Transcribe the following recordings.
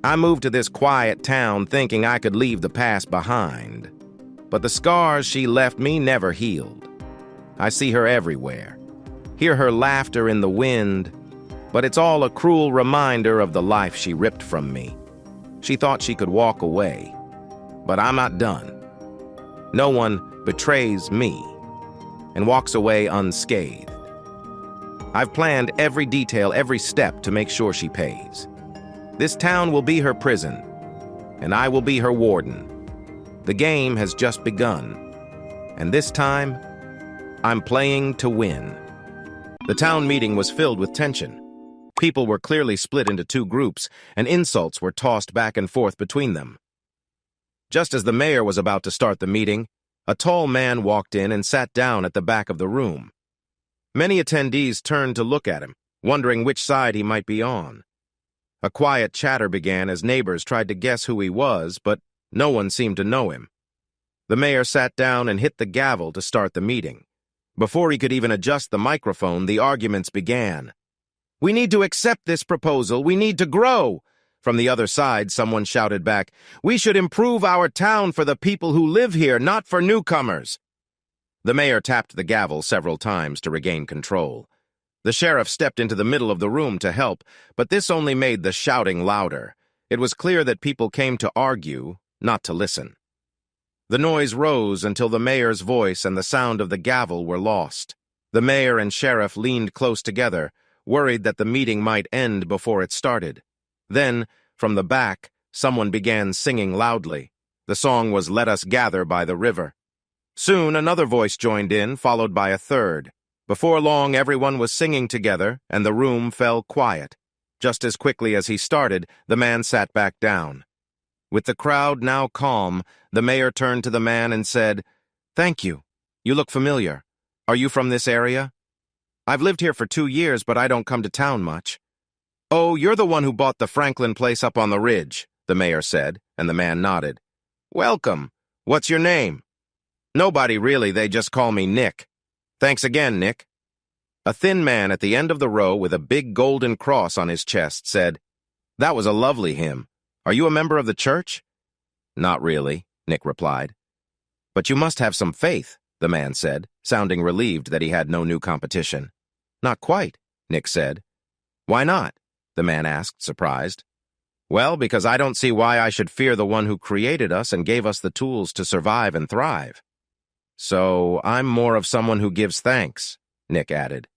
I moved to this quiet town thinking I could leave the past behind. But the scars she left me never healed. I see her everywhere, hear her laughter in the wind, but it's all a cruel reminder of the life she ripped from me. She thought she could walk away, but I'm not done. No one betrays me and walks away unscathed. I've planned every detail, every step to make sure she pays. This town will be her prison, and I will be her warden. The game has just begun, and this time, I'm playing to win. The town meeting was filled with tension. People were clearly split into two groups, and insults were tossed back and forth between them. Just as the mayor was about to start the meeting, a tall man walked in and sat down at the back of the room. Many attendees turned to look at him, wondering which side he might be on. A quiet chatter began as neighbors tried to guess who he was, but no one seemed to know him. The mayor sat down and hit the gavel to start the meeting. Before he could even adjust the microphone, the arguments began. "We need to accept this proposal. We need to grow." From the other side, someone shouted back, "We should improve our town for the people who live here, not for newcomers." The mayor tapped the gavel several times to regain control. The sheriff stepped into the middle of the room to help, but this only made the shouting louder. It was clear that people came to argue, not to listen. The noise rose until the mayor's voice and the sound of the gavel were lost. The mayor and sheriff leaned close together, worried that the meeting might end before it started. Then, from the back, someone began singing loudly. The song was "Let Us Gather by the River." Soon another voice joined in, followed by a third. Before long, everyone was singing together, and the room fell quiet. Just as quickly as he started, the man sat back down. With the crowd now calm, the mayor turned to the man and said, "Thank you. You look familiar. Are you from this area?" "I've lived here for 2 years, but I don't come to town much." "Oh, you're the one who bought the Franklin place up on the ridge," the mayor said, and the man nodded. "Welcome. What's your name?" "Nobody really, they just call me Nick." "Thanks again, Nick." A thin man at the end of the row with a big golden cross on his chest said, "That was a lovely hymn. Are you a member of the church?" "Not really," Nick replied. "But you must have some faith," the man said, sounding relieved that he had no new competition. "Not quite," Nick said. "Why not?" the man asked, surprised. "Well, because I don't see why I should fear the one who created us and gave us the tools to survive and thrive." "So I'm more of someone who gives thanks," Nick added.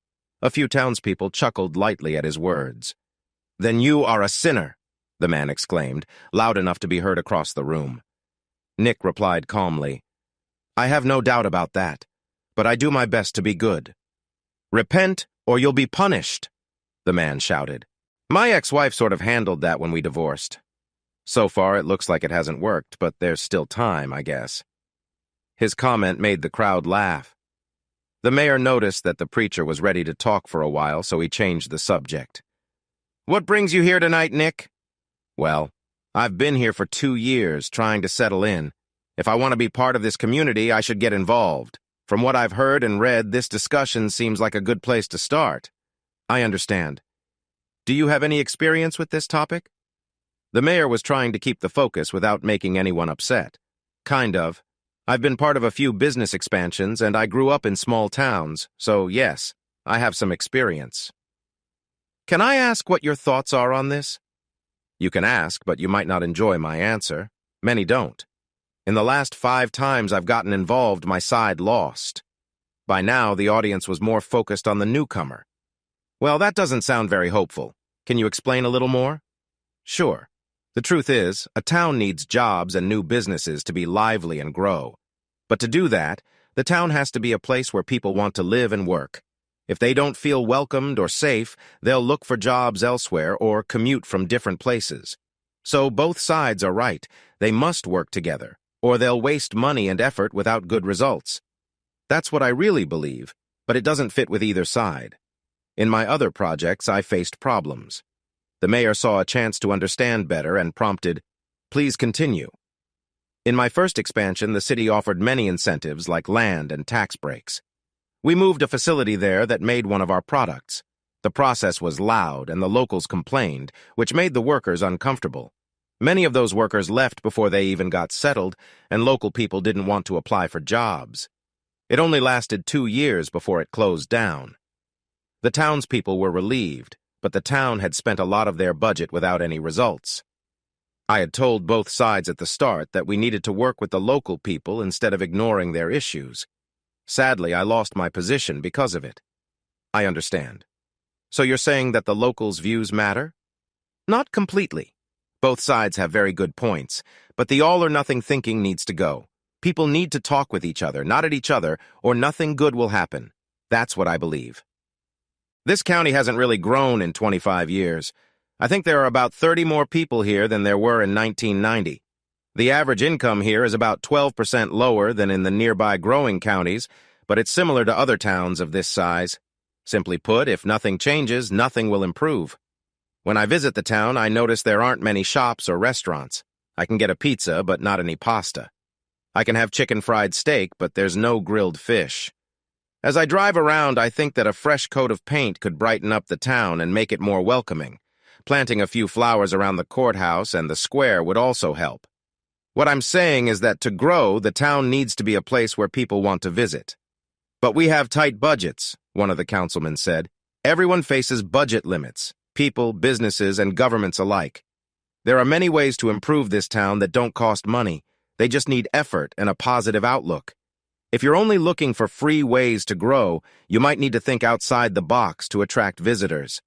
A few townspeople chuckled lightly at his words. "Then you are a sinner," the man exclaimed, loud enough to be heard across the room. Nick replied calmly, "I have no doubt about that, but I do my best to be good." "Repent, or you'll be punished," the man shouted. "My ex-wife sort of handled that when we divorced. So far, it looks like it hasn't worked, but there's still time, I guess." His comment made the crowd laugh. The mayor noticed that the preacher was ready to talk for a while, so he changed the subject. "What brings you here tonight, Nick?" "Well, I've been here for 2 years, trying to settle in. If I want to be part of this community, I should get involved. From what I've heard and read, this discussion seems like a good place to start." "I understand. Do you have any experience with this topic?" The mayor was trying to keep the focus without making anyone upset. "Kind of. I've been part of a few business expansions, and I grew up in small towns, so yes, I have some experience." "Can I ask what your thoughts are on this?" "You can ask, but you might not enjoy my answer. Many don't. In the last 5 times I've gotten involved, my side lost. By now, the audience was more focused on the newcomer." "Well, that doesn't sound very hopeful. Can you explain a little more?" "Sure. The truth is, a town needs jobs and new businesses to be lively and grow. But to do that, the town has to be a place where people want to live and work. If they don't feel welcomed or safe, they'll look for jobs elsewhere or commute from different places. So both sides are right. They must work together, or they'll waste money and effort without good results. That's what I really believe, but it doesn't fit with either side. In my other projects, I faced problems. The mayor saw a chance to understand better and prompted, "Please continue." In my first expansion, the city offered many incentives like land and tax breaks. We moved a facility there that made one of our products. The process was loud and the locals complained, which made the workers uncomfortable. Many of those workers left before they even got settled, and local people didn't want to apply for jobs. It only lasted 2 years before it closed down. The townspeople were relieved, but the town had spent a lot of their budget without any results. I had told both sides at the start that we needed to work with the local people instead of ignoring their issues. Sadly, I lost my position because of it. I understand. So you're saying that the locals' views matter? Not completely. Both sides have very good points, but the all-or-nothing thinking needs to go. People need to talk with each other, not at each other, or nothing good will happen. That's what I believe. This county hasn't really grown in 25 years. I think there are about 30 more people here than there were in 1990. The average income here is about 12% lower than in the nearby growing counties, but it's similar to other towns of this size. Simply put, if nothing changes, nothing will improve. When I visit the town, I notice there aren't many shops or restaurants. I can get a pizza, but not any pasta. I can have chicken fried steak, but there's no grilled fish. As I drive around, I think that a fresh coat of paint could brighten up the town and make it more welcoming. Planting a few flowers around the courthouse and the square would also help. What I'm saying is that to grow, the town needs to be a place where people want to visit. But we have tight budgets, one of the councilmen said. Everyone faces budget limits. People, businesses, and governments alike. There are many ways to improve this town that don't cost money. They just need effort and a positive outlook. If you're only looking for free ways to grow, you might need to think outside the box to attract visitors.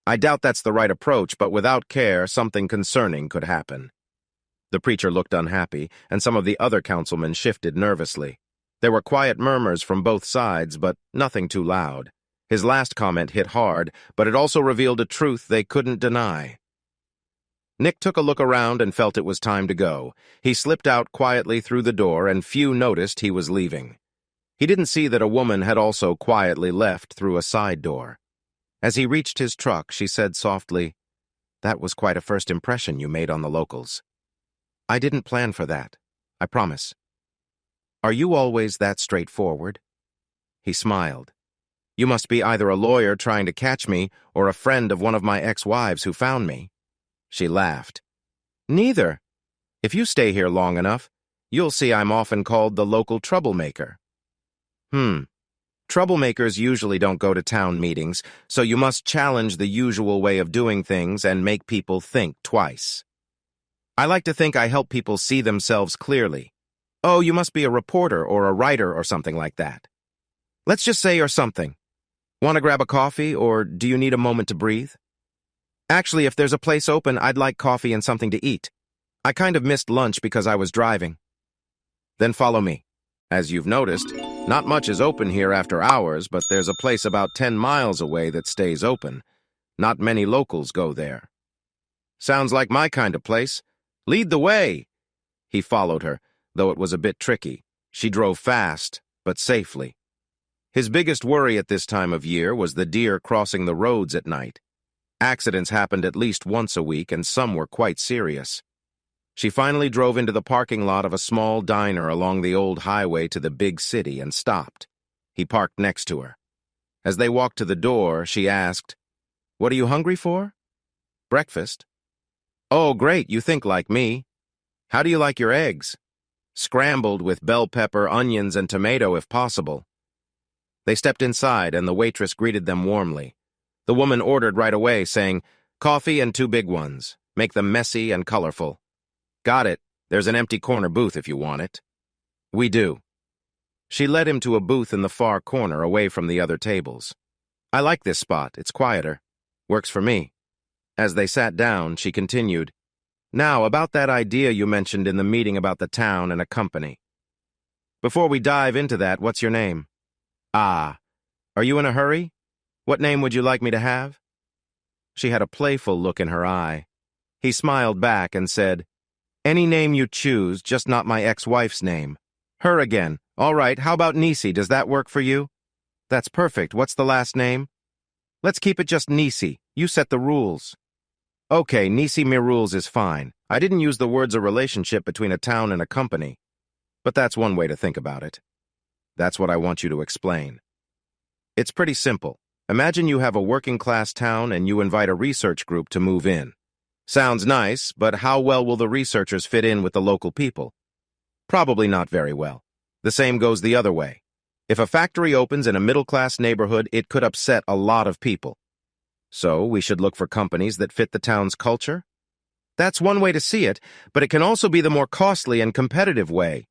I doubt that's the right approach, but without care, something concerning could happen. The preacher looked unhappy, and some of the other councilmen shifted nervously. There were quiet murmurs from both sides, but nothing too loud. His last comment hit hard, but it also revealed a truth they couldn't deny. Nick took a look around and felt it was time to go. He slipped out quietly through the door, and few noticed he was leaving. He didn't see that a woman had also quietly left through a side door. As he reached his truck, she said softly, "That was quite a first impression you made on the locals." "I didn't plan for that, I promise." "Are you always that straightforward?" He smiled. "You must be either a lawyer trying to catch me or a friend of one of my ex-wives who found me." She laughed. "Neither. If you stay here long enough, you'll see I'm often called the local troublemaker." Troublemakers usually don't go to town meetings, so you must challenge the usual way of doing things and make people think twice. I like to think I help people see themselves clearly. Oh, you must be a reporter or a writer or something like that. Let's just say or something. Want to grab a coffee, or do you need a moment to breathe? Actually, if there's a place open, I'd like coffee and something to eat. I kind of missed lunch because I was driving. Then follow me. As you've noticed, not much is open here after hours, but there's a place about 10 miles away that stays open. Not many locals go there. Sounds like my kind of place. Lead the way. He followed her, though it was a bit tricky. She drove fast, but safely. His biggest worry at this time of year was the deer crossing the roads at night. Accidents happened at least once a week, and some were quite serious. She finally drove into the parking lot of a small diner along the old highway to the big city and stopped. He parked next to her. As they walked to the door, she asked, "What are you hungry for?" "Breakfast." "Oh, great, you think like me. How do you like your eggs?" "Scrambled with bell pepper, onions, and tomato if possible." They stepped inside, and the waitress greeted them warmly. The woman ordered right away, saying, "Coffee and 2 big ones. Make them messy and colorful." "Got it. There's an empty corner booth if you want it." "We do." She led him to a booth in the far corner, away from the other tables. "I like this spot. It's quieter. Works for me." As they sat down, she continued, "Now, about that idea you mentioned in the meeting about the town and a company. Before we dive into that, what's your name?" "Ah, are you in a hurry? What name would you like me to have?" She had a playful look in her eye. He smiled back and said, "Any name you choose, just not my ex-wife's name." "Her again. All right, how about Nisi? Does that work for you?" "That's perfect. What's the last name?" "Let's keep it just Nisi. You set the rules." "Okay, Nisi me rules is fine. I didn't use the words a relationship between a town and a company. But that's one way to think about it. That's what I want you to explain. It's pretty simple. Imagine you have a working-class town and you invite a research group to move in. Sounds nice, but how well will the researchers fit in with the local people? Probably not very well. The same goes the other way. If a factory opens in a middle-class neighborhood, it could upset a lot of people. So we should look for companies that fit the town's culture? That's one way to see it, but it can also be the more costly and competitive way.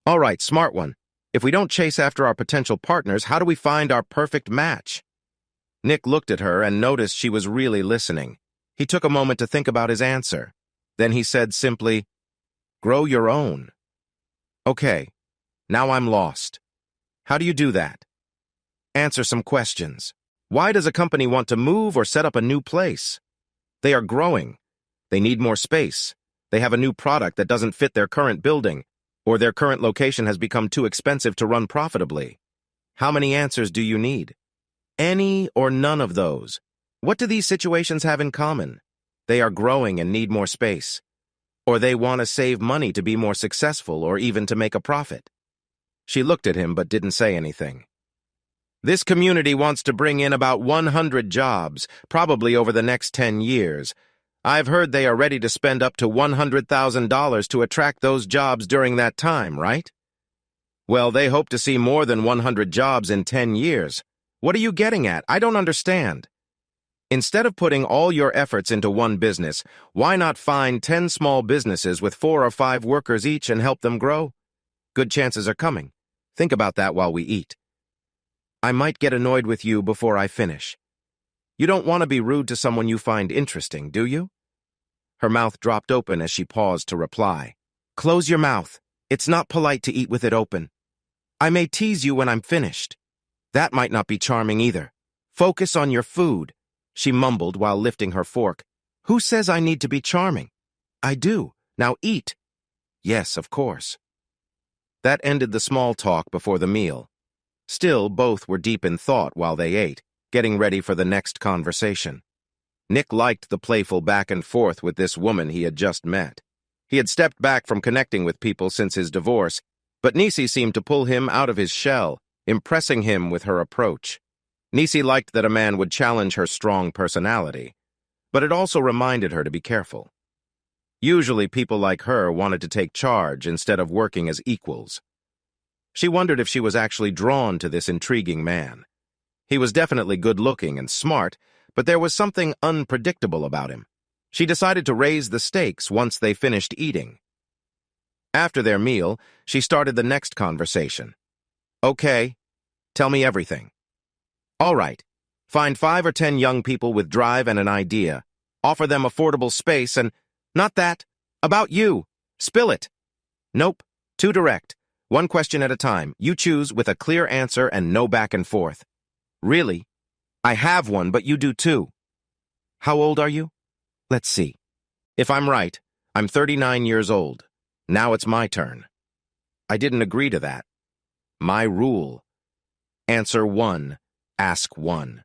All right, smart one. If we don't chase after our potential partners, how do we find our perfect match? Nick looked at her and noticed she was really listening. He took a moment to think about his answer. Then he said simply, "Grow your own." Okay, now I'm lost. How do you do that? Answer some questions. Why does a company want to move or set up a new place? They are growing. They need more space. They have a new product that doesn't fit their current building, or their current location has become too expensive to run profitably. How many answers do you need? Any or none of those. What do these situations have in common? They are growing and need more space. Or they want to save money to be more successful or even to make a profit. She looked at him but didn't say anything. This community wants to bring in about 100 jobs, probably over the next 10 years. I've heard they are ready to spend up to $100,000 to attract those jobs during that time, right? Well, they hope to see more than 100 jobs in 10 years. What are you getting at? I don't understand. Instead of putting all your efforts into one business, why not find 10 small businesses with 4 or 5 workers each and help them grow? Good chances are coming. Think about that while we eat. I might get annoyed with you before I finish. You don't want to be rude to someone you find interesting, do you? Her mouth dropped open as she paused to reply. Close your mouth. It's not polite to eat with it open. I may tease you when I'm finished. That might not be charming either. Focus on your food, she mumbled while lifting her fork. Who says I need to be charming? I do. Now eat. Yes, of course. That ended the small talk before the meal. Still, both were deep in thought while they ate, getting ready for the next conversation. Nick liked the playful back and forth with this woman he had just met. He had stepped back from connecting with people since his divorce, but Nisi seemed to pull him out of his shell, impressing him with her approach. Nisi liked that a man would challenge her strong personality, but it also reminded her to be careful. Usually people like her wanted to take charge instead of working as equals. She wondered if she was actually drawn to this intriguing man. He was definitely good-looking and smart, but there was something unpredictable about him. She decided to raise the stakes once they finished eating. After their meal, she started the next conversation. Okay, tell me everything. All right, find 5 or 10 young people with drive and an idea. Offer them affordable space and... Not that. About you. Spill it. Nope. Too direct. One question at a time. You choose with a clear answer and no back and forth. Really? I have one, but you do too. How old are you? Let's see. If I'm right, I'm 39 years old. Now it's my turn. I didn't agree to that. My rule. Answer 1. Ask 1.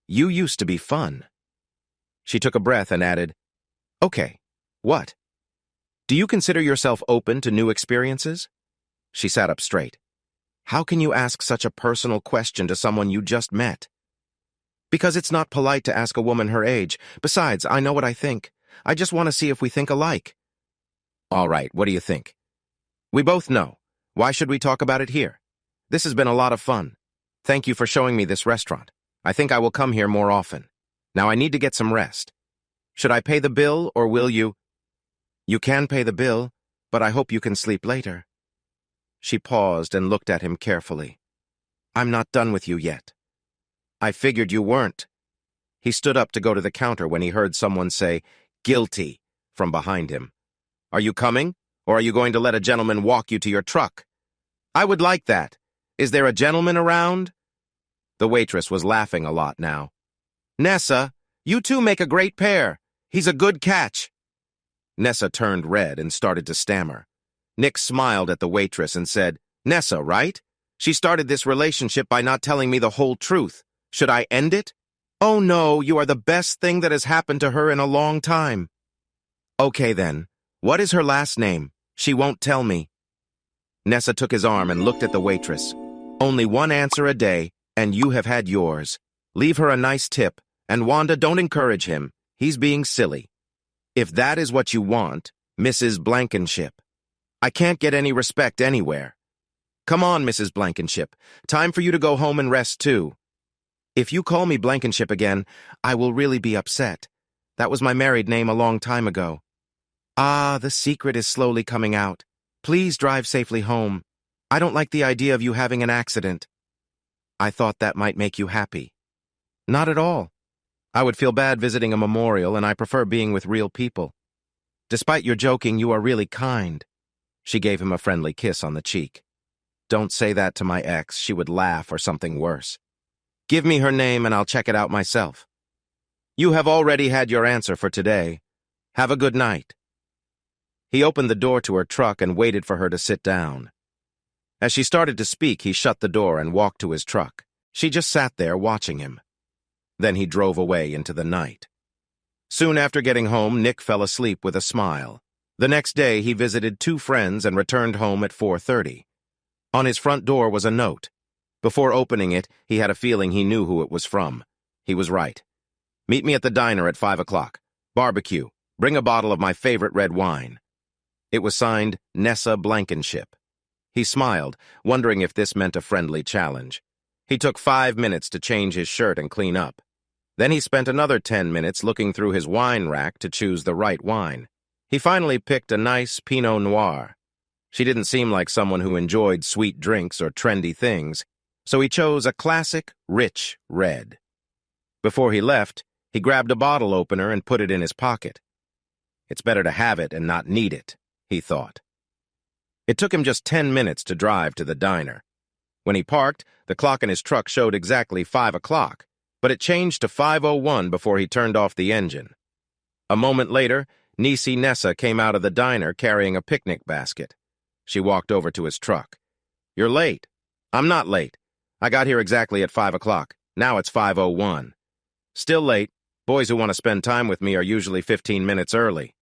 You used to be fun. She took a breath and added, Okay, what? Do you consider yourself open to new experiences? She sat up straight. How can you ask such a personal question to someone you just met? Because it's not polite to ask a woman her age. Besides, I know what I think. I just want to see if we think alike. All right, what do you think? We both know. Why should we talk about it here? This has been a lot of fun. Thank you for showing me this restaurant. I think I will come here more often. Now I need to get some rest. Should I pay the bill, or will you? You can pay the bill, but I hope you can sleep later. She paused and looked at him carefully. I'm not done with you yet. I figured you weren't. He stood up to go to the counter when he heard someone say, guilty, from behind him. Are you coming, or are you going to let a gentleman walk you to your truck? I would like that. Is there a gentleman around? The waitress was laughing a lot now. Nessa, you two make a great pair. He's a good catch. Nessa turned red and started to stammer. Nick smiled at the waitress and said, Nessa, right? She started this relationship by not telling me the whole truth. Should I end it? Oh no, you are the best thing that has happened to her in a long time. Okay then, what is her last name? She won't tell me. Nessa took his arm and looked at the waitress. Only one answer a day, and you have had yours. Leave her a nice tip, and Wanda, don't encourage him. He's being silly. If that is what you want, Mrs. Blankenship, I can't get any respect anywhere. Come on, Mrs. Blankenship. Time for you to go home and rest, too. If you call me Blankenship again, I will really be upset. That was my married name a long time ago. Ah, the secret is slowly coming out. Please drive safely home. I don't like the idea of you having an accident. I thought that might make you happy. Not at all. I would feel bad visiting a memorial, and I prefer being with real people. Despite your joking, you are really kind. She gave him a friendly kiss on the cheek. Don't say that to my ex. She would laugh or something worse. Give me her name and I'll check it out myself. You have already had your answer for today. Have a good night. He opened the door to her truck and waited for her to sit down. As she started to speak, he shut the door and walked to his truck. She just sat there watching him. Then he drove away into the night. Soon after getting home, Nick fell asleep with a smile. The next day, he visited 2 friends and returned home at 4:30. On his front door was a note. Before opening it, he had a feeling he knew who it was from. He was right. Meet me at the diner at 5 o'clock. Barbecue. Bring a bottle of my favorite red wine. It was signed Nessa Blankenship. He smiled, wondering if this meant a friendly challenge. He took 5 minutes to change his shirt and clean up. Then he spent another 10 minutes looking through his wine rack to choose the right wine. He finally picked a nice Pinot Noir. She didn't seem like someone who enjoyed sweet drinks or trendy things, so he chose a classic, rich red. Before he left, he grabbed a bottle opener and put it in his pocket. It's better to have it and not need it, he thought. It took him just 10 minutes to drive to the diner. When he parked, the clock in his truck showed exactly 5 o'clock, but it changed to 5:01 before he turned off the engine. A moment later, niecey Nessa came out of the diner carrying a picnic basket. She walked over to his truck. You're late. I'm not late. I got here exactly at 5 o'clock. Now it's 5:01. Still late. Boys who want to spend time with me are usually 15 minutes early.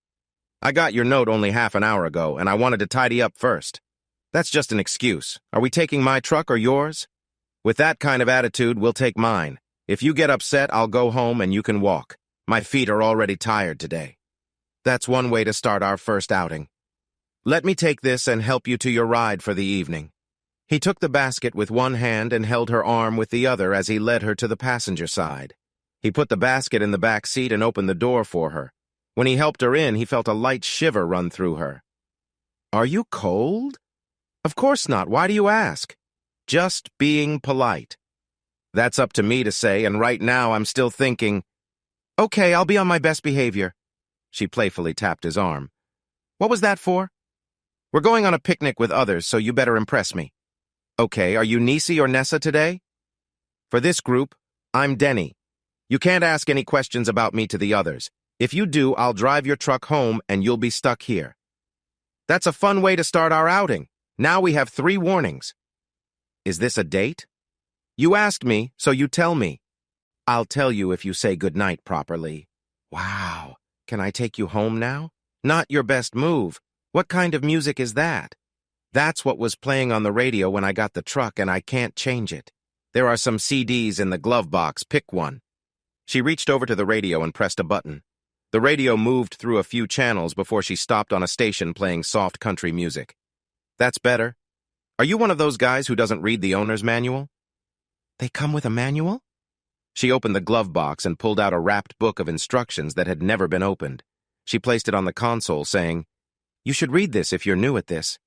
I got your note only half an hour ago, and I wanted to tidy up first. That's just an excuse. Are we taking my truck or yours? With that kind of attitude, we'll take mine. If you get upset, I'll go home and you can walk. My feet are already tired today. That's one way to start our first outing. Let me take this and help you to your ride for the evening. He took the basket with one hand and held her arm with the other as he led her to the passenger side. He put the basket in the back seat and opened the door for her. When he helped her in, he felt a light shiver run through her. Are you cold? Of course not. Why do you ask? Just being polite. That's up to me to say, and right now I'm still thinking, okay, I'll be on my best behavior. She playfully tapped his arm. What was that for? We're going on a picnic with others, so you better impress me. Okay, are you Niecy or Nessa today? For this group, I'm Denny. You can't ask any questions about me to the others. If you do, I'll drive your truck home and you'll be stuck here. That's a fun way to start our outing. Now we have 3 warnings. Is this a date? You asked me, so you tell me. I'll tell you if you say goodnight properly. Wow, can I take you home now? Not your best move. What kind of music is that? That's what was playing on the radio when I got the truck, and I can't change it. There are some CDs in the glove box. Pick one. She reached over to the radio and pressed a button. The radio moved through a few channels before she stopped on a station playing soft country music. That's better. Are you one of those guys who doesn't read the owner's manual? They come with a manual? She opened the glove box and pulled out a wrapped book of instructions that had never been opened. She placed it on the console, saying, You should read this if you're new at this.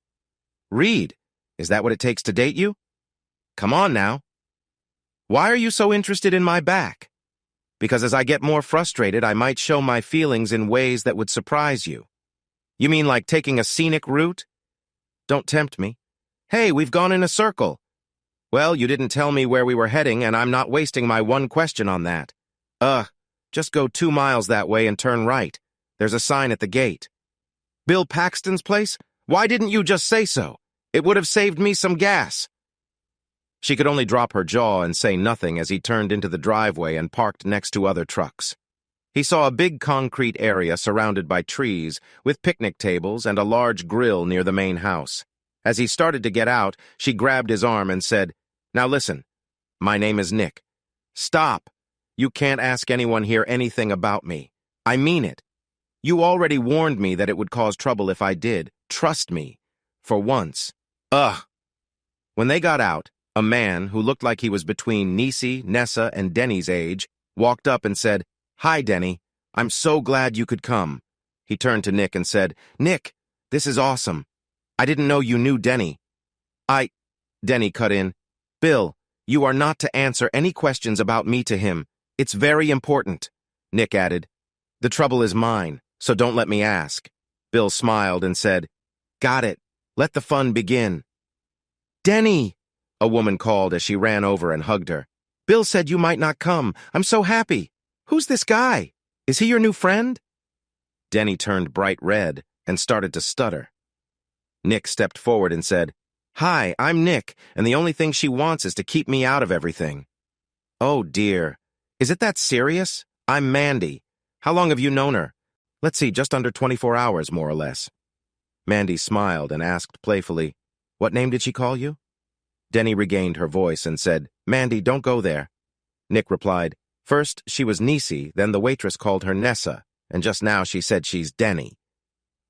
Read? Is that what it takes to date you? Come on now. Why are you so interested in my back? Because as I get more frustrated, I might show my feelings in ways that would surprise you. You mean like taking a scenic route? Don't tempt me. Hey, we've gone in a circle. Well, you didn't tell me where we were heading, and I'm not wasting my one question on that. Just go 2 miles that way and turn right. There's a sign at the gate. Bill Paxton's place? Why didn't you just say so? It would have saved me some gas. She could only drop her jaw and say nothing as he turned into the driveway and parked next to other trucks. He saw a big concrete area surrounded by trees, with picnic tables and a large grill near the main house. As he started to get out, she grabbed his arm and said, Now listen, my name is Nick. Stop. You can't ask anyone here anything about me. I mean it. You already warned me that it would cause trouble if I did. Trust me. For once. Ugh. When they got out, a man who looked like he was between Nisi, Nessa, and Denny's age walked up and said, "Hi, Denny. I'm so glad you could come." He turned to Nick and said, "Nick, this is awesome. I didn't know you knew Denny." Denny cut in, "Bill, you are not to answer any questions about me to him. It's very important." Nick added, "The trouble is mine, so don't let me ask." Bill smiled and said, "Got it. Let the fun begin." "Denny!" a woman called as she ran over and hugged her. "Bill said you might not come. I'm so happy. Who's this guy? Is he your new friend?" Denny turned bright red and started to stutter. Nick stepped forward and said, "Hi, I'm Nick, and the only thing she wants is to keep me out of everything." "Oh, dear. Is it that serious? I'm Mandy. How long have you known her?" "Let's see, just under 24 hours, more or less." Mandy smiled and asked playfully, "What name did she call you?" Denny regained her voice and said, "Mandy, don't go there." Nick replied, "First she was Nisi, then the waitress called her Nessa, and just now she said she's Denny."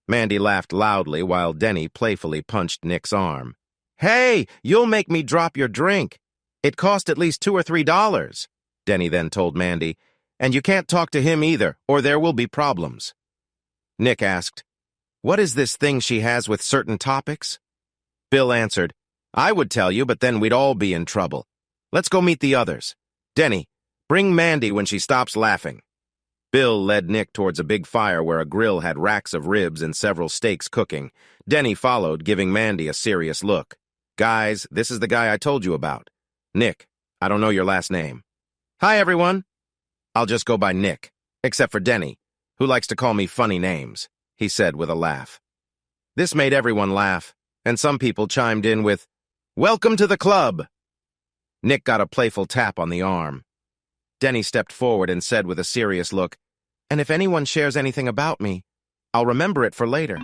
Mandy laughed loudly while Denny playfully punched Nick's arm. "Hey, you'll make me drop your drink. It cost at least $2 or $3, Denny then told Mandy, "and you can't talk to him either, or there will be problems." Nick asked, "What is this thing she has with certain topics?" Bill answered, "I would tell you, but then we'd all be in trouble. Let's go meet the others. Denny, bring Mandy when she stops laughing." Bill led Nick towards a big fire where a grill had racks of ribs and several steaks cooking. Denny followed, giving Mandy a serious look. "Guys, this is the guy I told you about. Nick, I don't know your last name." "Hi, everyone." "I'll just go by Nick, except for Denny, who likes to call me funny names," he said with a laugh. This made everyone laugh, and some people chimed in with, "Welcome to the club." Nick got a playful tap on the arm. Denny stepped forward and said with a serious look, "And if anyone shares anything about me, I'll remember it for later."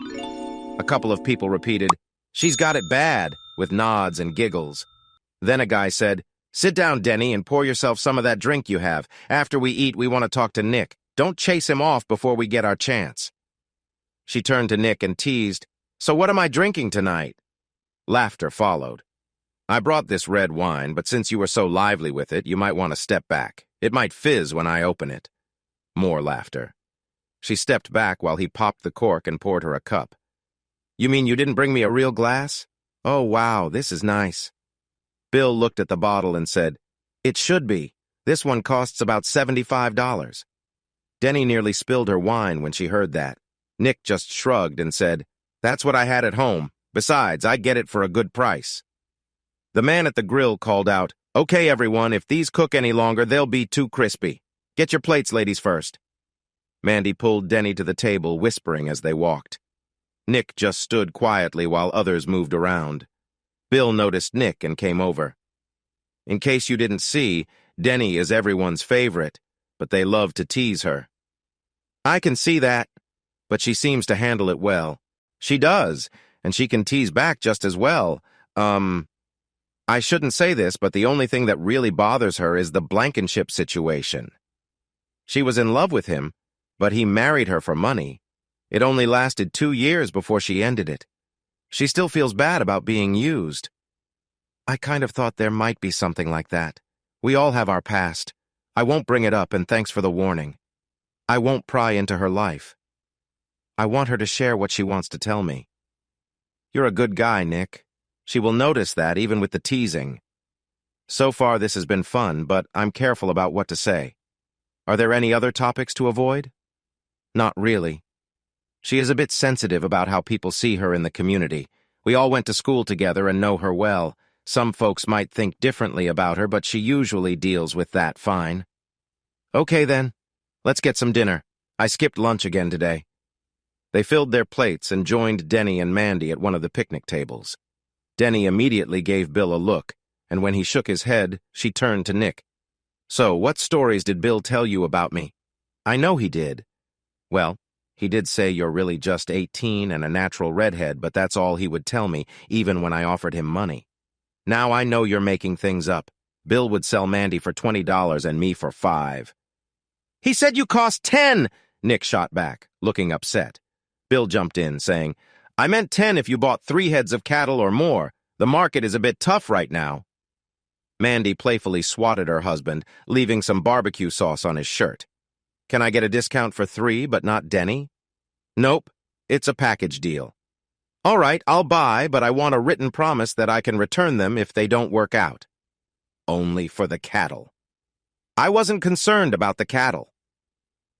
A couple of people repeated, "She's got it bad," with nods and giggles. Then a guy said, "Sit down, Denny, and pour yourself some of that drink you have. After we eat, we want to talk to Nick. Don't chase him off before we get our chance." She turned to Nick and teased, "So what am I drinking tonight?" Laughter followed. "I brought this red wine, but since you were so lively with it, you might want to step back. It might fizz when I open it." More laughter. She stepped back while he popped the cork and poured her a cup. "You mean you didn't bring me a real glass? Oh, wow, this is nice." Bill looked at the bottle and said, "It should be. This one costs about $75. Denny nearly spilled her wine when she heard that. Nick just shrugged and said, "That's what I had at home. Besides, I get it for a good price." The man at the grill called out, "Okay, everyone, if these cook any longer, they'll be too crispy. Get your plates, ladies, first." Mandy pulled Denny to the table, whispering as they walked. Nick just stood quietly while others moved around. Bill noticed Nick and came over. "In case you didn't see, Denny is everyone's favorite, but they love to tease her." "I can see that, but she seems to handle it well." "She does, and she can tease back just as well. I shouldn't say this, but the only thing that really bothers her is the Blankenship situation. She was in love with him, but he married her for money. It only lasted 2 years before she ended it. She still feels bad about being used." "I kind of thought there might be something like that. We all have our past. I won't bring it up, and thanks for the warning. I won't pry into her life. I want her to share what she wants to tell me." "You're a good guy, Nick. She will notice that, even with the teasing. So far, this has been fun, but I'm careful about what to say. Are there any other topics to avoid?" "Not really. She is a bit sensitive about how people see her in the community. We all went to school together and know her well. Some folks might think differently about her, but she usually deals with that fine." "Okay, then. Let's get some dinner. I skipped lunch again today." They filled their plates and joined Denny and Mandy at one of the picnic tables. Denny immediately gave Bill a look, and when he shook his head, she turned to Nick. "So, what stories did Bill tell you about me?" "I know he did." "Well, he did say you're really just 18 and a natural redhead, but that's all he would tell me, even when I offered him money. Now I know you're making things up. Bill would sell Mandy for $20 and me for $5. "He said you cost 10! Nick shot back, looking upset. Bill jumped in, saying, I meant 10 if you bought 3 heads of cattle or more. The market is a bit tough right now. Mandy playfully swatted her husband, leaving some barbecue sauce on his shirt. Can I get a discount for 3, but not Denny? Nope, it's a package deal. All right, I'll buy, but I want a written promise that I can return them if they don't work out. Only for the cattle. I wasn't concerned about the cattle.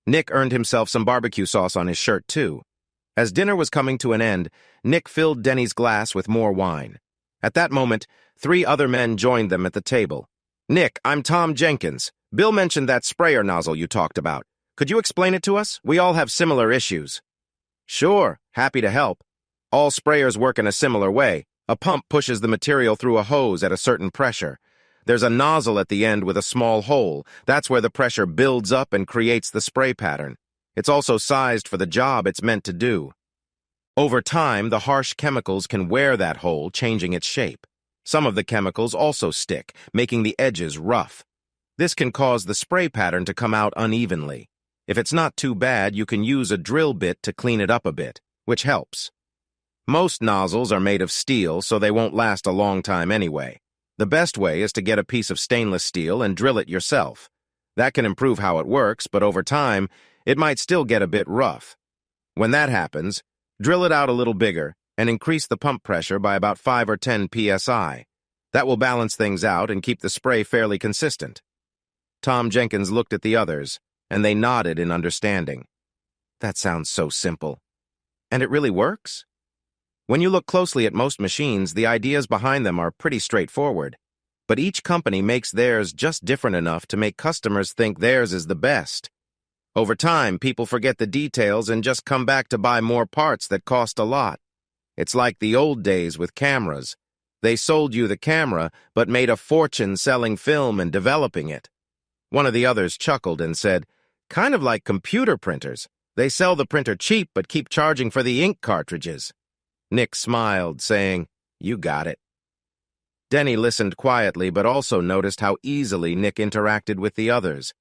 Nick earned himself some barbecue sauce on his shirt, too. As dinner was coming to an end, Nick filled Denny's glass with more wine. At that moment, 3 other men joined them at the table. Nick, I'm Tom Jenkins. Bill mentioned that sprayer nozzle you talked about. Could you explain it to us? We all have similar issues. Sure, happy to help. All sprayers work in a similar way. A pump pushes the material through a hose at a certain pressure. There's a nozzle at the end with a small hole. That's where the pressure builds up and creates the spray pattern. It's also sized for the job it's meant to do. Over time, the harsh chemicals can wear that hole, changing its shape. Some of the chemicals also stick, making the edges rough. This can cause the spray pattern to come out unevenly. If it's not too bad, you can use a drill bit to clean it up a bit, which helps. Most nozzles are made of steel, so they won't last a long time anyway. The best way is to get a piece of stainless steel and drill it yourself. That can improve how it works, but over time, it might still get a bit rough. When that happens, drill it out a little bigger and increase the pump pressure by about 5 or 10 psi. That will balance things out and keep the spray fairly consistent. Tom Jenkins looked at the others, and they nodded in understanding. That sounds so simple. And it really works? When you look closely at most machines, the ideas behind them are pretty straightforward. But each company makes theirs just different enough to make customers think theirs is the best. Over time, people forget the details and just come back to buy more parts that cost a lot. It's like the old days with cameras. They sold you the camera, but made a fortune selling film and developing it. One of the others chuckled and said, kind of like computer printers. They sell the printer cheap, but keep charging for the ink cartridges. Nick smiled, saying, you got it. Denny listened quietly, but also noticed how easily Nick interacted with the others.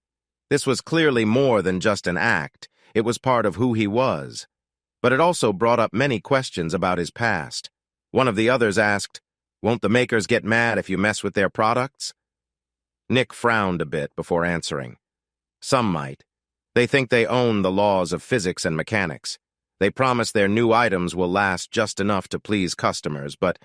This was clearly more than just an act. It was part of who he was. But it also brought up many questions about his past. One of the others asked, won't the makers get mad if you mess with their products? Nick frowned a bit before answering. Some might. They think they own the laws of physics and mechanics. They promise their new items will last just enough to please customers, but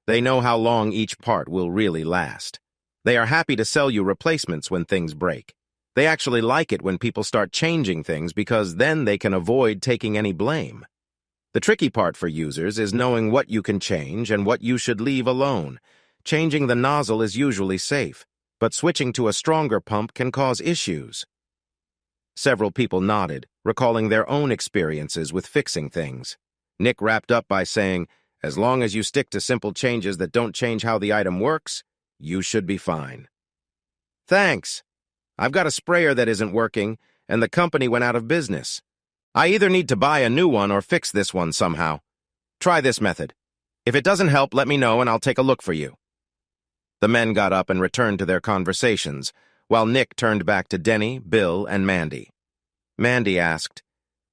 they know how long each part will really last. They are happy to sell you replacements when things break. They actually like it when people start changing things because then they can avoid taking any blame. The tricky part for users is knowing what you can change and what you should leave alone. Changing the nozzle is usually safe, but switching to a stronger pump can cause issues. Several people nodded, recalling their own experiences with fixing things. Nick wrapped up by saying, as long as you stick to simple changes that don't change how the item works, you should be fine. Thanks. I've got a sprayer that isn't working, and the company went out of business. I either need to buy a new one or fix this one somehow. Try this method. If it doesn't help, let me know and I'll take a look for you. The men got up and returned to their conversations, while Nick turned back to Denny, Bill, and Mandy. Mandy asked,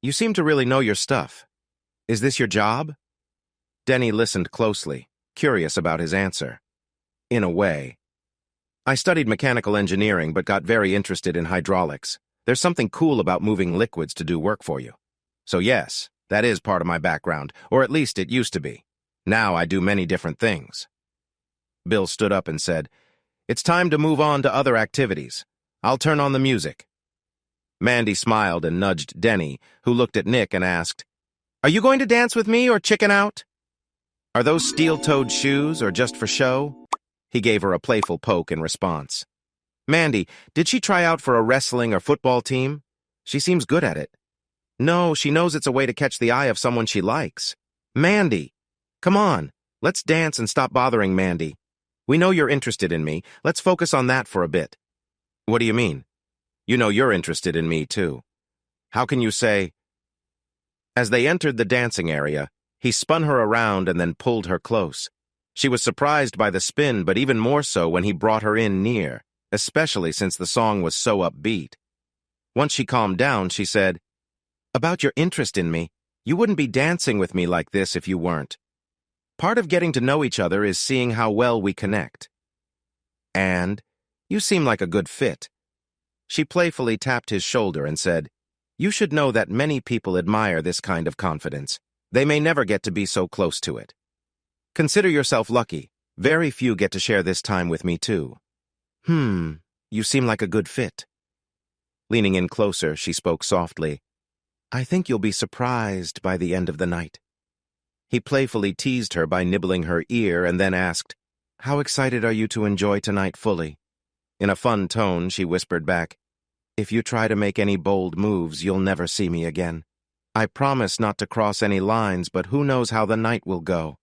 you seem to really know your stuff. Is this your job? Denny listened closely, curious about his answer. In a way. I studied mechanical engineering but got very interested in hydraulics. There's something cool about moving liquids to do work for you. So yes, that is part of my background, or at least it used to be. Now I do many different things. Bill stood up and said, it's time to move on to other activities. I'll turn on the music. Mandy smiled and nudged Denny, who looked at Nick and asked, are you going to dance with me or chicken out? Are those steel-toed shoes or just for show? He gave her a playful poke in response. Mandy, did she try out for a wrestling or football team? She seems good at it. No, she knows it's a way to catch the eye of someone she likes. Mandy, come on, let's dance and stop bothering Mandy. We know you're interested in me. Let's focus on that for a bit. What do you mean? You know you're interested in me, too. How can you say? As they entered the dancing area, he spun her around and then pulled her close. She was surprised by the spin, but even more so when he brought her in near, especially since the song was so upbeat. Once she calmed down, she said, About your interest in me, you wouldn't be dancing with me like this if you weren't. Part of getting to know each other is seeing how well we connect. And you seem like a good fit. She playfully tapped his shoulder and said, You should know that many people admire this kind of confidence. They may never get to be so close to it. Consider yourself lucky. Very few get to share this time with me, too. You seem like a good fit. Leaning in closer, she spoke softly. I think you'll be surprised by the end of the night. He playfully teased her by nibbling her ear and then asked, How excited are you to enjoy tonight fully? In a fun tone, she whispered back, If you try to make any bold moves, you'll never see me again. I promise not to cross any lines, but who knows how the night will go.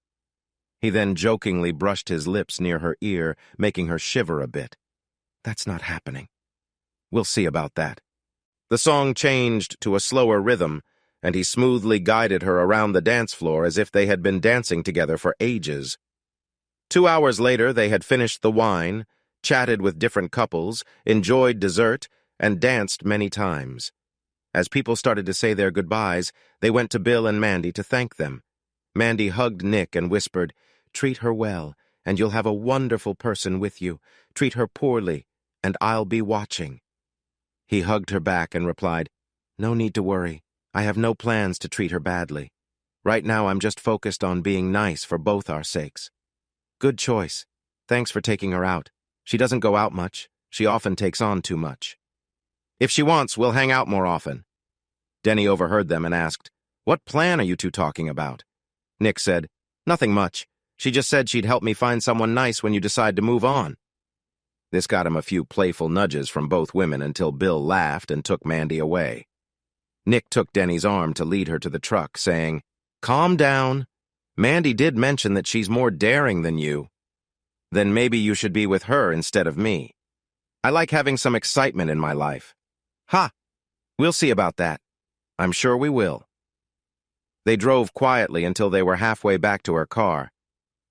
He then jokingly brushed his lips near her ear, making her shiver a bit. That's not happening. We'll see about that. The song changed to a slower rhythm, and he smoothly guided her around the dance floor as if they had been dancing together for ages. 2 hours later, they had finished the wine, chatted with different couples, enjoyed dessert, and danced many times. As people started to say their goodbyes, they went to Bill and Mandy to thank them. Mandy hugged Nick and whispered, Treat her well, and you'll have a wonderful person with you. Treat her poorly, and I'll be watching. He hugged her back and replied, No need to worry. I have no plans to treat her badly. Right now I'm just focused on being nice for both our sakes. Good choice. Thanks for taking her out. She doesn't go out much. She often takes on too much. If she wants, we'll hang out more often. Denny overheard them and asked, What plan are you two talking about? Nick said, Nothing much. She just said she'd help me find someone nice when you decide to move on. This got him a few playful nudges from both women until Bill laughed and took Mandy away. Nick took Denny's arm to lead her to the truck, saying, Calm down. Mandy did mention that she's more daring than you. Then maybe you should be with her instead of me. I like having some excitement in my life. Ha! We'll see about that. I'm sure we will. They drove quietly until they were halfway back to her car.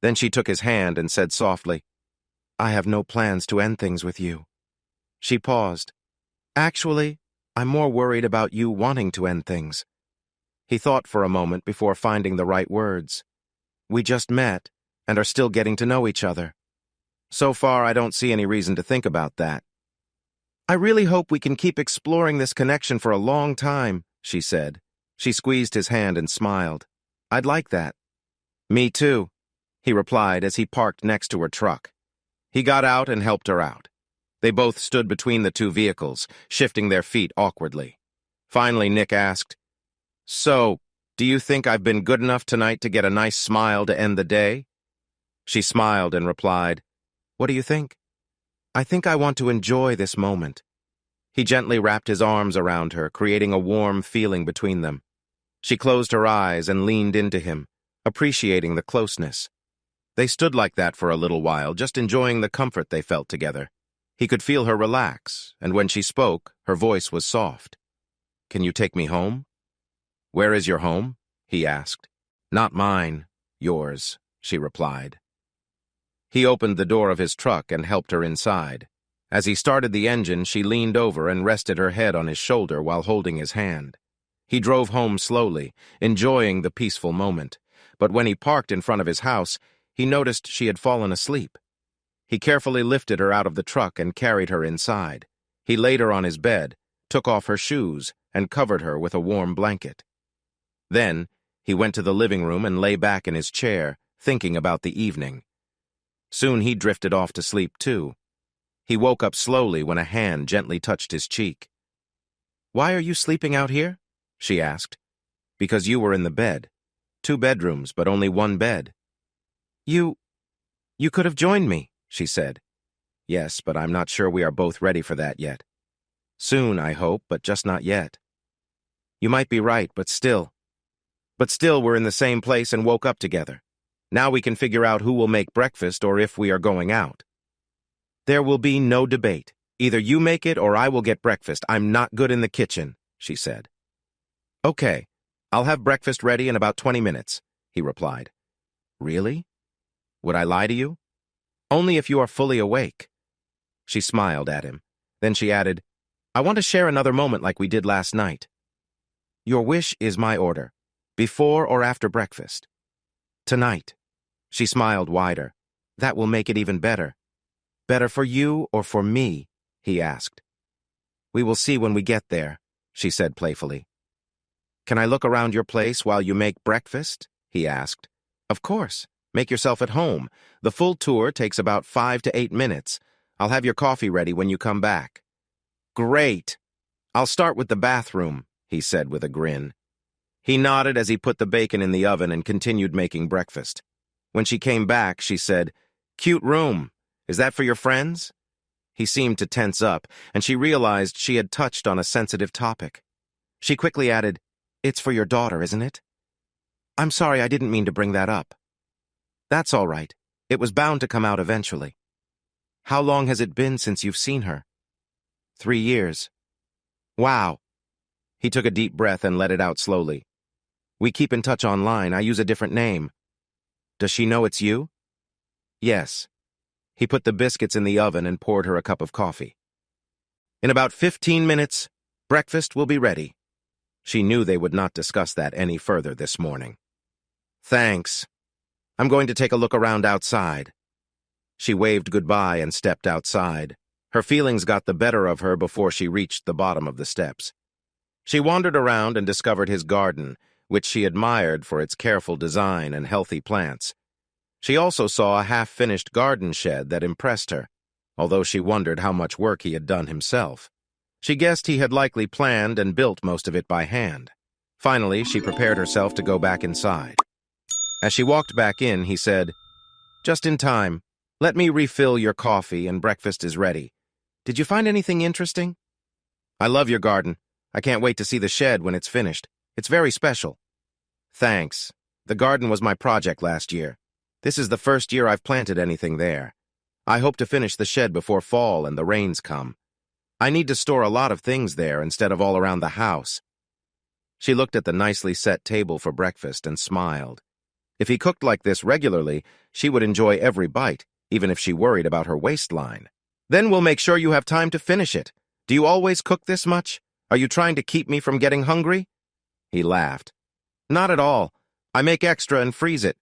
Then she took his hand and said softly, I have no plans to end things with you. She paused. Actually, I'm more worried about you wanting to end things. He thought for a moment before finding the right words. We just met and are still getting to know each other. So far, I don't see any reason to think about that. I really hope we can keep exploring this connection for a long time, she said. She squeezed his hand and smiled. I'd like that. Me too, he replied as he parked next to her truck. He got out and helped her out. They both stood between the two vehicles, shifting their feet awkwardly. Finally, Nick asked, So, do you think I've been good enough tonight to get a nice smile to end the day? She smiled and replied, What do you think? I think I want to enjoy this moment. He gently wrapped his arms around her, creating a warm feeling between them. She closed her eyes and leaned into him, appreciating the closeness. They stood like that for a little while, just enjoying the comfort they felt together. He could feel her relax, and when she spoke, her voice was soft. Can you take me home? Where is your home? He asked. Not mine, yours, she replied. He opened the door of his truck and helped her inside. As he started the engine, she leaned over and rested her head on his shoulder while holding his hand. He drove home slowly, enjoying the peaceful moment, but when he parked in front of his house, he noticed she had fallen asleep. He carefully lifted her out of the truck and carried her inside. He laid her on his bed, took off her shoes, and covered her with a warm blanket. Then, he went to the living room and lay back in his chair, thinking about the evening. Soon he drifted off to sleep, too. He woke up slowly when a hand gently touched his cheek. Why are you sleeping out here? She asked. Because you were in the bed. 2 bedrooms, but only 1 bed. You could have joined me, she said. Yes, but I'm not sure we are both ready for that yet. Soon, I hope, but just not yet. You might be right, but still. But still, we're in the same place and woke up together. Now we can figure out who will make breakfast or if we are going out. There will be no debate. Either you make it or I will get breakfast. I'm not good in the kitchen, she said. Okay, I'll have breakfast ready in about 20 minutes, he replied. Really? Would I lie to you? Only if you are fully awake. She smiled at him. Then she added, I want to share another moment like we did last night. Your wish is my order. Before or after breakfast? Tonight. She smiled wider. That will make it even better. Better for you or for me? He asked. We will see when we get there, she said playfully. Can I look around your place while you make breakfast? He asked. Of course. Make yourself at home. The full tour takes about 5 to 8 minutes. I'll have your coffee ready when you come back. Great. I'll start with the bathroom, he said with a grin. He nodded as he put the bacon in the oven and continued making breakfast. When she came back, she said, Cute room. Is that for your friends? He seemed to tense up, and she realized she had touched on a sensitive topic. She quickly added, It's for your daughter, isn't it? I'm sorry, I didn't mean to bring that up. That's all right. It was bound to come out eventually. How long has it been since you've seen her? 3 years. Wow. He took a deep breath and let it out slowly. We keep in touch online. I use a different name. Does she know it's you? Yes. He put the biscuits in the oven and poured her a cup of coffee. In about 15 minutes, breakfast will be ready. She knew they would not discuss that any further this morning. Thanks. I'm going to take a look around outside. She waved goodbye and stepped outside. Her feelings got the better of her before she reached the bottom of the steps. She wandered around and discovered his garden, which she admired for its careful design and healthy plants. She also saw a half-finished garden shed that impressed her, although she wondered how much work he had done himself. She guessed he had likely planned and built most of it by hand. Finally, she prepared herself to go back inside. As she walked back in, he said, Just in time. Let me refill your coffee and breakfast is ready. Did you find anything interesting? I love your garden. I can't wait to see the shed when it's finished. It's very special. Thanks. The garden was my project last year. This is the first year I've planted anything there. I hope to finish the shed before fall and the rains come. I need to store a lot of things there instead of all around the house. She looked at the nicely set table for breakfast and smiled. If he cooked like this regularly, she would enjoy every bite, even if she worried about her waistline. Then we'll make sure you have time to finish it. Do you always cook this much? Are you trying to keep me from getting hungry? He laughed. Not at all. I make extra and freeze it.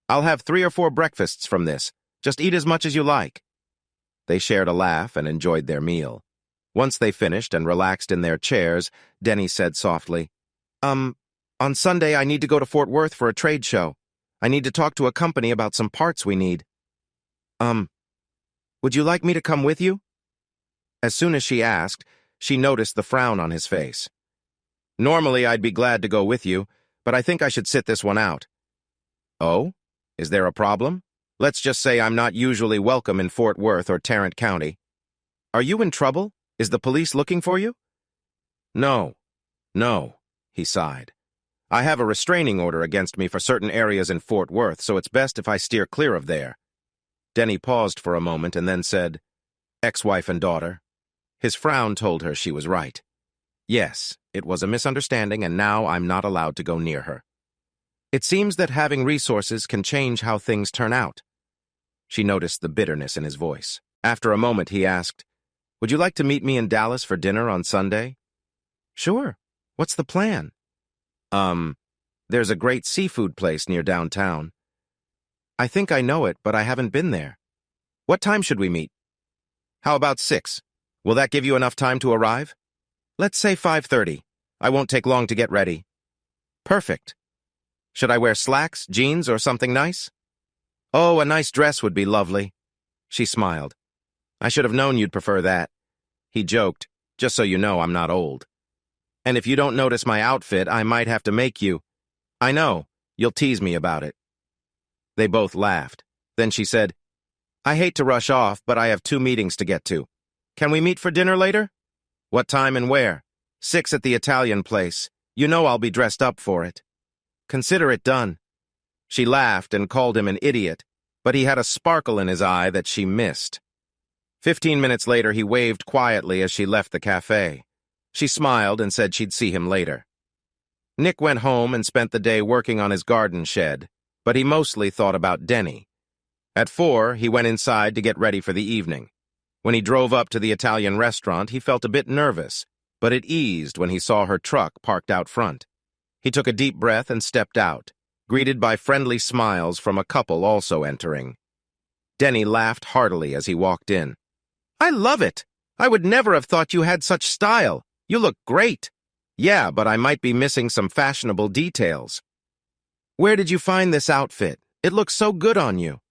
I'll have 3 or 4 breakfasts from this. Just eat as much as you like. They shared a laugh and enjoyed their meal. Once they finished and relaxed in their chairs, Denny said softly, On Sunday I need to go to Fort Worth for a trade show. I need to talk to a company about some parts we need. Would you like me to come with you? As soon as she asked, she noticed the frown on his face. Normally I'd be glad to go with you, but I think I should sit this one out. Oh? Is there a problem? Let's just say I'm not usually welcome in Fort Worth or Tarrant County. Are you in trouble? Is the police looking for you? No, he sighed. I have a restraining order against me for certain areas in Fort Worth, so it's best if I steer clear of there. Denny paused for a moment and then said, Ex-wife and daughter. His frown told her she was right. Yes, it was a misunderstanding, and now I'm not allowed to go near her. It seems that having resources can change how things turn out. She noticed the bitterness in his voice. After a moment, he asked, Would you like to meet me in Dallas for dinner on Sunday? Sure. What's the plan? There's a great seafood place near downtown. I think I know it, but I haven't been there. What time should we meet? How about 6? Will that give you enough time to arrive? Let's say 5:30. I won't take long to get ready. Perfect. Should I wear slacks, jeans, or something nice? Oh, a nice dress would be lovely. She smiled. I should have known you'd prefer that. He joked, just so you know I'm not old. And if you don't notice my outfit, I might have to make you. I know, you'll tease me about it. They both laughed. Then she said, I hate to rush off, but I have 2 meetings to get to. Can we meet for dinner later? What time and where? 6 at the Italian place. You know I'll be dressed up for it. Consider it done. She laughed and called him an idiot, but he had a sparkle in his eye that she missed. 15 minutes later, he waved quietly as she left the cafe. She smiled and said she'd see him later. Nick went home and spent the day working on his garden shed, but he mostly thought about Denny. At 4, he went inside to get ready for the evening. When he drove up to the Italian restaurant, he felt a bit nervous, but it eased when he saw her truck parked out front. He took a deep breath and stepped out, greeted by friendly smiles from a couple also entering. Denny laughed heartily as he walked in. "I love it! I would never have thought you had such style. You look great." "Yeah, but I might be missing some fashionable details." "Where did you find this outfit? It looks so good on you."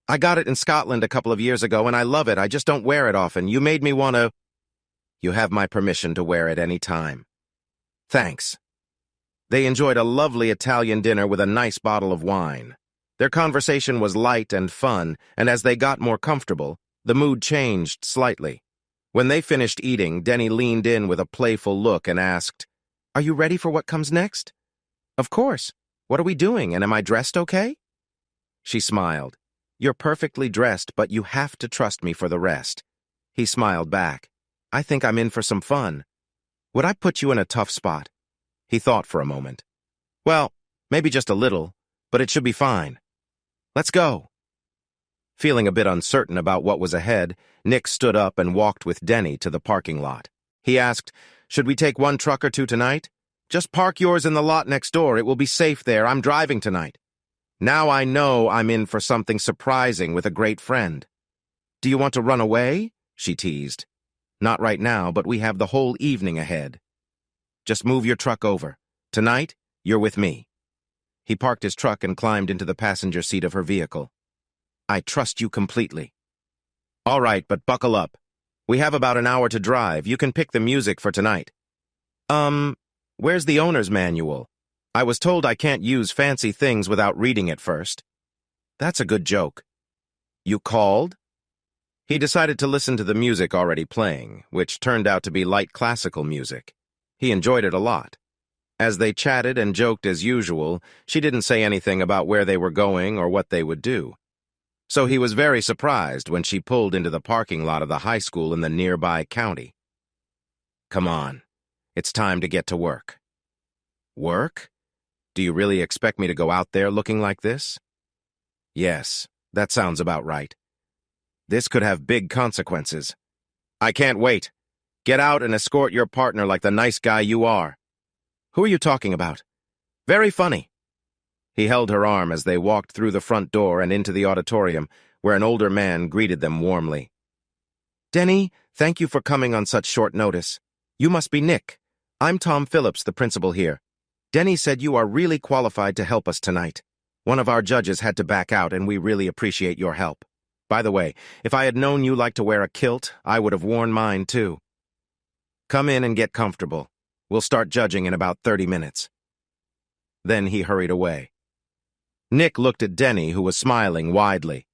"I got it in Scotland a couple of years ago and I love it. I just don't wear it often. You made me want to—" "You have my permission to wear it any time." "Thanks." They enjoyed a lovely Italian dinner with a nice bottle of wine. Their conversation was light and fun, and as they got more comfortable, the mood changed slightly. When they finished eating, Denny leaned in with a playful look and asked, "Are you ready for what comes next?" "Of course. What are we doing, and am I dressed okay?" She smiled. "You're perfectly dressed, but you have to trust me for the rest." He smiled back. "I think I'm in for some fun. Would I put you in a tough spot?" He thought for a moment. "Well, maybe just a little, but it should be fine. Let's go." Feeling a bit uncertain about what was ahead, Nick stood up and walked with Denny to the parking lot. He asked, "Should we take one truck or two tonight?" "Just park yours in the lot next door. It will be safe there. I'm driving tonight." "Now I know I'm in for something surprising with a great friend." "Do you want to run away?" she teased. "Not right now, but we have the whole evening ahead." "Just move your truck over. Tonight, you're with me." He parked his truck and climbed into the passenger seat of her vehicle. "I trust you completely." "All right, but buckle up. We have about an hour to drive. You can pick the music for tonight." Where's the owner's manual? I was told I can't use fancy things without reading it first." "That's a good joke." "You called?" He decided to listen to the music already playing, which turned out to be light classical music. He enjoyed it a lot. As they chatted and joked as usual, she didn't say anything about where they were going or what they would do. So he was very surprised when she pulled into the parking lot of the high school in the nearby county. "Come on, it's time to get to work." "Work? Do you really expect me to go out there looking like this?" "Yes, that sounds about right. This could have big consequences." "I can't wait. Get out and escort your partner like the nice guy you are." "Who are you talking about?" "Very funny." He held her arm as they walked through the front door and into the auditorium, where an older man greeted them warmly. "Denny, thank you for coming on such short notice. You must be Nick. I'm Tom Phillips, the principal here. Denny said you are really qualified to help us tonight. One of our judges had to back out, and we really appreciate your help. By the way, if I had known you liked to wear a kilt, I would have worn mine too. Come in and get comfortable. We'll start judging in about 30 minutes. Then he hurried away. Nick looked at Denny, who was smiling widely.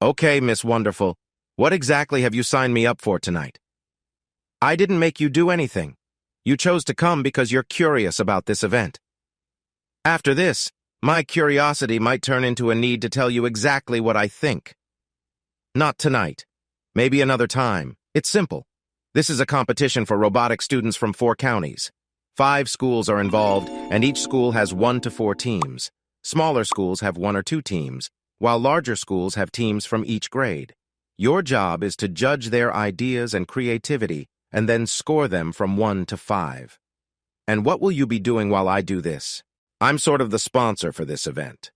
"Okay, Miss Wonderful, what exactly have you signed me up for tonight?" "I didn't make you do anything. You chose to come because you're curious about this event. After this, my curiosity might turn into a need to tell you exactly what I think. Not tonight. Maybe another time. It's simple. This is a competition for robotic students from 4 counties. 5 schools are involved, and each school has 1 to 4 teams. Smaller schools have 1 or 2 teams, while larger schools have teams from each grade. Your job is to judge their ideas and creativity and then score them from 1 to 5. And what will you be doing while I do this? I'm sort of the sponsor for this event.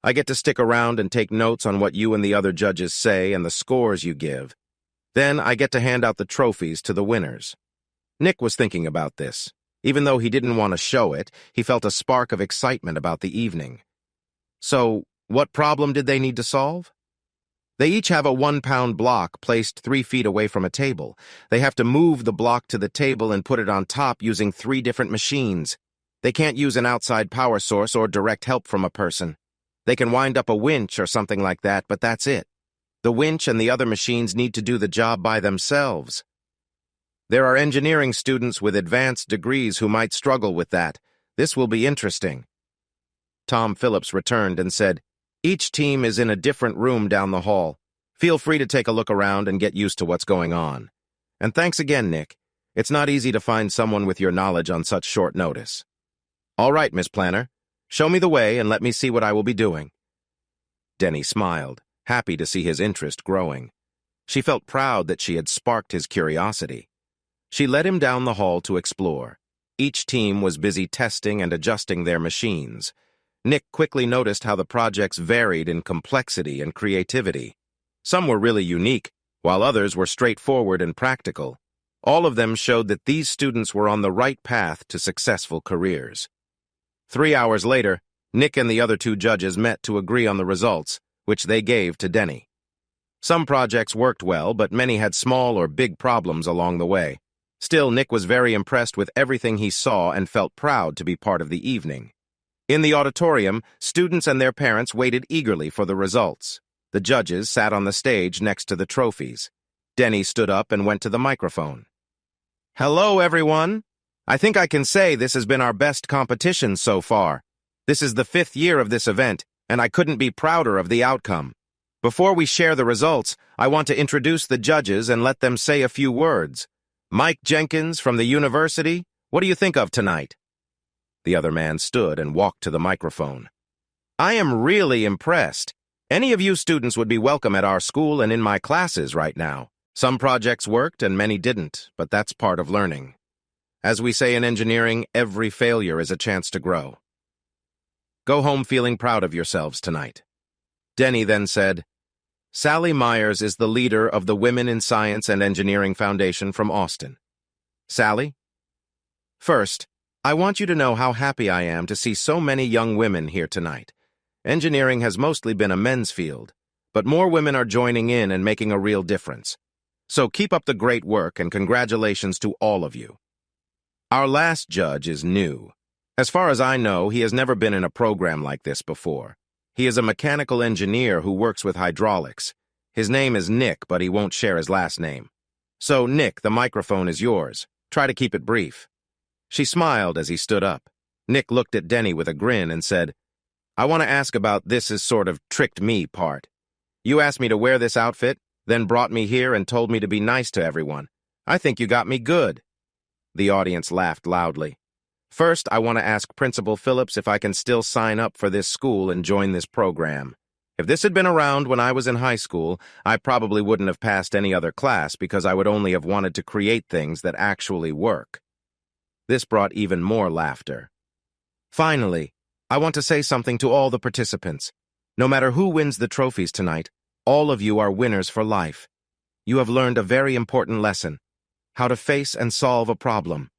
I get to stick around and take notes on what you and the other judges say and the scores you give. Then I get to hand out the trophies to the winners." Nick was thinking about this. Even though he didn't want to show it, he felt a spark of excitement about the evening. So, what problem did they need to solve? They each have a 1-pound block placed 3 feet away from a table. They have to move the block to the table and put it on top using 3 different machines. They can't use an outside power source or direct help from a person. They can wind up a winch or something like that, but that's it. The winch and the other machines need to do the job by themselves. There are engineering students with advanced degrees who might struggle with that. This will be interesting. Tom Phillips returned and said, "Each team is in a different room down the hall. Feel free to take a look around and get used to what's going on. And thanks again, Nick. It's not easy to find someone with your knowledge on such short notice." "All right, Miss Planner. Show me the way and let me see what I will be doing." Denny smiled, happy to see his interest growing. She felt proud that she had sparked his curiosity. She led him down the hall to explore. Each team was busy testing and adjusting their machines. Nick quickly noticed how the projects varied in complexity and creativity. Some were really unique, while others were straightforward and practical. All of them showed that these students were on the right path to successful careers. 3 hours later, Nick and the other two judges met to agree on the results, which they gave to Denny. Some projects worked well, but many had small or big problems along the way. Still, Nick was very impressed with everything he saw and felt proud to be part of the evening. In the auditorium, students and their parents waited eagerly for the results. The judges sat on the stage next to the trophies. Denny stood up and went to the microphone. "Hello, everyone. I think I can say this has been our best competition so far. This is the 5th year of this event, and I couldn't be prouder of the outcome. Before we share the results, I want to introduce the judges and let them say a few words. Mike Jenkins from the university, what do you think of tonight?" The other man stood and walked to the microphone. "I am really impressed. Any of you students would be welcome at our school and in my classes right now. Some projects worked and many didn't, but that's part of learning. As we say in engineering, every failure is a chance to grow. Go home feeling proud of yourselves tonight." Denny then said, "Sally Myers is the leader of the Women in Science and Engineering Foundation from Austin. Sally? First, I want you to know how happy I am to see so many young women here tonight. Engineering has mostly been a men's field, but more women are joining in and making a real difference. So keep up the great work and congratulations to all of you. Our last judge is new. As far as I know, he has never been in a program like this before. He is a mechanical engineer who works with hydraulics. His name is Nick, but he won't share his last name. So, Nick, the microphone is yours. Try to keep it brief." She smiled as he stood up. Nick looked at Denny with a grin and said, "I want to ask about this is sort of tricked me part. You asked me to wear this outfit, then brought me here and told me to be nice to everyone. I think you got me good." The audience laughed loudly. "First, I want to ask Principal Phillips if I can still sign up for this school and join this program. If this had been around when I was in high school, I probably wouldn't have passed any other class because I would only have wanted to create things that actually work." This brought even more laughter. "Finally, I want to say something to all the participants. No matter who wins the trophies tonight, all of you are winners for life. You have learned a very important lesson: how to face and solve a problem.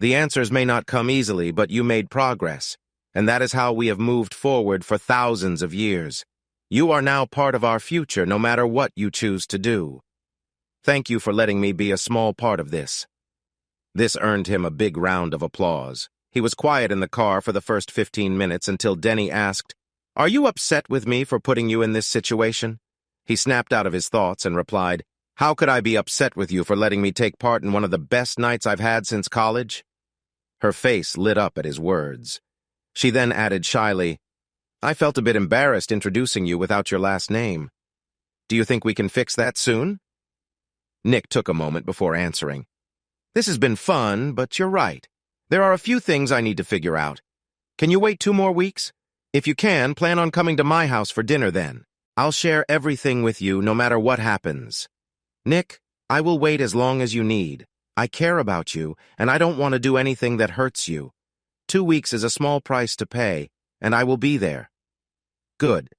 The answers may not come easily, but you made progress, and that is how we have moved forward for thousands of years. You are now part of our future, no matter what you choose to do. Thank you for letting me be a small part of this." This earned him a big round of applause. He was quiet in the car for the first 15 minutes until Denny asked, "Are you upset with me for putting you in this situation?" He snapped out of his thoughts and replied, "How could I be upset with you for letting me take part in one of the best nights I've had since college?" Her face lit up at his words. She then added shyly, "I felt a bit embarrassed introducing you without your last name. Do you think we can fix that soon?" Nick took a moment before answering. "This has been fun, but you're right. There are a few things I need to figure out. Can you wait 2 more weeks? If you can, plan on coming to my house for dinner then. I'll share everything with you no matter what happens. Nick, I will wait as long as you need. I care about you, and I don't want to do anything that hurts you. 2 weeks is a small price to pay, and I will be there." Good.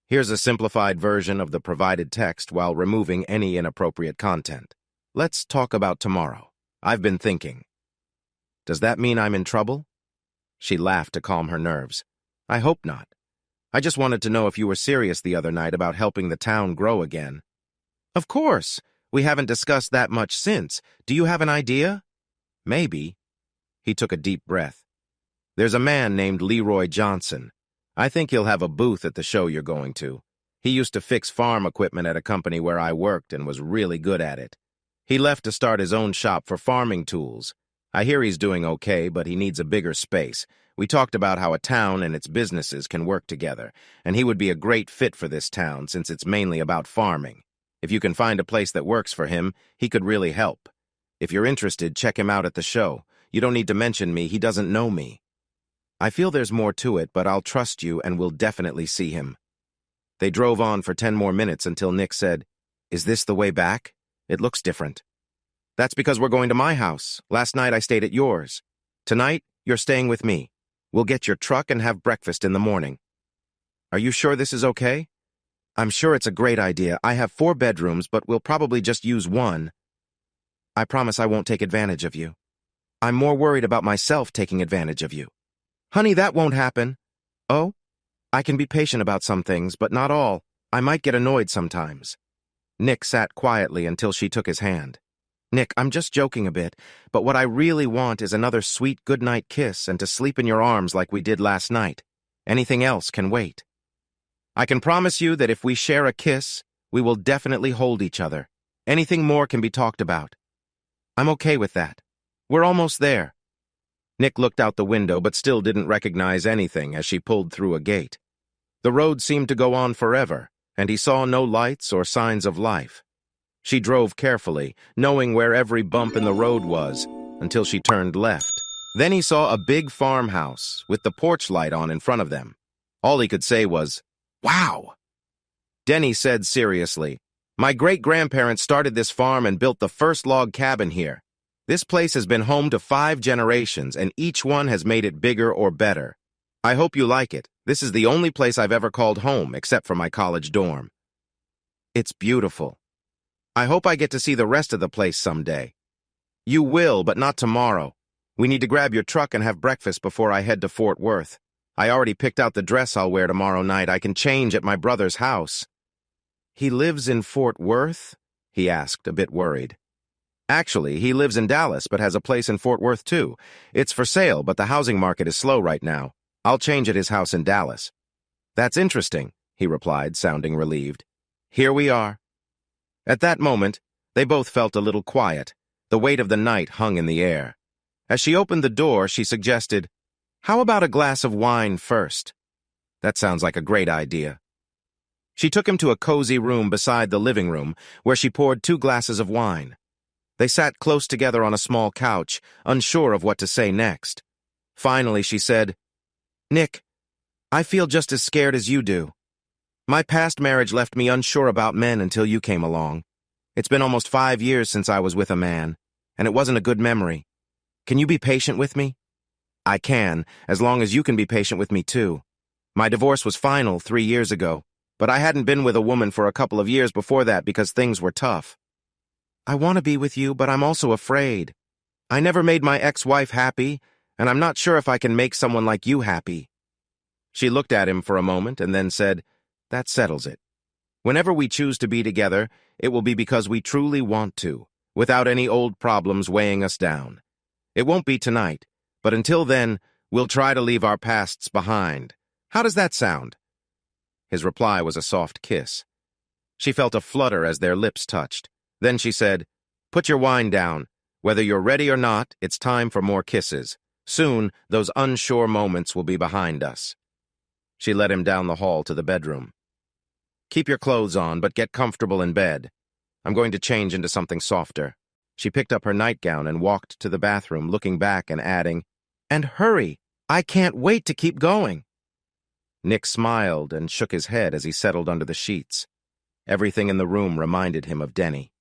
Here's a simplified version of the provided text while removing any inappropriate content. Let's talk about tomorrow. I've been thinking. Does that mean I'm in trouble? She laughed to calm her nerves. I hope not. I just wanted to know if you were serious the other night about helping the town grow again. Of course. We haven't discussed that much since. Do you have an idea? Maybe. He took a deep breath. There's a man named Leroy Johnson. I think he'll have a booth at the show you're going to. He used to fix farm equipment at a company where I worked and was really good at it. He left to start his own shop for farming tools. I hear he's doing okay, but he needs a bigger space. We talked about how a town and its businesses can work together, and he would be a great fit for this town since it's mainly about farming. If you can find a place that works for him, he could really help. If you're interested, check him out at the show. You don't need to mention me, he doesn't know me. I feel there's more to it, but I'll trust you and we'll definitely see him. They drove on for 10 more minutes until Nick said, Is this the way back? It looks different. That's because we're going to my house. Last night I stayed at yours. Tonight, you're staying with me. We'll get your truck and have breakfast in the morning. Are you sure this is okay? I'm sure it's a great idea. I have 4 bedrooms, but we'll probably just use one. I promise I won't take advantage of you. I'm more worried about myself taking advantage of you. Honey, that won't happen. Oh? I can be patient about some things, but not all. I might get annoyed sometimes. Nick sat quietly until she took his hand. Nick, I'm just joking a bit, but what I really want is another sweet goodnight kiss and to sleep in your arms like we did last night. Anything else can wait. I can promise you that if we share a kiss, we will definitely hold each other. Anything more can be talked about. I'm okay with that. We're almost there. Nick looked out the window but still didn't recognize anything as she pulled through a gate. The road seemed to go on forever, and he saw no lights or signs of life. She drove carefully, knowing where every bump in the road was, until she turned left. Then he saw a big farmhouse with the porch light on in front of them. All he could say was, "Wow!" Denny said seriously, "My great-grandparents started this farm and built the first log cabin here. This place has been home to 5 generations, and each one has made it bigger or better. I hope you like it. This is the only place I've ever called home, except for my college dorm. It's beautiful. I hope I get to see the rest of the place someday. You will, but not tomorrow. We need to grab your truck and have breakfast before I head to Fort Worth. I already picked out the dress I'll wear tomorrow night. I can change at my brother's house." "He lives in Fort Worth?" he asked, a bit worried. "Actually, he lives in Dallas, but has a place in Fort Worth, too. It's for sale, but the housing market is slow right now. I'll change at his house in Dallas." "That's interesting," he replied, sounding relieved. "Here we are." At that moment, they both felt a little quiet. The weight of the night hung in the air. As she opened the door, she suggested, "How about a glass of wine first?" "That sounds like a great idea." She took him to a cozy room beside the living room, where she poured 2 glasses of wine. They sat close together on a small couch, unsure of what to say next. Finally, she said, "Nick, I feel just as scared as you do. My past marriage left me unsure about men until you came along. It's been almost 5 years since I was with a man, and it wasn't a good memory. Can you be patient with me?" "I can, as long as you can be patient with me, too. My divorce was final 3 years ago, but I hadn't been with a woman for a couple of years before that because things were tough. I want to be with you, but I'm also afraid. I never made my ex-wife happy, and I'm not sure if I can make someone like you happy." She looked at him for a moment and then said, "That settles it. Whenever we choose to be together, it will be because we truly want to, without any old problems weighing us down. It won't be tonight, but until then, we'll try to leave our pasts behind. How does that sound?" His reply was a soft kiss. She felt a flutter as their lips touched. Then she said, "Put your wine down. Whether you're ready or not, it's time for more kisses. Soon, those unsure moments will be behind us." She led him down the hall to the bedroom. "Keep your clothes on, but get comfortable in bed. I'm going to change into something softer." She picked up her nightgown and walked to the bathroom, looking back and adding, "And hurry! I can't wait to keep going." Nick smiled and shook his head as he settled under the sheets. Everything in the room reminded him of Denny.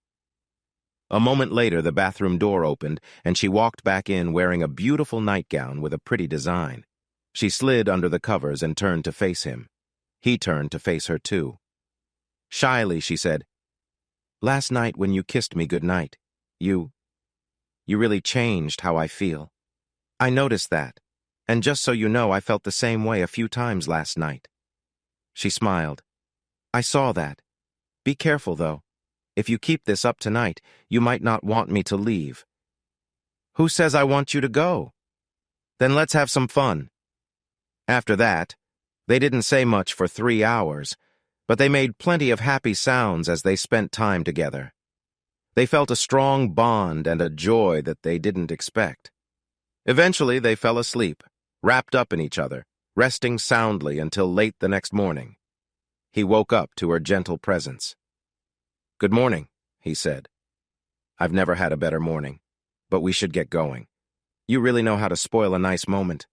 A moment later, the bathroom door opened, and she walked back in wearing a beautiful nightgown with a pretty design. She slid under the covers and turned to face him. He turned to face her, too. Shyly, she said, "Last night when you kissed me goodnight, you really changed how I feel. I noticed that, and just so you know, I felt the same way a few times last night." She smiled. "I saw that. Be careful, though. If you keep this up tonight, you might not want me to leave." "Who says I want you to go?" "Then let's have some fun." After that, they didn't say much for 3 hours, but they made plenty of happy sounds as they spent time together. They felt a strong bond and a joy that they didn't expect. Eventually, they fell asleep, wrapped up in each other, resting soundly until late the next morning. He woke up to her gentle presence. "Good morning," he said. "I've never had a better morning, but we should get going. You really know how to spoil a nice moment."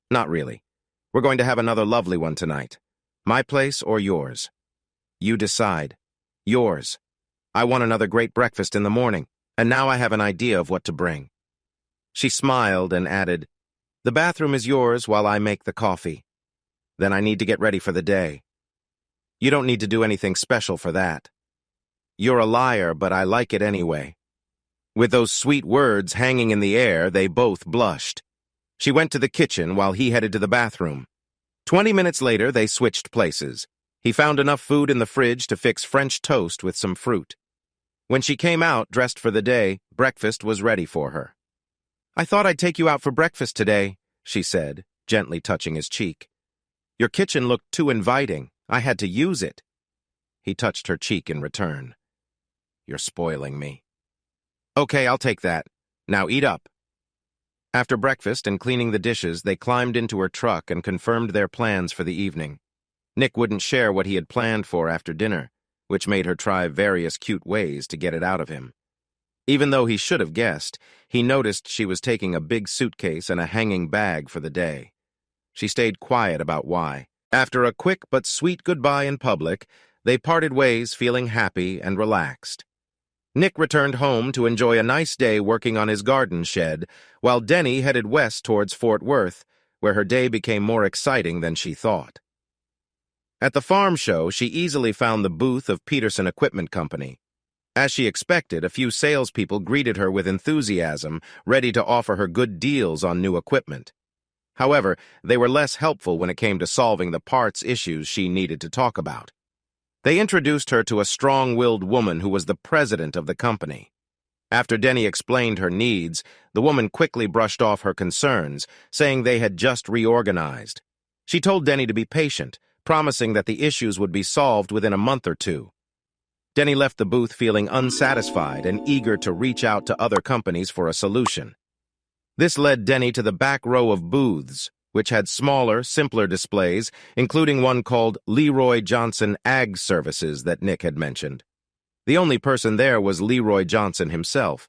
"Not really. We're going to have another lovely one tonight. My place or yours? You decide. Yours. I want another great breakfast in the morning, and now I have an idea of what to bring." She smiled and added, The bathroom is yours while I make the coffee. Then I need to get ready for the day. You don't need to do anything special for that. You're a liar, but I like it anyway." With those sweet words hanging in the air, they both blushed. She went to the kitchen while he headed to the bathroom. 20 minutes later, they switched places. He found enough food in the fridge to fix French toast with some fruit. When she came out, dressed for the day, breakfast was ready for her. "I thought I'd take you out for breakfast today," she said, gently touching his cheek. "Your kitchen looked too inviting. I had to use it." He touched her cheek in return. "You're spoiling me." "Okay, I'll take that. Now eat up." After breakfast and cleaning the dishes, they climbed into her truck and confirmed their plans for the evening. Nick wouldn't share what he had planned for after dinner, which made her try various cute ways to get it out of him. Even though he should have guessed, he noticed she was taking a big suitcase and a hanging bag for the day. She stayed quiet about why. After a quick but sweet goodbye in public, they parted ways feeling happy and relaxed. Nick returned home to enjoy a nice day working on his garden shed, while Denny headed west towards Fort Worth, where her day became more exciting than she thought. At the farm show, she easily found the booth of Peterson Equipment Company. As she expected, a few salespeople greeted her with enthusiasm, ready to offer her good deals on new equipment. However, they were less helpful when it came to solving the parts issues she needed to talk about. They introduced her to a strong-willed woman who was the president of the company. After Denny explained her needs, the woman quickly brushed off her concerns, saying they had just reorganized. She told Denny to be patient, promising that the issues would be solved within a month or two. Denny left the booth feeling unsatisfied and eager to reach out to other companies for a solution. This led Denny to the back row of booths, which had smaller, simpler displays, including one called Leroy Johnson Ag Services that Nick had mentioned. The only person there was Leroy Johnson himself.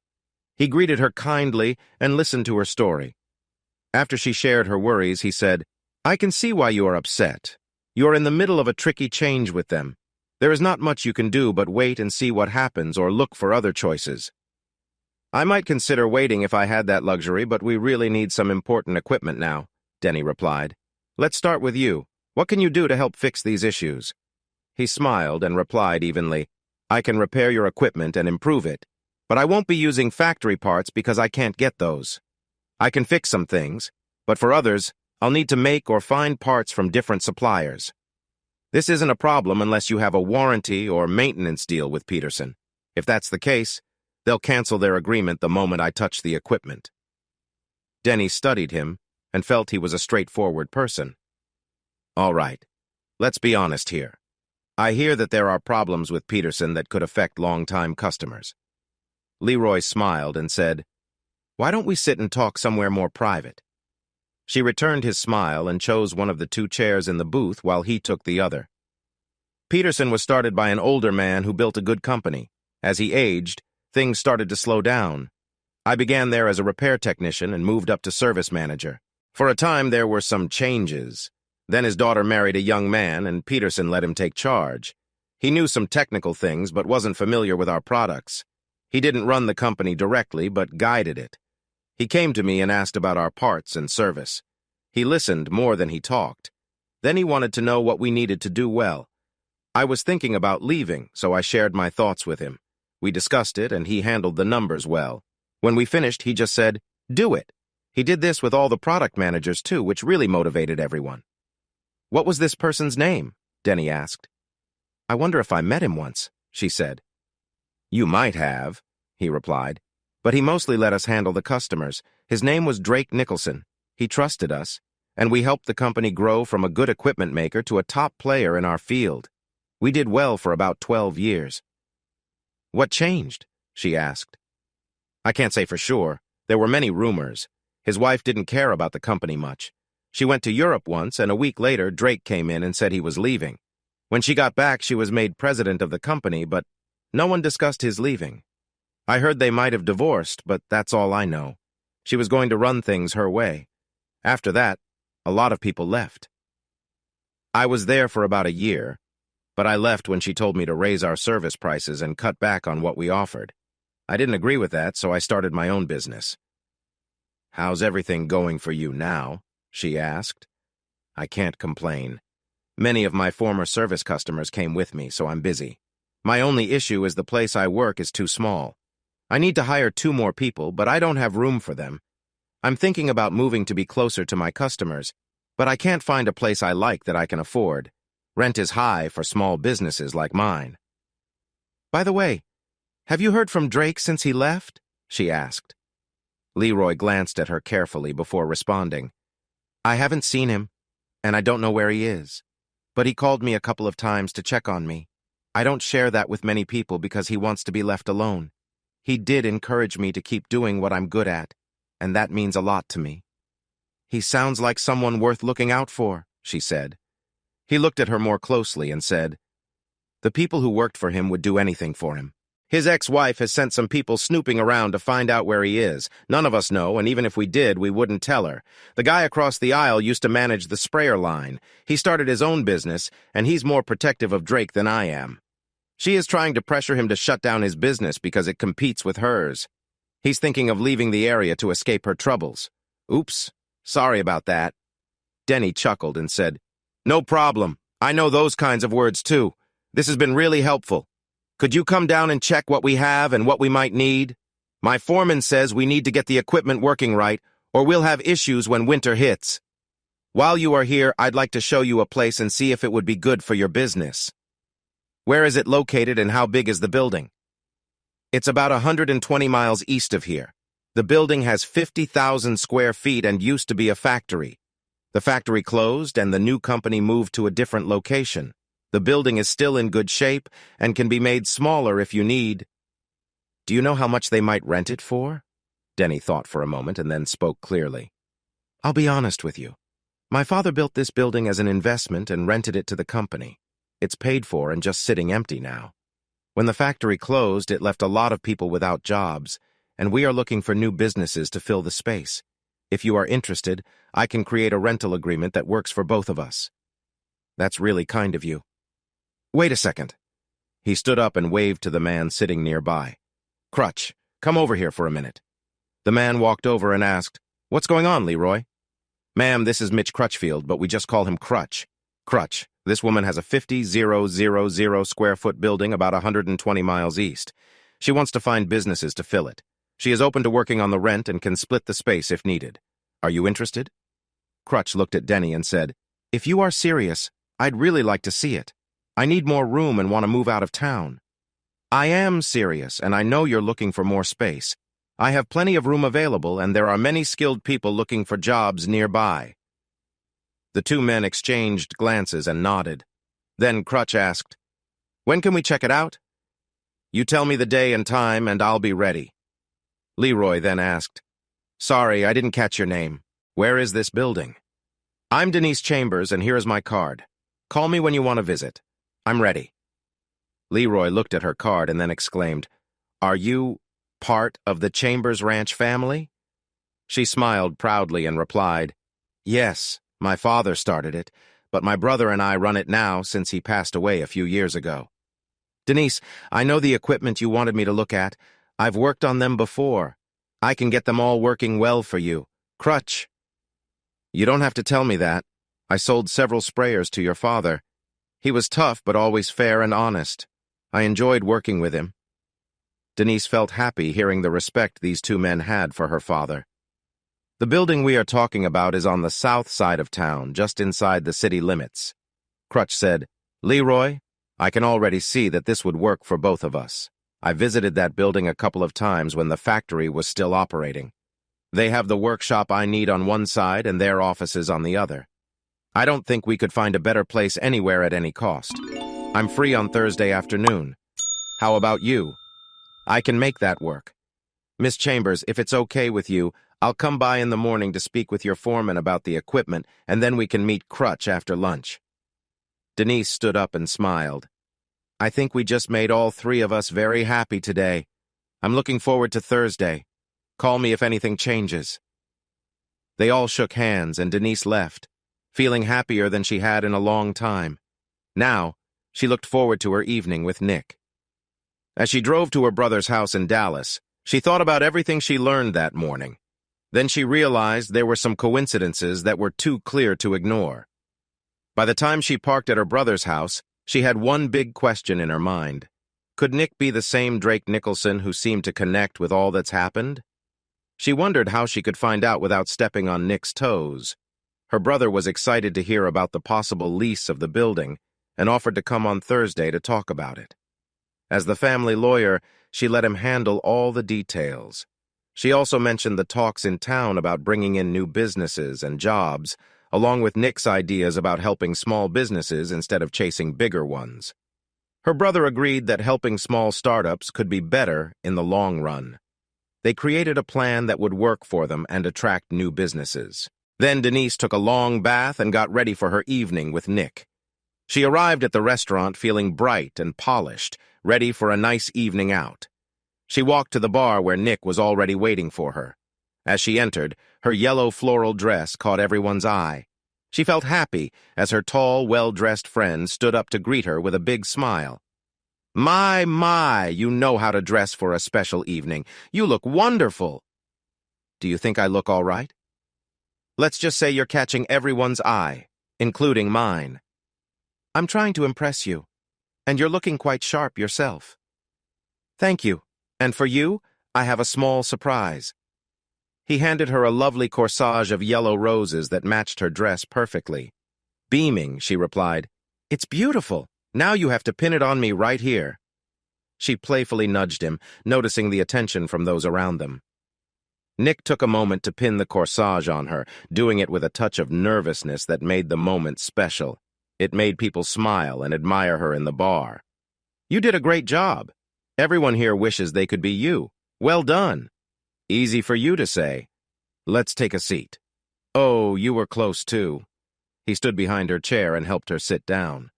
He greeted her kindly and listened to her story. After she shared her worries, he said, "I can see why you are upset. You are in the middle of a tricky change with them. There is not much you can do but wait and see what happens or look for other choices." "I might consider waiting if I had that luxury, but we really need some important equipment now," Denny replied. "Let's start with you. What can you do to help fix these issues?" He smiled and replied evenly, "I can repair your equipment and improve it, but I won't be using factory parts because I can't get those. I can fix some things, but for others, I'll need to make or find parts from different suppliers. This isn't a problem unless you have a warranty or maintenance deal with Peterson. If that's the case, they'll cancel their agreement the moment I touch the equipment." Denny studied him and felt he was a straightforward person. "All right, let's be honest here. I hear that there are problems with Peterson that could affect long-time customers." Leroy smiled and said, "Why don't we sit and talk somewhere more private?" She returned his smile and chose one of the two chairs in the booth while he took the other. Peterson was started by an older man who built a good company. As he aged, things started to slow down. I began there as a repair technician and moved up to service manager. For a time, there were some changes. Then his daughter married a young man, and Peterson let him take charge. He knew some technical things, but wasn't familiar with our products. He didn't run the company directly, but guided it. He came to me and asked about our parts and service. He listened more than he talked. Then he wanted to know what we needed to do well. I was thinking about leaving, so I shared my thoughts with him. We discussed it, and he handled the numbers well. When we finished, he just said, "Do it." He did this with all the product managers, too, which really motivated everyone. "What was this person's name?" Denny asked. "I wonder if I met him once," she said. "You might have," he replied, "but he mostly let us handle the customers. His name was Drake Nicholson. He trusted us, and we helped the company grow from a good equipment maker to a top player in our field. We did well for about 12 years. "What changed?" she asked. "I can't say for sure. There were many rumors. His wife didn't care about the company much. She went to Europe once, and a week later, Drake came in and said he was leaving. When she got back, she was made president of the company, but no one discussed his leaving. I heard they might have divorced, but that's all I know. She was going to run things her way. After that, a lot of people left. I was there for about a year, but I left when she told me to raise our service prices and cut back on what we offered. I didn't agree with that, so I started my own business." "How's everything going for you now?" she asked. "I can't complain. Many of my former service customers came with me, so I'm busy. My only issue is the place I work is too small. I need to hire 2 more people, but I don't have room for them. I'm thinking about moving to be closer to my customers, but I can't find a place I like that I can afford. Rent is high for small businesses like mine." "By the way, have you heard from Drake since he left?" she asked. Leroy glanced at her carefully before responding. "I haven't seen him, and I don't know where he is. But he called me a couple of times to check on me. I don't share that with many people because he wants to be left alone. He did encourage me to keep doing what I'm good at, and that means a lot to me." "He sounds like someone worth looking out for," she said. He looked at her more closely and said, "The people who worked for him would do anything for him. His ex-wife has sent some people snooping around to find out where he is. None of us know, and even if we did, we wouldn't tell her. The guy across the aisle used to manage the sprayer line. He started his own business, and he's more protective of Drake than I am. She is trying to pressure him to shut down his business because it competes with hers. He's thinking of leaving the area to escape her troubles. Oops, sorry about that." Denny chuckled and said, "No problem. I know those kinds of words too. This has been really helpful. Could you come down and check what we have and what we might need? My foreman says we need to get the equipment working right, or we'll have issues when winter hits. While you are here, I'd like to show you a place and see if it would be good for your business." "Where is it located and how big is the building?" "It's about 120 miles east of here. The building has 50,000 square feet and used to be a factory. The factory closed and the new company moved to a different location. The building is still in good shape and can be made smaller if you need." "Do you know how much they might rent it for?" Denny thought for a moment and then spoke clearly. "I'll be honest with you. My father built this building as an investment and rented it to the company. It's paid for and just sitting empty now. When the factory closed, it left a lot of people without jobs, and we are looking for new businesses to fill the space. If you are interested, I can create a rental agreement that works for both of us." "That's really kind of you." "Wait a second." He stood up and waved to the man sitting nearby. "Crutch, come over here for a minute." The man walked over and asked, "What's going on, Leroy?" "Ma'am, this is Mitch Crutchfield, but we just call him Crutch. Crutch, this woman has a 50,000 square foot building about 120 miles east. She wants to find businesses to fill it. She is open to working on the rent and can split the space if needed. Are you interested?" Crutch looked at Denny and said, "If you are serious, I'd really like to see it. I need more room and want to move out of town." "I am serious, and I know you're looking for more space. I have plenty of room available, and there are many skilled people looking for jobs nearby." The 2 men exchanged glances and nodded. Then Crutch asked, "When can we check it out?" "You tell me the day and time, and I'll be ready." Leroy then asked, "Sorry, I didn't catch your name. Where is this building?" "I'm Denise Chambers, and here is my card. Call me when you want to visit. I'm ready." Leroy looked at her card and then exclaimed, "Are you part of the Chambers Ranch family?" She smiled proudly and replied, "Yes, my father started it, but my brother and I run it now since he passed away a few years ago." "Denise, I know the equipment you wanted me to look at. I've worked on them before. I can get them all working well for you. Crutch." "You don't have to tell me that. I sold several sprayers to your father. He was tough but always fair and honest. I enjoyed working with him." Denise felt happy hearing the respect these 2 men had for her father. "The building we are talking about is on the south side of town, just inside the city limits." Crutch said, "Leroy, I can already see that this would work for both of us. I visited that building a couple of times when the factory was still operating. They have the workshop I need on one side and their offices on the other. I don't think we could find a better place anywhere at any cost. I'm free on Thursday afternoon. How about you? I can make that work. Miss Chambers, if it's okay with you, I'll come by in the morning to speak with your foreman about the equipment, and then we can meet Crutch after lunch." Denise stood up and smiled. "I think we just made all 3 of us very happy today. I'm looking forward to Thursday. Call me if anything changes." They all shook hands, and Denise left, feeling happier than she had in a long time. Now, she looked forward to her evening with Nick. As she drove to her brother's house in Dallas, she thought about everything she learned that morning. Then she realized there were some coincidences that were too clear to ignore. By the time she parked at her brother's house, she had one big question in her mind. Could Nick be the same Drake Nicholson who seemed to connect with all that's happened? She wondered how she could find out without stepping on Nick's toes. Her brother was excited to hear about the possible lease of the building and offered to come on Thursday to talk about it. As the family lawyer, she let him handle all the details. She also mentioned the talks in town about bringing in new businesses and jobs, along with Nick's ideas about helping small businesses instead of chasing bigger ones. Her brother agreed that helping small startups could be better in the long run. They created a plan that would work for them and attract new businesses. Then Denise took a long bath and got ready for her evening with Nick. She arrived at the restaurant feeling bright and polished, ready for a nice evening out. She walked to the bar where Nick was already waiting for her. As she entered, her yellow floral dress caught everyone's eye. She felt happy as her tall, well-dressed friend stood up to greet her with a big smile. My, you know how to dress for a special evening. You look wonderful. Do you think I look all right? Let's just say you're catching everyone's eye, including mine. I'm trying to impress you, and you're looking quite sharp yourself. Thank you, and for you, I have a small surprise. He handed her a lovely corsage of yellow roses that matched her dress perfectly. Beaming, she replied, "It's beautiful. Now you have to pin it on me right here." She playfully nudged him, noticing the attention from those around them. Nick took a moment to pin the corsage on her, doing it with a touch of nervousness that made the moment special. It made people smile and admire her in the bar. "You did a great job. Everyone here wishes they could be you. Well done." "Easy for you to say. Let's take a seat." "Oh, you were close too." He stood behind her chair and helped her sit down.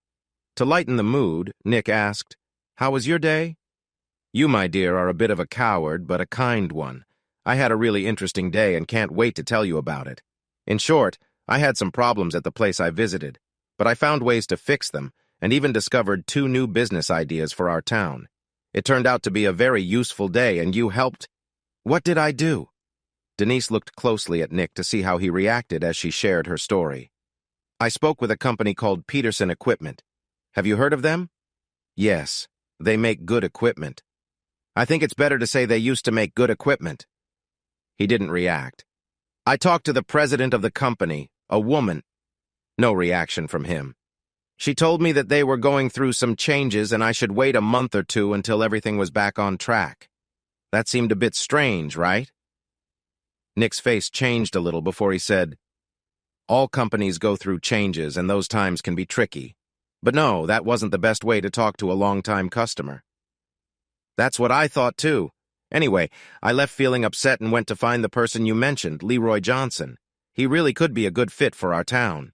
To lighten the mood, Nick asked, "How was your day?" "You, my dear, are a bit of a coward, but a kind one. I had a really interesting day and can't wait to tell you about it. In short, I had some problems at the place I visited, but I found ways to fix them and even discovered 2 new business ideas for our town. It turned out to be a very useful day, and you helped." "What did I do?" Denise looked closely at Nick to see how he reacted as she shared her story. "I spoke with a company called Peterson Equipment. Have you heard of them?" "Yes, they make good equipment." "I think it's better to say they used to make good equipment." He didn't react. "I talked to the president of the company, a woman." No reaction from him. "She told me that they were going through some changes and I should wait a month or 2 until everything was back on track. That seemed a bit strange, right?" Nick's face changed a little before he said, "All companies go through changes and those times can be tricky. But no, that wasn't the best way to talk to a long-time customer." "That's what I thought too. Anyway, I left feeling upset and went to find the person you mentioned, Leroy Johnson. He really could be a good fit for our town."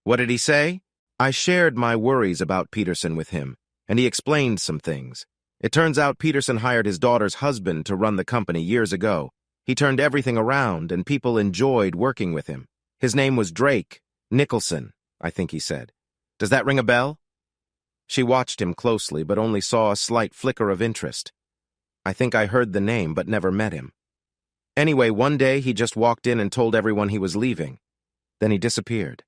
"What did he say?" "I shared my worries about Peterson with him, and he explained some things. It turns out Peterson hired his daughter's husband to run the company years ago. He turned everything around, and people enjoyed working with him. His name was Drake Nicholson, I think he said. Does that ring a bell?" She watched him closely, but only saw a slight flicker of interest. "I think I heard the name, but never met him. Anyway, one day he just walked in and told everyone he was leaving. Then he disappeared.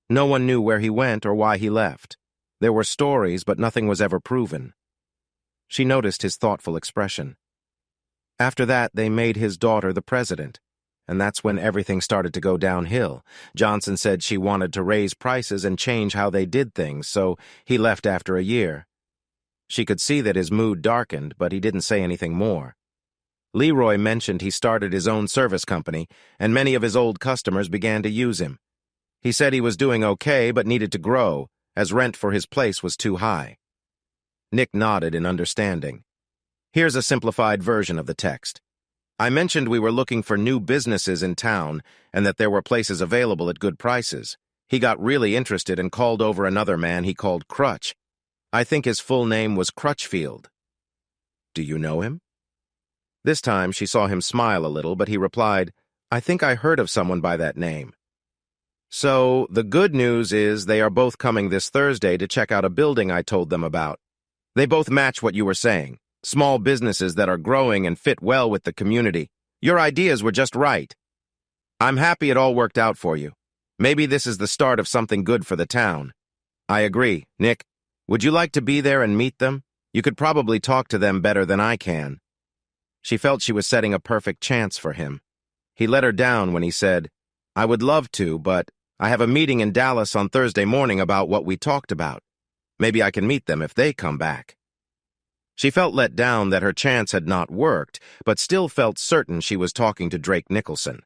No one knew where he went or why he left. There were stories, but nothing was ever proven." She noticed his thoughtful expression. "After that, they made his daughter the president, and that's when everything started to go downhill. Johnson said she wanted to raise prices and change how they did things, so he left after a year. She could see that his mood darkened, but he didn't say anything more. Leroy mentioned he started his own service company, and many of his old customers began to use him. He said he was doing okay, but needed to grow, as rent for his place was too high." Nick nodded in understanding. Here's a simplified version of the text. "I mentioned we were looking for new businesses in town and that there were places available at good prices. He got really interested and called over another man he called Crutch. I think his full name was Crutchfield. Do you know him?" This time she saw him smile a little, but he replied, "I think I heard of someone by that name." "So, the good news is they are both coming this Thursday to check out a building I told them about. They both match what you were saying. Small businesses that are growing and fit well with the community. Your ideas were just right. I'm happy it all worked out for you. Maybe this is the start of something good for the town. I agree. Nick, would you like to be there and meet them? You could probably talk to them better than I can. She felt she was setting a perfect chance for him. He let her down when he said, I would love to, but I have a meeting in Dallas on Thursday morning about what we talked about. Maybe I can meet them if they come back. She felt let down that her chance had not worked, but still felt certain she was talking to Drake Nicholson.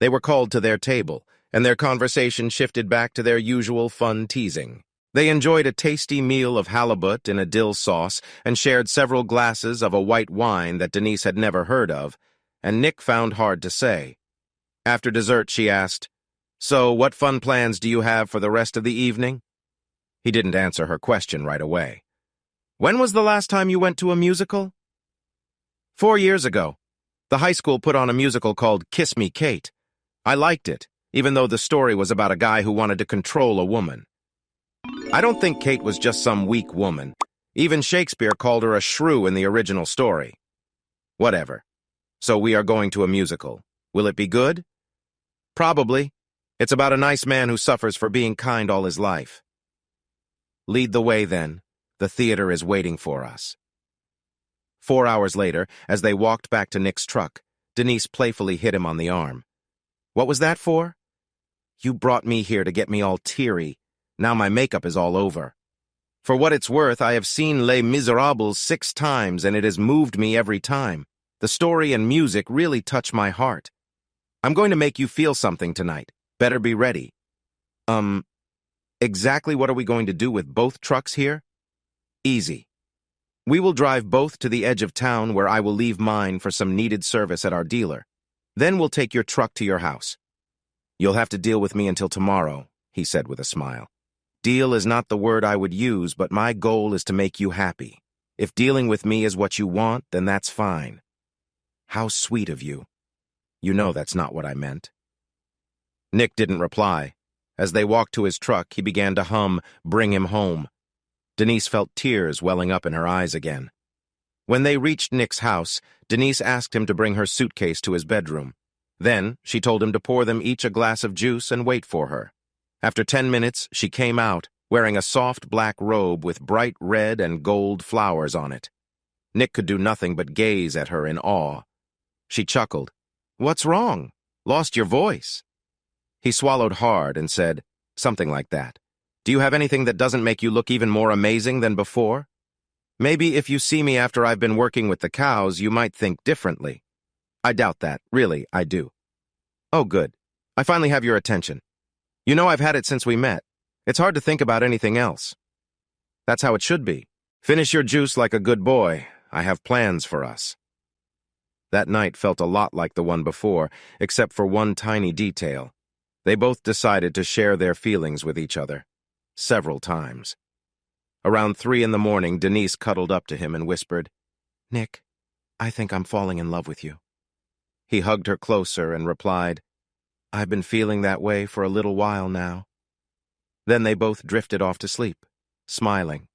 They were called to their table, and their conversation shifted back to their usual fun teasing. They enjoyed a tasty meal of halibut in a dill sauce and shared several glasses of a white wine that Denise had never heard of, and Nick found hard to say. After dessert, she asked, So, what fun plans do you have for the rest of the evening? He didn't answer her question right away. When was the last time you went to a musical? 4 years ago. The high school put on a musical called Kiss Me, Kate. I liked it, even though the story was about a guy who wanted to control a woman. I don't think Kate was just some weak woman. Even Shakespeare called her a shrew in the original story. Whatever. So we are going to a musical. Will it be good? Probably. It's about a nice man who suffers for being kind all his life. Lead the way, then. The theater is waiting for us. 4 hours later, as they walked back to Nick's truck, Denise playfully hit him on the arm. What was that for? You brought me here to get me all teary. Now my makeup is all over. For what it's worth, I have seen Les Miserables 6 times, and it has moved me every time. The story and music really touch my heart. I'm going to make you feel something tonight. Better be ready. Exactly what are we going to do with both trucks here? Easy. We will drive both to the edge of town where I will leave mine for some needed service at our dealer. Then we'll take your truck to your house. You'll have to deal with me until tomorrow, he said with a smile. Deal is not the word I would use, but my goal is to make you happy. If dealing with me is what you want, then that's fine. How sweet of you. You know that's not what I meant. Nick didn't reply. As they walked to his truck, he began to hum, Bring Him Home. Denise felt tears welling up in her eyes again. When they reached Nick's house, Denise asked him to bring her suitcase to his bedroom. Then, she told him to pour them each a glass of juice and wait for her. After 10 minutes, she came out, wearing a soft black robe with bright red and gold flowers on it. Nick could do nothing but gaze at her in awe. She chuckled. What's wrong? Lost your voice? He swallowed hard and said, something like that. Do you have anything that doesn't make you look even more amazing than before? Maybe if you see me after I've been working with the cows, you might think differently. I doubt that. Really, I do. Oh, good. I finally have your attention. You know I've had it since we met. It's hard to think about anything else. That's how it should be. Finish your juice like a good boy. I have plans for us. That night felt a lot like the one before, except for one tiny detail. They both decided to share their feelings with each other. Several times. Around 3 in the morning, Denise cuddled up to him and whispered, Nick, I think I'm falling in love with you. He hugged her closer and replied, I've been feeling that way for a little while now. Then they both drifted off to sleep, smiling.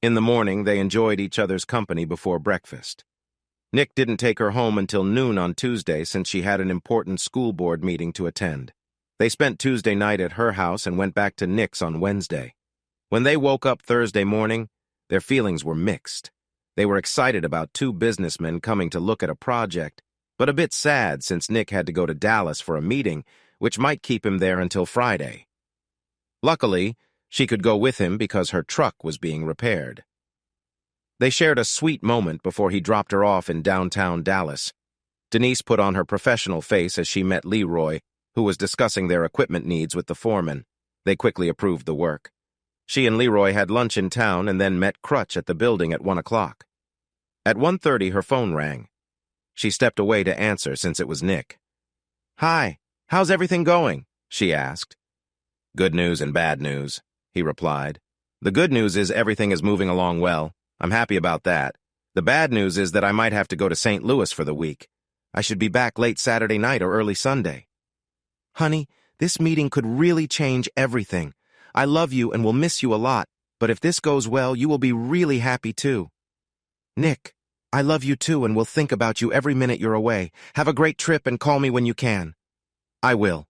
In the morning, they enjoyed each other's company before breakfast. Nick didn't take her home until noon on Tuesday since she had an important school board meeting to attend. They spent Tuesday night at her house and went back to Nick's on Wednesday. When they woke up Thursday morning, their feelings were mixed. They were excited about 2 businessmen coming to look at a project, but a bit sad since Nick had to go to Dallas for a meeting, which might keep him there until Friday. Luckily, she could go with him because her truck was being repaired. They shared a sweet moment before he dropped her off in downtown Dallas. Denise put on her professional face as she met Leroy, who was discussing their equipment needs with the foreman. They quickly approved the work. She and Leroy had lunch in town and then met Crutch at the building at 1 o'clock. At 1:30, her phone rang. She stepped away to answer since it was Nick. Hi, how's everything going? She asked. Good news and bad news, he replied. The good news is everything is moving along well. I'm happy about that. The bad news is that I might have to go to St. Louis for the week. I should be back late Saturday night or early Sunday. Honey, this meeting could really change everything. I love you and will miss you a lot, but if this goes well, you will be really happy too. Nick, I love you too and will think about you every minute you're away. Have a great trip and call me when you can. I will.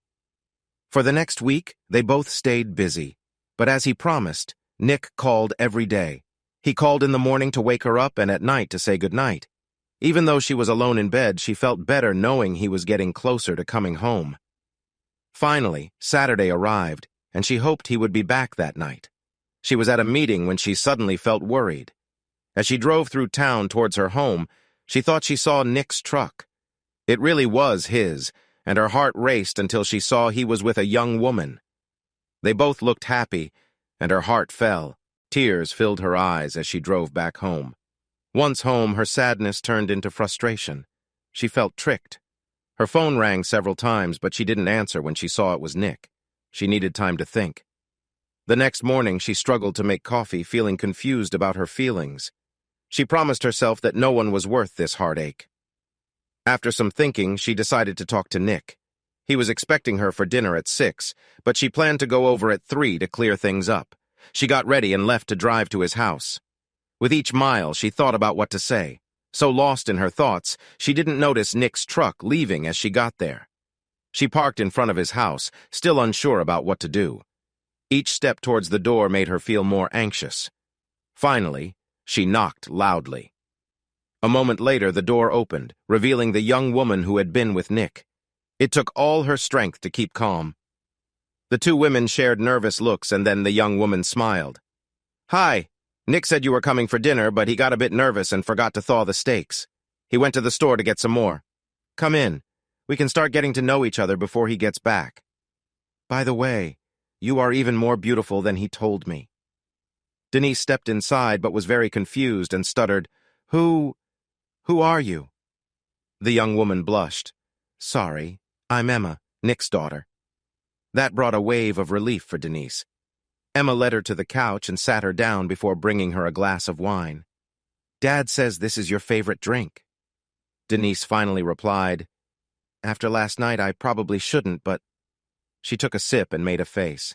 For the next week, they both stayed busy. But as he promised, Nick called every day. He called in the morning to wake her up and at night to say goodnight. Even though she was alone in bed, she felt better knowing he was getting closer to coming home. Finally, Saturday arrived, and she hoped he would be back that night. She was at a meeting when she suddenly felt worried. As she drove through town towards her home, she thought she saw Nick's truck. It really was his, and her heart raced until she saw he was with a young woman. They both looked happy, and her heart fell. Tears filled her eyes as she drove back home. Once home, her sadness turned into frustration. She felt tricked. Her phone rang several times, but she didn't answer when she saw it was Nick. She needed time to think. The next morning, she struggled to make coffee, feeling confused about her feelings. She promised herself that no one was worth this heartache. After some thinking, she decided to talk to Nick. He was expecting her for dinner at 6, but she planned to go over at 3 to clear things up. She got ready and left to drive to his house. With each mile, she thought about what to say. So lost in her thoughts, she didn't notice Nick's truck leaving as she got there. She parked in front of his house, still unsure about what to do. Each step towards the door made her feel more anxious. Finally, she knocked loudly. A moment later, the door opened, revealing the young woman who had been with Nick. It took all her strength to keep calm. The two women shared nervous looks, and then the young woman smiled. "Hi. Nick said you were coming for dinner, but he got a bit nervous and forgot to thaw the steaks. He went to the store to get some more. Come in. We can start getting to know each other before he gets back. By the way, you are even more beautiful than he told me." Denise stepped inside but was very confused and stuttered, Who are you?" The young woman blushed. "Sorry, I'm Emma, Nick's daughter." That brought a wave of relief for Denise. Emma led her to the couch and sat her down before bringing her a glass of wine. "Dad says this is your favorite drink." Denise finally replied, "After last night, I probably shouldn't, but—" She took a sip and made a face.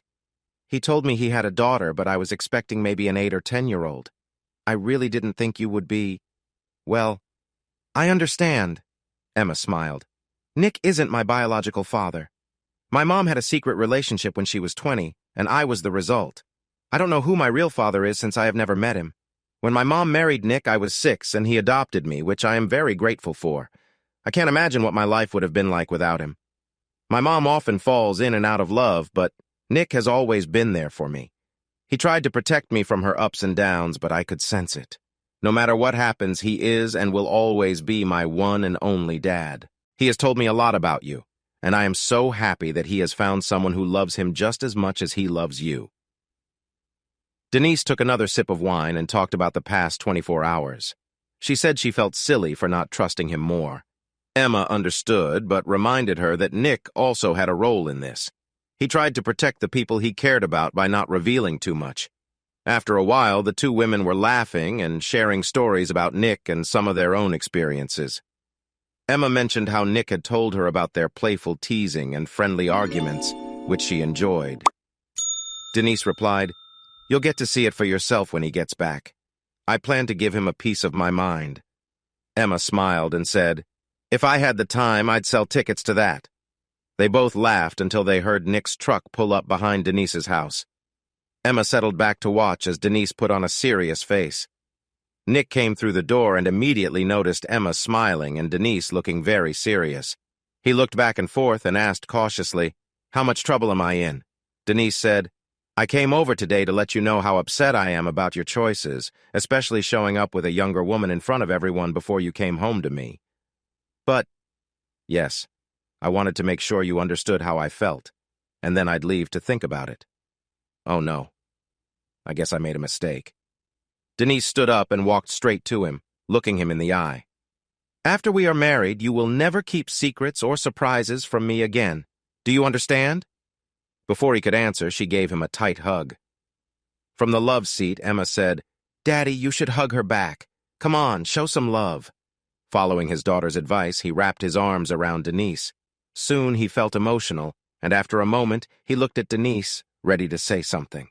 "He told me he had a daughter, but I was expecting maybe an 8 or 10-year-old. I really didn't think you would be— Well, I understand." Emma smiled. "Nick isn't my biological father. My mom had a secret relationship when she was 20, and I was the result. I don't know who my real father is since I have never met him. When my mom married Nick, I was 6, and he adopted me, which I am very grateful for. I can't imagine what my life would have been like without him. My mom often falls in and out of love, but Nick has always been there for me. He tried to protect me from her ups and downs, but I could sense it. No matter what happens, he is and will always be my one and only dad. He has told me a lot about you, and I am so happy that he has found someone who loves him just as much as he loves you." Denise took another sip of wine and talked about the past 24 hours. She said she felt silly for not trusting him more. Emma understood, but reminded her that Nick also had a role in this. He tried to protect the people he cared about by not revealing too much. After a while, the two women were laughing and sharing stories about Nick and some of their own experiences. Emma mentioned how Nick had told her about their playful teasing and friendly arguments, which she enjoyed. Denise replied, "You'll get to see it for yourself when he gets back. I plan to give him a piece of my mind." Emma smiled and said, "If I had the time, I'd sell tickets to that." They both laughed until they heard Nick's truck pull up behind Denise's house. Emma settled back to watch as Denise put on a serious face. Nick came through the door and immediately noticed Emma smiling and Denise looking very serious. He looked back and forth and asked cautiously, "How much trouble am I in?" Denise said, "I came over today to let you know how upset I am about your choices, especially showing up with a younger woman in front of everyone before you came home to me. But, yes, I wanted to make sure you understood how I felt, and then I'd leave to think about it. Oh no, I guess I made a mistake." Denise stood up and walked straight to him, looking him in the eye. "After we are married, you will never keep secrets or surprises from me again. Do you understand?" Before he could answer, she gave him a tight hug. From the love seat, Emma said, "Daddy, you should hug her back. Come on, show some love." Following his daughter's advice, he wrapped his arms around Denise. Soon he felt emotional, and after a moment, he looked at Denise, ready to say something.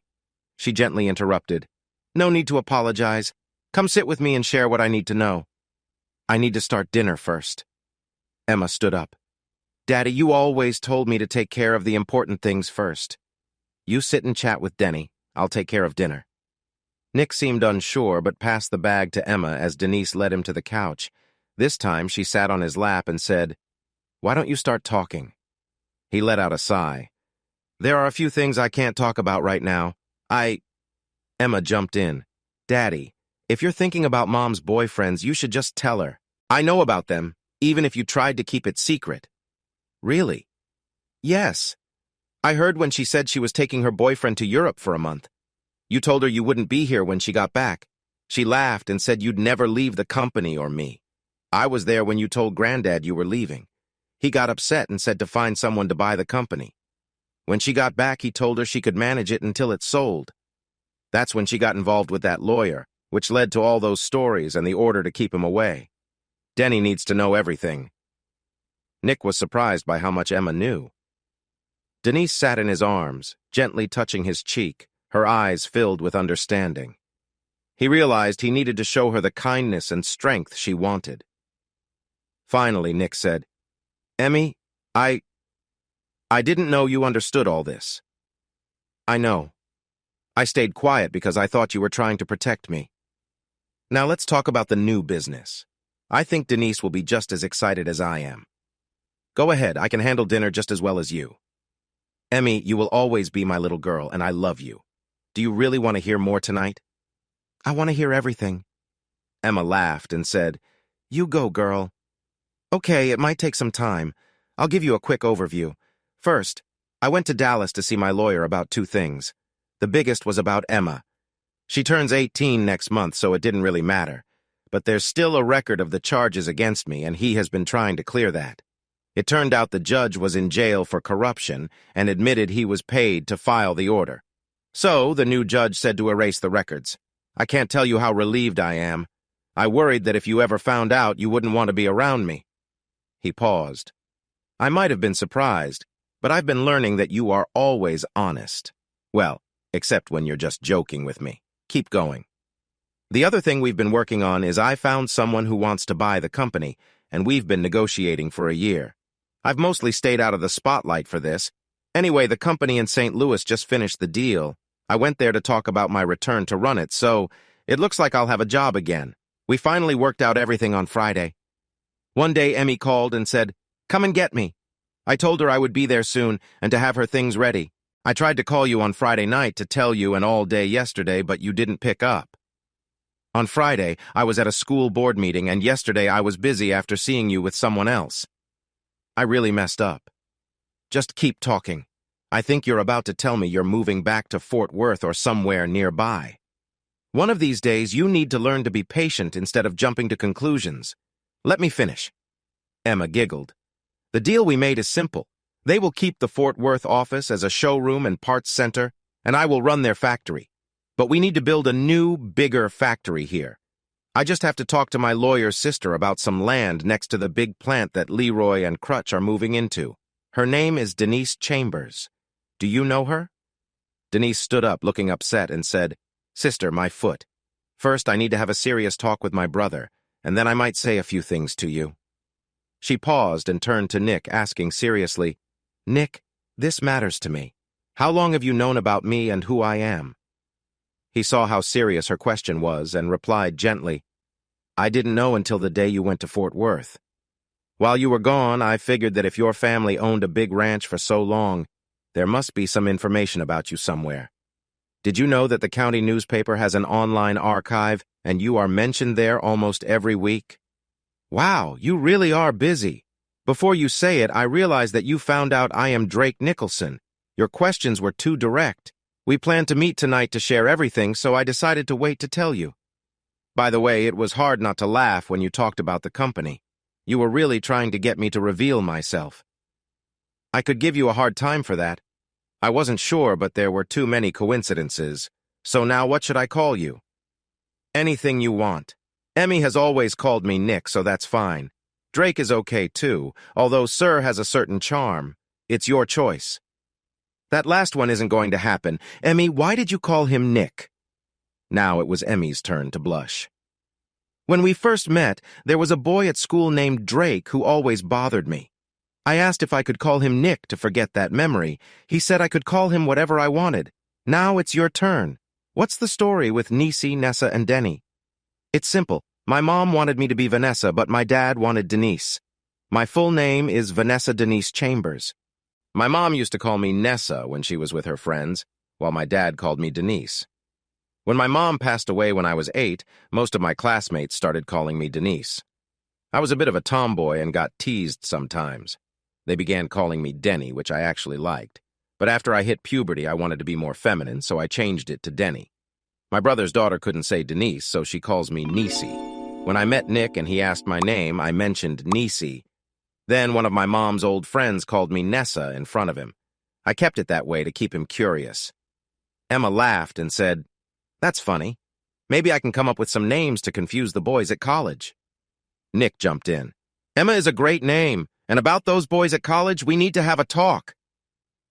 She gently interrupted, "No need to apologize. Come sit with me and share what I need to know." I need to start dinner first. Emma stood up. Daddy, you always told me to take care of the important things first. You sit and chat with Denny. I'll take care of dinner. Nick seemed unsure, but passed the bag to Emma as Denise led him to the couch. This time, she sat on his lap and said, "Why don't you start talking?" He let out a sigh. "There are a few things I can't talk about right now. Emma jumped in. Daddy, if you're thinking about Mom's boyfriends, you should just tell her. I know about them, even if you tried to keep it secret." Really? Yes. I heard when she said she was taking her boyfriend to Europe for a month. You told her you wouldn't be here when she got back. She laughed and said you'd never leave the company or me. I was there when you told Granddad you were leaving. He got upset and said to find someone to buy the company. When she got back, he told her she could manage it until it sold. That's when she got involved with that lawyer, which led to all those stories and the order to keep him away. Denny needs to know everything. Nick was surprised by how much Emma knew. Denise sat in his arms, gently touching his cheek, her eyes filled with understanding. He realized he needed to show her the kindness and strength she wanted. Finally, Nick said, "Emmy, I didn't know you understood all this." "I know. I stayed quiet because I thought you were trying to protect me. Now let's talk about the new business. I think Denise will be just as excited as I am. Go ahead, I can handle dinner just as well as you. Emmy, you will always be my little girl, and I love you. Do you really want to hear more tonight?" "I want to hear everything." Emma laughed and said, "You go, girl." "Okay, it might take some time. I'll give you a quick overview. First, I went to Dallas to see my lawyer about two things. The biggest was about Emma. She turns 18 next month, so it didn't really matter. But there's still a record of the charges against me, and he has been trying to clear that. It turned out the judge was in jail for corruption and admitted he was paid to file the order. So, the new judge said to erase the records. I can't tell you how relieved I am. I worried that if you ever found out, you wouldn't want to be around me." He paused. "I might have been surprised, but I've been learning that you are always honest. Well, except when you're just joking with me. Keep going. The other thing we've been working on is I found someone who wants to buy the company, and we've been negotiating for a year. I've mostly stayed out of the spotlight for this. Anyway, the company in St. Louis just finished the deal. I went there to talk about my return to run it, so it looks like I'll have a job again. We finally worked out everything on Friday. One day, Emmy called and said, 'Come and get me.' I told her I would be there soon and to have her things ready. I tried to call you on Friday night to tell you and all day yesterday, but you didn't pick up. On Friday, I was at a school board meeting, and yesterday I was busy after seeing you with someone else. I really messed up. Just keep talking. I think you're about to tell me you're moving back to Fort Worth or somewhere nearby. One of these days, you need to learn to be patient instead of jumping to conclusions. Let me finish." Emma giggled. "The deal we made is simple. They will keep the Fort Worth office as a showroom and parts center, and I will run their factory. But we need to build a new, bigger factory here. I just have to talk to my lawyer's sister about some land next to the big plant that Leroy and Crutch are moving into. Her name is Denise Chambers. Do you know her?" Denise stood up, looking upset, and said, "Sister, my foot. First, I need to have a serious talk with my brother, and then I might say a few things to you." She paused and turned to Nick, asking seriously, "Nick, this matters to me. How long have you known about me and who I am?" He saw how serious her question was and replied gently, "I didn't know until the day you went to Fort Worth. While you were gone, I figured that if your family owned a big ranch for so long, there must be some information about you somewhere. Did you know that the county newspaper has an online archive and you are mentioned there almost every week? Wow, you really are busy. Before you say it, I realize that you found out I am Drake Nicholson. Your questions were too direct. We planned to meet tonight to share everything, so I decided to wait to tell you. By the way, it was hard not to laugh when you talked about the company. You were really trying to get me to reveal myself. I could give you a hard time for that. I wasn't sure, but there were too many coincidences. So now what should I call you?" "Anything you want. Emmy has always called me Nick, so that's fine. Drake is okay too, although Sir has a certain charm. It's your choice." "That last one isn't going to happen. Emmy, why did you call him Nick?" Now it was Emmy's turn to blush. When we first met, there was a boy at school named Drake who always bothered me. I asked if I could call him Nick to forget that memory. He said I could call him whatever I wanted. Now it's your turn. What's the story with Nisi, Nessa, and Denny? It's simple. My mom wanted me to be Vanessa, but my dad wanted Denise. My full name is Vanessa Denise Chambers. My mom used to call me Nessa when she was with her friends, while my dad called me Denise. When my mom passed away when I was 8, most of my classmates started calling me Denise. I was a bit of a tomboy and got teased sometimes. They began calling me Denny, which I actually liked. But after I hit puberty, I wanted to be more feminine, so I changed it to Denny. My brother's daughter couldn't say Denise, so she calls me Nisi. When I met Nick and he asked my name, I mentioned Nisi. Then one of my mom's old friends called me Nessa in front of him. I kept it that way to keep him curious. Emma laughed and said, "That's funny. Maybe I can come up with some names to confuse the boys at college." Nick jumped in. "Emma is a great name, and about those boys at college, we need to have a talk."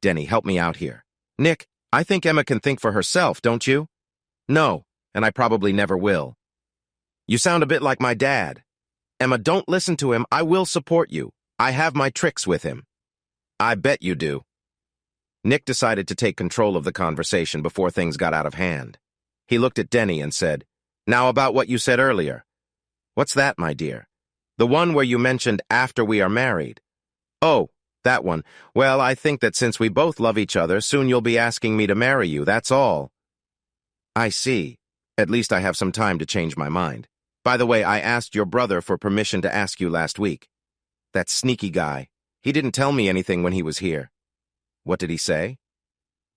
"Denny, help me out here." "Nick, I think Emma can think for herself, don't you?" "No, and I probably never will." "You sound a bit like my dad." "Emma, don't listen to him. I will support you. I have my tricks with him." "I bet you do." Nick decided to take control of the conversation before things got out of hand. He looked at Denny and said, "Now about what you said earlier." "What's that, my dear?" "The one where you mentioned after we are married." "Oh, that one. Well, I think that since we both love each other, soon you'll be asking me to marry you, that's all." "I see. At least I have some time to change my mind. By the way, I asked your brother for permission to ask you last week." "That sneaky guy. He didn't tell me anything when he was here." "What did he say?"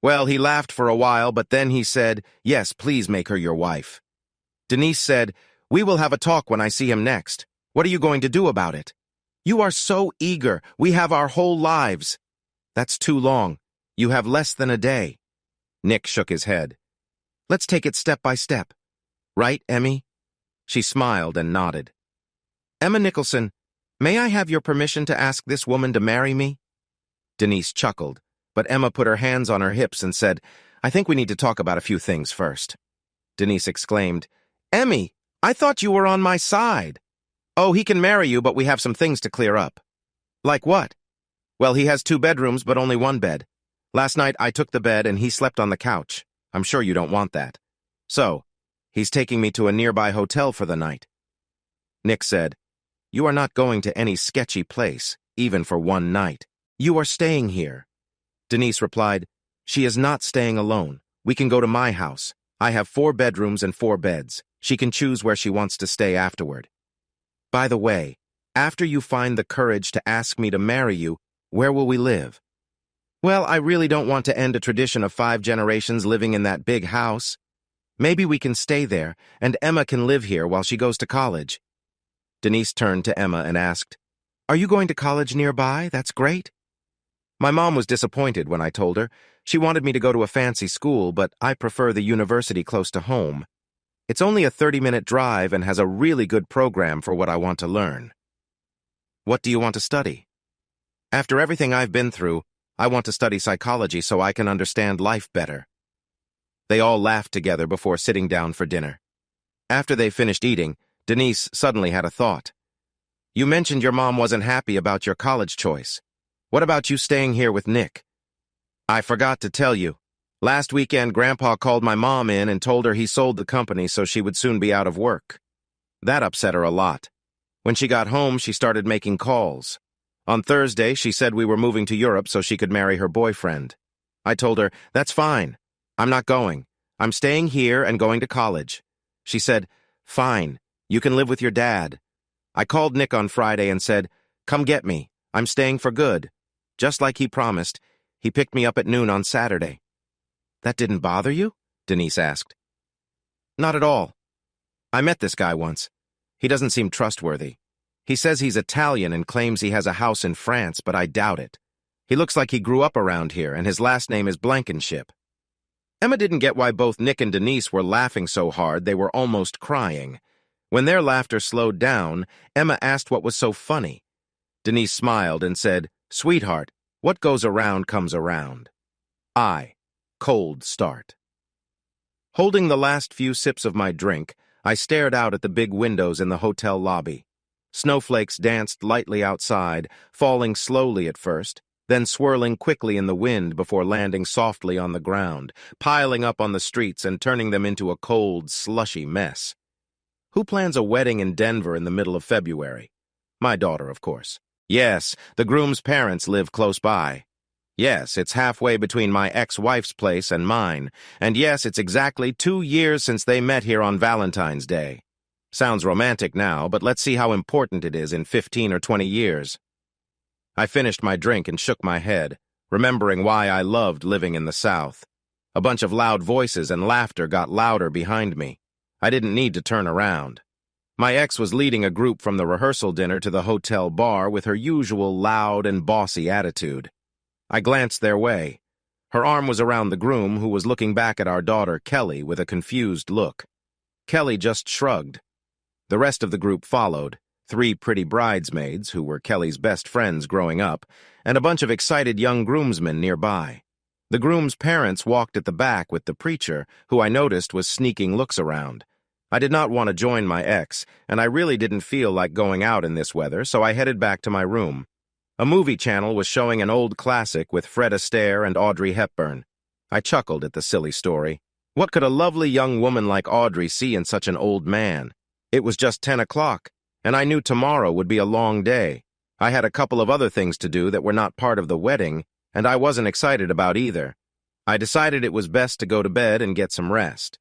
"Well, he laughed for a while, but then he said, 'Yes, please make her your wife.'" Denise said, "We will have a talk when I see him next. What are you going to do about it?" "You are so eager. We have our whole lives." "That's too long. You have less than a day." Nick shook his head. "Let's take it step by step. Right, Emmy?" She smiled and nodded. "Emma Nicholson, may I have your permission to ask this woman to marry me?" Denise chuckled, but Emma put her hands on her hips and said, "I think we need to talk about a few things first." Denise exclaimed, "Emmy, I thought you were on my side." "Oh, he can marry you, but we have some things to clear up." "Like what?" "Well, he has 2 bedrooms, but only 1 bed. Last night I took the bed and he slept on the couch. I'm sure you don't want that. So, he's taking me to a nearby hotel for the night." Nick said, "You are not going to any sketchy place, even for 1 night. You are staying here." Denise replied, "She is not staying alone. We can go to my house. I have 4 bedrooms and 4 beds. She can choose where she wants to stay afterward. By the way, after you find the courage to ask me to marry you, where will we live?" "Well, I really don't want to end a tradition of 5 generations living in that big house. Maybe we can stay there, and Emma can live here while she goes to college." Denise turned to Emma and asked, "Are you going to college nearby? That's great." My mom was disappointed when I told her. She wanted me to go to a fancy school, but I prefer the university close to home. It's only a 30-minute drive and has a really good program for what I want to learn. "What do you want to study?" "After everything I've been through, I want to study psychology so I can understand life better." They all laughed together before sitting down for dinner. After they finished eating, Denise suddenly had a thought. "You mentioned your mom wasn't happy about your college choice. What about you staying here with Nick?" "I forgot to tell you. Last weekend, Grandpa called my mom in and told her he sold the company so she would soon be out of work. That upset her a lot. When she got home, she started making calls. On Thursday, she said we were moving to Europe so she could marry her boyfriend. I told her, 'That's fine. I'm not going. I'm staying here and going to college.' She said, 'Fine. You can live with your dad.' I called Nick on Friday and said, 'Come get me. I'm staying for good.' Just like he promised, he picked me up at noon on Saturday." "That didn't bother you?" Denise asked. "Not at all. I met this guy once. He doesn't seem trustworthy. He says he's Italian and claims he has a house in France, but I doubt it. He looks like he grew up around here, and his last name is Blankenship." Emma didn't get why both Nick and Denise were laughing so hard they were almost crying. When their laughter slowed down, Emma asked what was so funny. Denise smiled and said, "Sweetheart, what goes around comes around." Cold start. Holding the last few sips of my drink, I stared out at the big windows in the hotel lobby. Snowflakes danced lightly outside, falling slowly at first, then swirling quickly in the wind before landing softly on the ground, piling up on the streets and turning them into a cold, slushy mess. Who plans a wedding in Denver in the middle of February? My daughter, of course. Yes, the groom's parents live close by. Yes, it's halfway between my ex-wife's place and mine, and yes, it's exactly 2 years since they met here on Valentine's Day. Sounds romantic now, but let's see how important it is in 15 or 20 years. I finished my drink and shook my head, remembering why I loved living in the South. A bunch of loud voices and laughter got louder behind me. I didn't need to turn around. My ex was leading a group from the rehearsal dinner to the hotel bar with her usual loud and bossy attitude. I glanced their way. Her arm was around the groom, who was looking back at our daughter, Kelly, with a confused look. Kelly just shrugged. The rest of the group followed, 3 pretty bridesmaids, who were Kelly's best friends growing up, and a bunch of excited young groomsmen nearby. The groom's parents walked at the back with the preacher, who I noticed was sneaking looks around. I did not want to join my ex, and I really didn't feel like going out in this weather, so I headed back to my room. A movie channel was showing an old classic with Fred Astaire and Audrey Hepburn. I chuckled at the silly story. What could a lovely young woman like Audrey see in such an old man? It was just 10 o'clock, and I knew tomorrow would be a long day. I had a couple of other things to do that were not part of the wedding, and I wasn't excited about either. I decided it was best to go to bed and get some rest.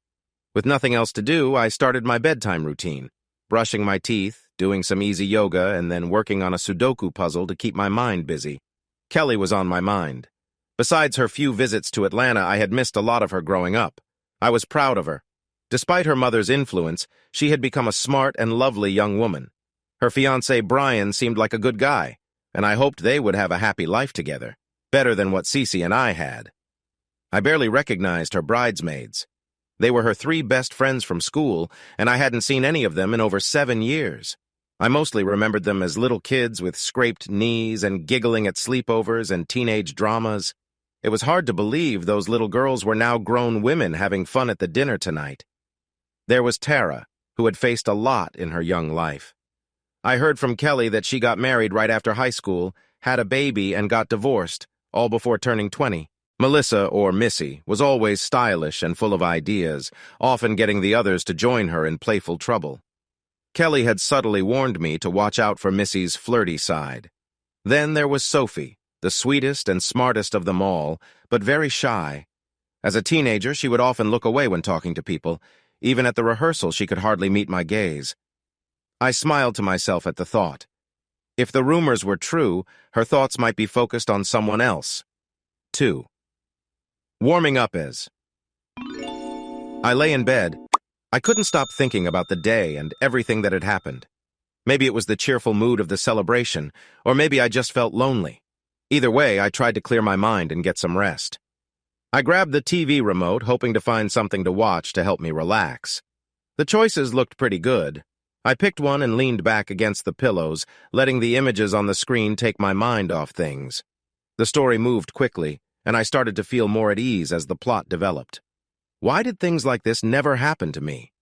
With nothing else to do, I started my bedtime routine, brushing my teeth, doing some easy yoga, and then working on a Sudoku puzzle to keep my mind busy. Kelly was on my mind. Besides her few visits to Atlanta, I had missed a lot of her growing up. I was proud of her. Despite her mother's influence, she had become a smart and lovely young woman. Her fiancé Brian seemed like a good guy, and I hoped they would have a happy life together, better than what Cece and I had. I barely recognized her bridesmaids. They were her 3 best friends from school, and I hadn't seen any of them in over 7 years. I mostly remembered them as little kids with scraped knees and giggling at sleepovers and teenage dramas. It was hard to believe those little girls were now grown women having fun at the dinner tonight. There was Tara, who had faced a lot in her young life. I heard from Kelly that she got married right after high school, had a baby, and got divorced, all before turning 20. Melissa, or Missy, was always stylish and full of ideas, often getting the others to join her in playful trouble. Kelly had subtly warned me to watch out for Missy's flirty side. Then there was Sophie, the sweetest and smartest of them all, but very shy. As a teenager, she would often look away when talking to people. Even at the rehearsal, she could hardly meet my gaze. I smiled to myself at the thought. If the rumors were true, her thoughts might be focused on someone else. 2. Warming up as. I lay in bed. I couldn't stop thinking about the day and everything that had happened. Maybe it was the cheerful mood of the celebration, or maybe I just felt lonely. Either way, I tried to clear my mind and get some rest. I grabbed the TV remote, hoping to find something to watch to help me relax. The choices looked pretty good. I picked one and leaned back against the pillows, letting the images on the screen take my mind off things. The story moved quickly, and I started to feel more at ease as the plot developed. Why did things like this never happen to me?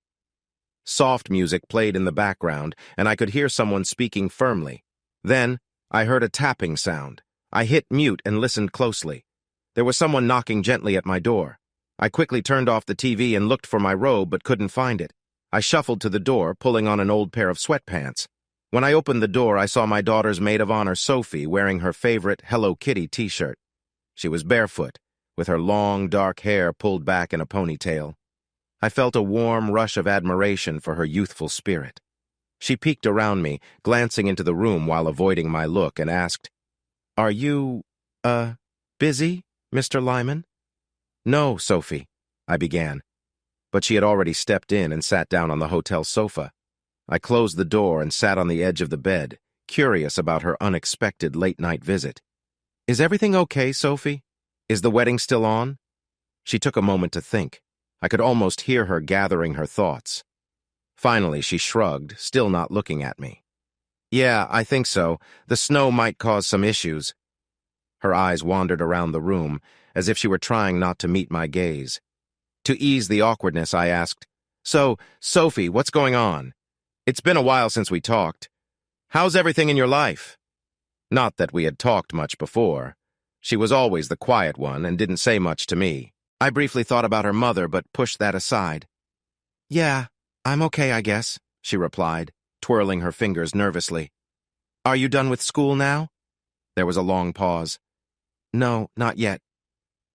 Soft music played in the background, and I could hear someone speaking firmly. Then, I heard a tapping sound. I hit mute and listened closely. There was someone knocking gently at my door. I quickly turned off the TV and looked for my robe but couldn't find it. I shuffled to the door, pulling on an old pair of sweatpants. When I opened the door, I saw my daughter's maid of honor, Sophie, wearing her favorite Hello Kitty t-shirt. She was barefoot, with her long, dark hair pulled back in a ponytail. I felt a warm rush of admiration for her youthful spirit. She peeked around me, glancing into the room while avoiding my look, and asked, "Are you, busy, Mr. Lyman?" "No, Sophie," I began. But she had already stepped in and sat down on the hotel sofa. I closed the door and sat on the edge of the bed, curious about her unexpected late-night visit. "Is everything okay, Sophie? Is the wedding still on?" She took a moment to think. I could almost hear her gathering her thoughts. Finally, she shrugged, still not looking at me. "Yeah, I think so. The snow might cause some issues." Her eyes wandered around the room, as if she were trying not to meet my gaze. To ease the awkwardness, I asked, So, Sophie, what's going on? It's been a while since we talked. How's everything in your life? Not that we had talked much before. She was always the quiet one and didn't say much to me. I briefly thought about her mother, but pushed that aside. Yeah, I'm okay, I guess, she replied, twirling her fingers nervously. Are you done with school now? There was a long pause. No, not yet.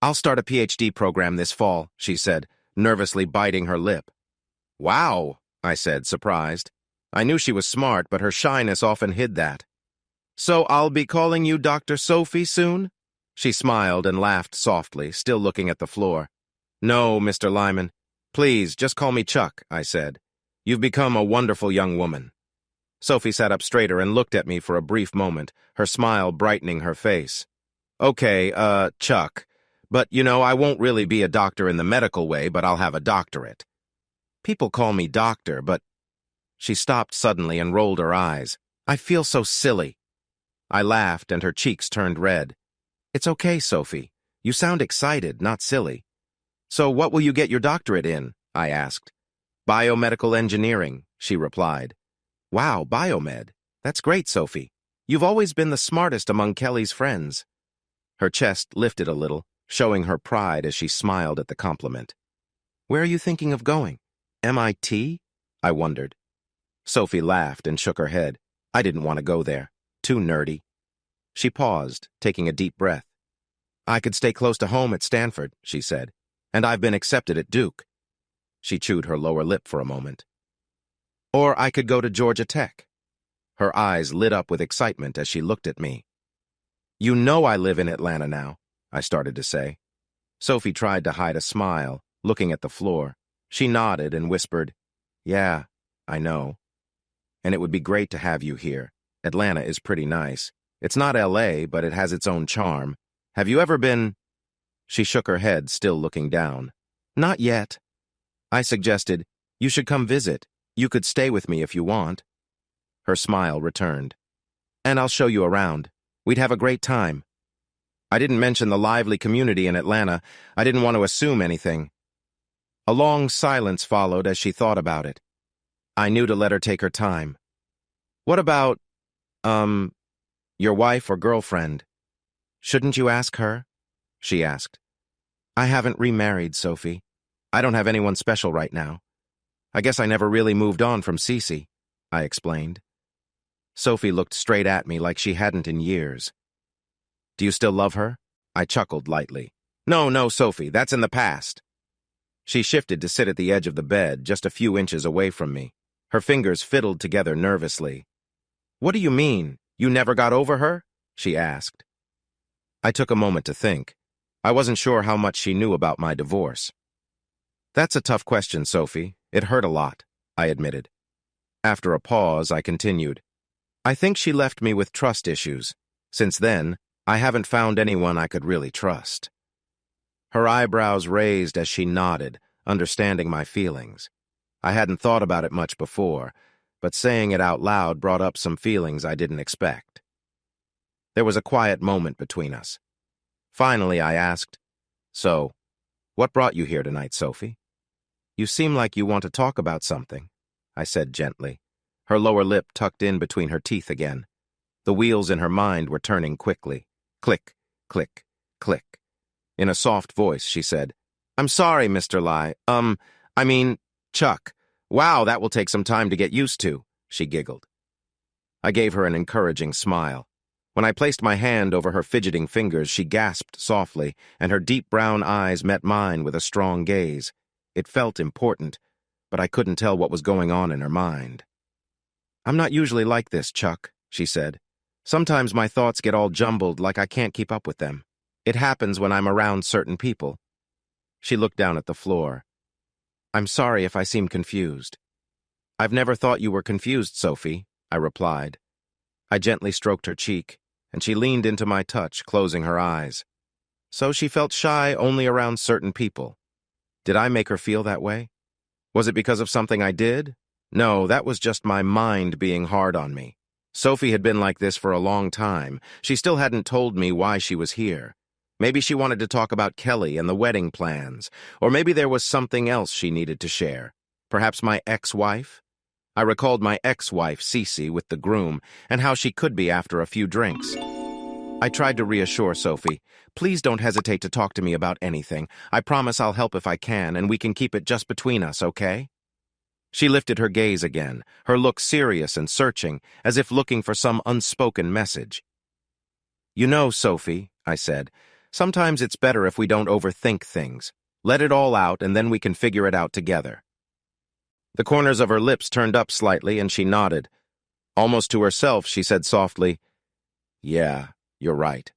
I'll start a PhD program this fall, she said, nervously biting her lip. Wow, I said, surprised. I knew she was smart, but her shyness often hid that. So I'll be calling you Dr. Sophie soon? She smiled and laughed softly, still looking at the floor. No, Mr. Lyman. Please, just call me Chuck, I said. You've become a wonderful young woman. Sophie sat up straighter and looked at me for a brief moment, her smile brightening her face. Okay, Chuck. But, I won't really be a doctor in the medical way, but I'll have a doctorate. People call me doctor, but... She stopped suddenly and rolled her eyes. I feel so silly. I laughed, and her cheeks turned red. It's okay, Sophie. You sound excited, not silly. So what will you get your doctorate in? I asked. Biomedical engineering, she replied. Wow, biomed. That's great, Sophie. You've always been the smartest among Kelly's friends. Her chest lifted a little, showing her pride as she smiled at the compliment. Where are you thinking of going? MIT? I wondered. Sophie laughed and shook her head. I didn't want to go there. Too nerdy. She paused, taking a deep breath. I could stay close to home at Stanford, she said, and I've been accepted at Duke. She chewed her lower lip for a moment. Or I could go to Georgia Tech. Her eyes lit up with excitement as she looked at me. You know I live in Atlanta now, I started to say. Sophie tried to hide a smile, looking at the floor. She nodded and whispered, Yeah, I know. And it would be great to have you here. Atlanta is pretty nice. It's not LA, but it has its own charm. Have you ever been... She shook her head, still looking down. Not yet. I suggested, you should come visit. You could stay with me if you want. Her smile returned. And I'll show you around. We'd have a great time. I didn't mention the lively community in Atlanta. I didn't want to assume anything. A long silence followed as she thought about it. I knew to let her take her time. What about, your wife or girlfriend? Shouldn't you ask her? She asked. I haven't remarried, Sophie. I don't have anyone special right now. I guess I never really moved on from Cece, I explained. Sophie looked straight at me like she hadn't in years. Do you still love her? I chuckled lightly. No, Sophie, that's in the past. She shifted to sit at the edge of the bed, just a few inches away from me. Her fingers fiddled together nervously. What do you mean? You never got over her? She asked. I took a moment to think. I wasn't sure how much she knew about my divorce. That's a tough question, Sophie. It hurt a lot, I admitted. After a pause, I continued. I think she left me with trust issues. Since then, I haven't found anyone I could really trust. Her eyebrows raised as she nodded, understanding my feelings. I hadn't thought about it much before, but saying it out loud brought up some feelings I didn't expect. There was a quiet moment between us. Finally, I asked, So, what brought you here tonight, Sophie? You seem like you want to talk about something, I said gently, her lower lip tucked in between her teeth again. The wheels in her mind were turning quickly. Click, click, click. In a soft voice, she said, I'm sorry, Mr. Chuck. Wow, that will take some time to get used to, she giggled. I gave her an encouraging smile. When I placed my hand over her fidgeting fingers, she gasped softly, and her deep brown eyes met mine with a strong gaze. It felt important, but I couldn't tell what was going on in her mind. I'm not usually like this, Chuck, she said. Sometimes my thoughts get all jumbled like I can't keep up with them. It happens when I'm around certain people. She looked down at the floor. I'm sorry if I seem confused. I've never thought you were confused, Sophie, I replied. I gently stroked her cheek, and she leaned into my touch, closing her eyes. So she felt shy only around certain people. Did I make her feel that way? Was it because of something I did? No, that was just my mind being hard on me. Sophie had been like this for a long time. She still hadn't told me why she was here. Maybe she wanted to talk about Kelly and the wedding plans, or maybe there was something else she needed to share. Perhaps my ex-wife? I recalled my ex-wife, Cece, with the groom, and how she could be after a few drinks. I tried to reassure Sophie. Please don't hesitate to talk to me about anything. I promise I'll help if I can, and we can keep it just between us, okay? She lifted her gaze again, her look serious and searching, as if looking for some unspoken message. You know, Sophie, I said, sometimes it's better if we don't overthink things. Let it all out, and then we can figure it out together. The corners of her lips turned up slightly, and she nodded. Almost to herself, she said softly, "Yeah, you're right."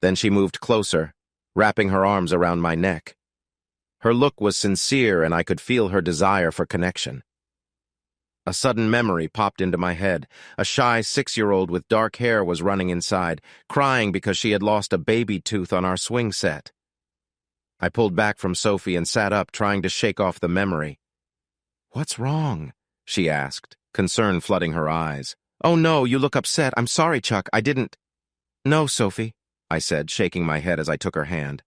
Then she moved closer, wrapping her arms around my neck. Her look was sincere, and I could feel her desire for connection. A sudden memory popped into my head. A shy 6-year-old with dark hair was running inside, crying because she had lost a baby tooth on our swing set. I pulled back from Sophie and sat up, trying to shake off the memory. "What's wrong?" she asked, concern flooding her eyes. "Oh no, you look upset. I'm sorry, Chuck, I didn't—" "No, Sophie," I said, shaking my head as I took her hand.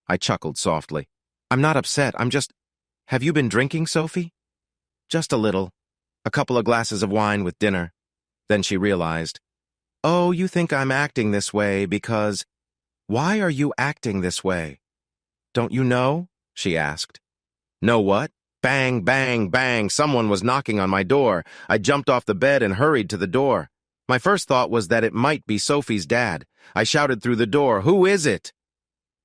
I chuckled softly. "I'm not upset, I'm just— Have you been drinking, Sophie?" "Just a little. A couple of glasses of wine with dinner." Then she realized. "Oh, you think I'm acting this way because— Why are you acting this way?" "Don't you know?" she asked. "Know what?" Bang, bang, bang, someone was knocking on my door. I jumped off the bed and hurried to the door. My first thought was that it might be Sophie's dad. I shouted through the door, "Who is it?"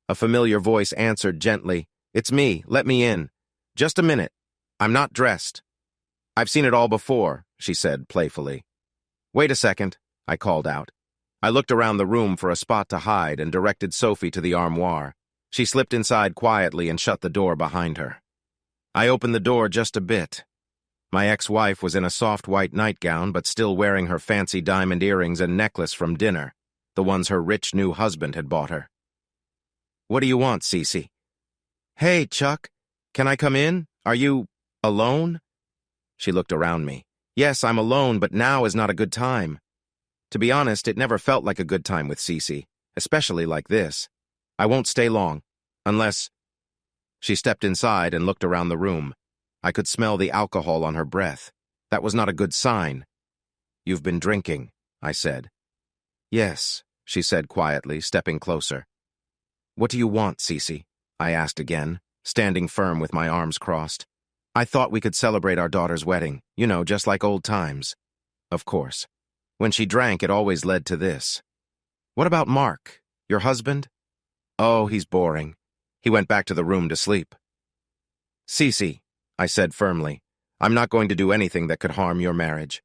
A familiar voice answered gently, "It's me, let me in." "Just a minute. I'm not dressed." "I've seen it all before," she said playfully. "Wait a second," I called out. I looked around the room for a spot to hide and directed Sophie to the armoire. She slipped inside quietly and shut the door behind her. I opened the door just a bit. My ex-wife was in a soft white nightgown but still wearing her fancy diamond earrings and necklace from dinner, the ones her rich new husband had bought her. "What do you want, Cece?" "Hey, Chuck, can I come in? Are you alone?" She looked around me. "Yes, I'm alone, but now is not a good time." To be honest, it never felt like a good time with Cece, especially like this. "I won't stay long, unless—" She stepped inside and looked around the room. I could smell the alcohol on her breath. That was not a good sign. "You've been drinking," I said. "Yes," she said quietly, stepping closer. "What do you want, Cece?" I asked again, standing firm with my arms crossed. "I thought we could celebrate our daughter's wedding, you know, just like old times." Of course. When she drank, it always led to this. "What about Mark, your husband?" "Oh, he's boring. He went back to the room to sleep." "Cece," I said firmly, "I'm not going to do anything that could harm your marriage.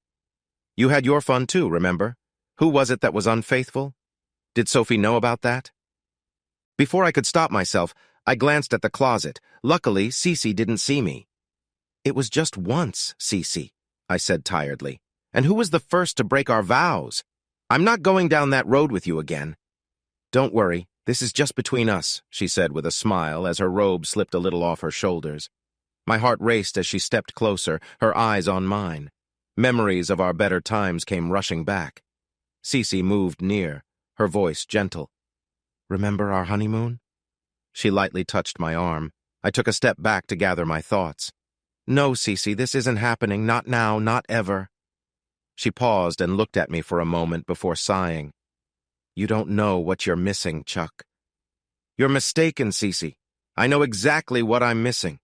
You had your fun too, remember? Who was it that was unfaithful? Did Sophie know about that?" Before I could stop myself, I glanced at the closet. Luckily, Cece didn't see me. "It was just once, Cece," I said tiredly. "And who was the first to break our vows? I'm not going down that road with you again." "Don't worry. This is just between us," she said with a smile as her robe slipped a little off her shoulders. My heart raced as she stepped closer, her eyes on mine. Memories of our better times came rushing back. Cece moved near, her voice gentle. "Remember our honeymoon?" She lightly touched my arm. I took a step back to gather my thoughts. "No, Cece, this isn't happening. Not now, not ever." She paused and looked at me for a moment before sighing. "You don't know what you're missing, Chuck." "You're mistaken, Cece. I know exactly what I'm missing."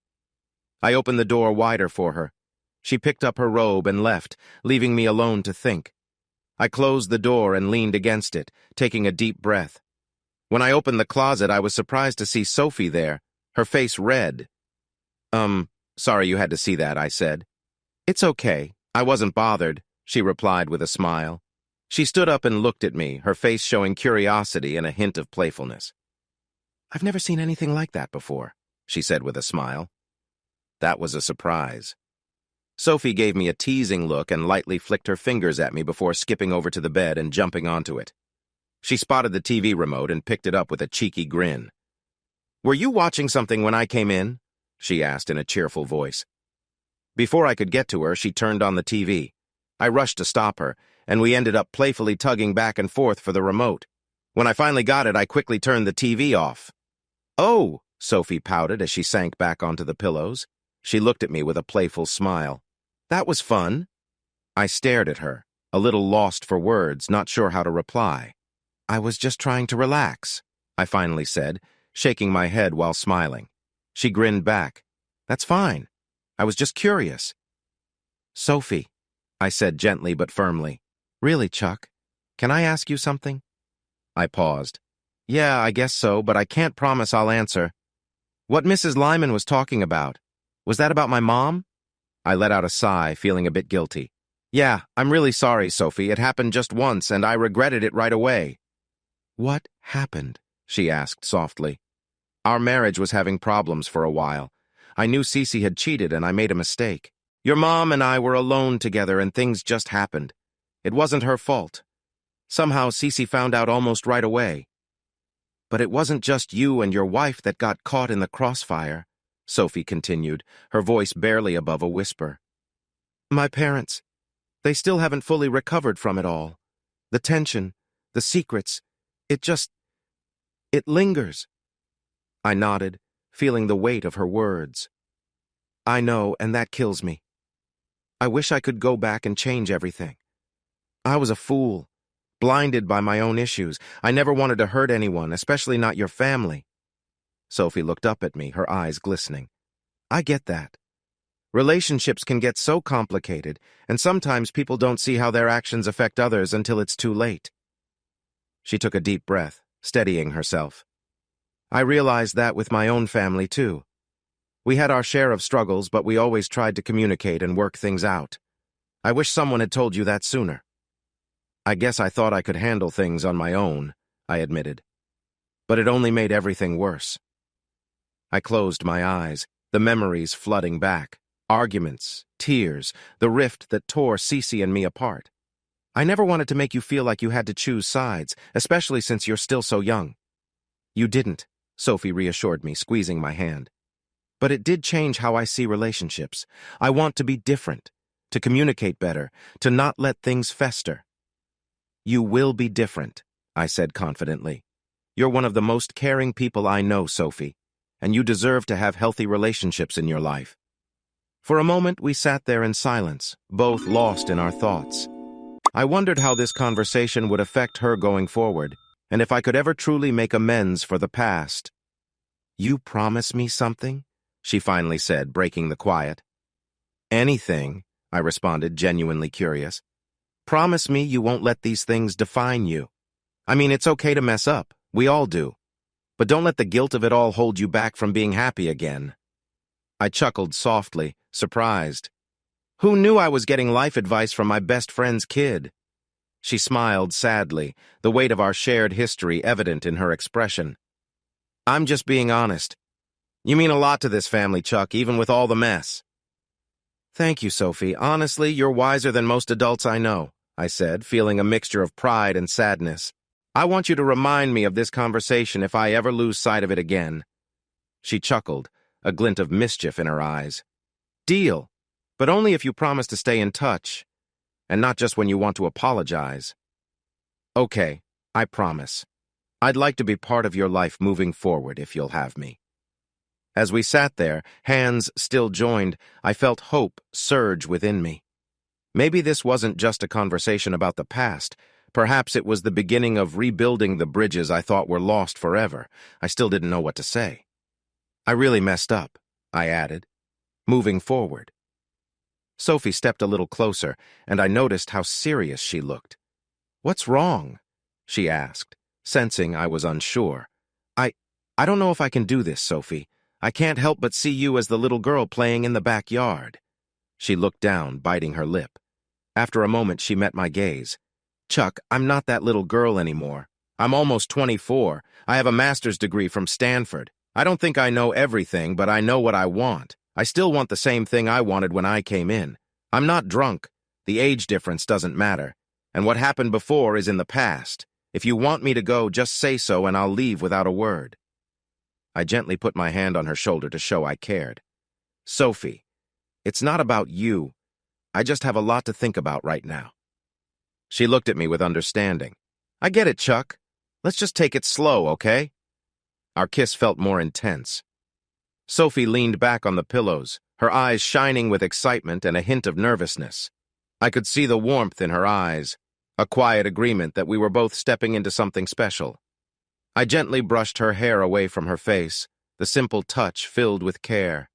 I opened the door wider for her. She picked up her robe and left, leaving me alone to think. I closed the door and leaned against it, taking a deep breath. When I opened the closet, I was surprised to see Sophie there, her face red. Sorry you had to see that," I said. "It's okay. I wasn't bothered," she replied with a smile. She stood up and looked at me, her face showing curiosity and a hint of playfulness. "I've never seen anything like that before," she said with a smile. That was a surprise. Sophie gave me a teasing look and lightly flicked her fingers at me before skipping over to the bed and jumping onto it. She spotted the TV remote and picked it up with a cheeky grin. "Were you watching something when I came in?" she asked in a cheerful voice. Before I could get to her, she turned on the TV. I rushed to stop her, and we ended up playfully tugging back and forth for the remote. When I finally got it, I quickly turned the TV off. "Oh," Sophie pouted as she sank back onto the pillows. She looked at me with a playful smile. That was fun. I stared at her, a little lost for words, not sure how to reply. I was just trying to relax, I finally said, shaking my head while smiling. She grinned back. That's fine. I was just curious. Sophie, I said gently but firmly. Really, Chuck? Can I ask you something? I paused. Yeah, I guess so, but I can't promise I'll answer. What Mrs. Lyman was talking about, was that about my mom? I let out a sigh, feeling a bit guilty. Yeah, I'm really sorry, Sophie. It happened just once, and I regretted it right away. What happened? She asked softly. Our marriage was having problems for a while. I knew Cece had cheated, and I made a mistake. Your mom and I were alone together, and things just happened. It wasn't her fault. Somehow, Cece found out almost right away. But it wasn't just you and your wife that got caught in the crossfire, Sophie continued, her voice barely above a whisper. My parents, they still haven't fully recovered from it all. The tension, the secrets, it lingers. I nodded, feeling the weight of her words. I know, and that kills me. I wish I could go back and change everything. I was a fool, blinded by my own issues. I never wanted to hurt anyone, especially not your family. Sophie looked up at me, her eyes glistening. I get that. Relationships can get so complicated, and sometimes people don't see how their actions affect others until it's too late. She took a deep breath, steadying herself. I realized that with my own family, too. We had our share of struggles, but we always tried to communicate and work things out. I wish someone had told you that sooner. I guess I thought I could handle things on my own, I admitted. But it only made everything worse. I closed my eyes, the memories flooding back. Arguments, tears, the rift that tore Cece and me apart. I never wanted to make you feel like you had to choose sides, especially since you're still so young. You didn't, Sophie reassured me, squeezing my hand. But it did change how I see relationships. I want to be different, to communicate better, to not let things fester. You will be different, I said confidently. You're one of the most caring people I know, Sophie, and you deserve to have healthy relationships in your life. For a moment, we sat there in silence, both lost in our thoughts. I wondered how this conversation would affect her going forward, and if I could ever truly make amends for the past. You promise me something? She finally said, breaking the quiet. Anything, I responded, genuinely curious. Promise me you won't let these things define you. I mean, it's okay to mess up. We all do. But don't let the guilt of it all hold you back from being happy again. I chuckled softly, surprised. Who knew I was getting life advice from my best friend's kid? She smiled sadly, the weight of our shared history evident in her expression. I'm just being honest. You mean a lot to this family, Chuck, even with all the mess. Thank you, Sophie. Honestly, you're wiser than most adults I know, I said, feeling a mixture of pride and sadness. I want you to remind me of this conversation if I ever lose sight of it again. She chuckled, a glint of mischief in her eyes. Deal, but only if you promise to stay in touch, and not just when you want to apologize. Okay, I promise. I'd like to be part of your life moving forward if you'll have me. As we sat there, hands still joined, I felt hope surge within me. Maybe this wasn't just a conversation about the past. Perhaps it was the beginning of rebuilding the bridges I thought were lost forever. I still didn't know what to say. I really messed up, I added, moving forward. Sophie stepped a little closer, and I noticed how serious she looked. What's wrong? She asked, sensing I was unsure. I don't know if I can do this, Sophie. I can't help but see you as the little girl playing in the backyard. She looked down, biting her lip. After a moment, she met my gaze. Chuck, I'm not that little girl anymore. I'm almost 24. I have a master's degree from Stanford. I don't think I know everything, but I know what I want. I still want the same thing I wanted when I came in. I'm not drunk. The age difference doesn't matter. And what happened before is in the past. If you want me to go, just say so and I'll leave without a word. I gently put my hand on her shoulder to show I cared. Sophie, it's not about you. I just have a lot to think about right now. She looked at me with understanding. I get it, Chuck. Let's just take it slow, okay? Our kiss felt more intense. Sophie leaned back on the pillows, her eyes shining with excitement and a hint of nervousness. I could see the warmth in her eyes, a quiet agreement that we were both stepping into something special. I gently brushed her hair away from her face, the simple touch filled with care.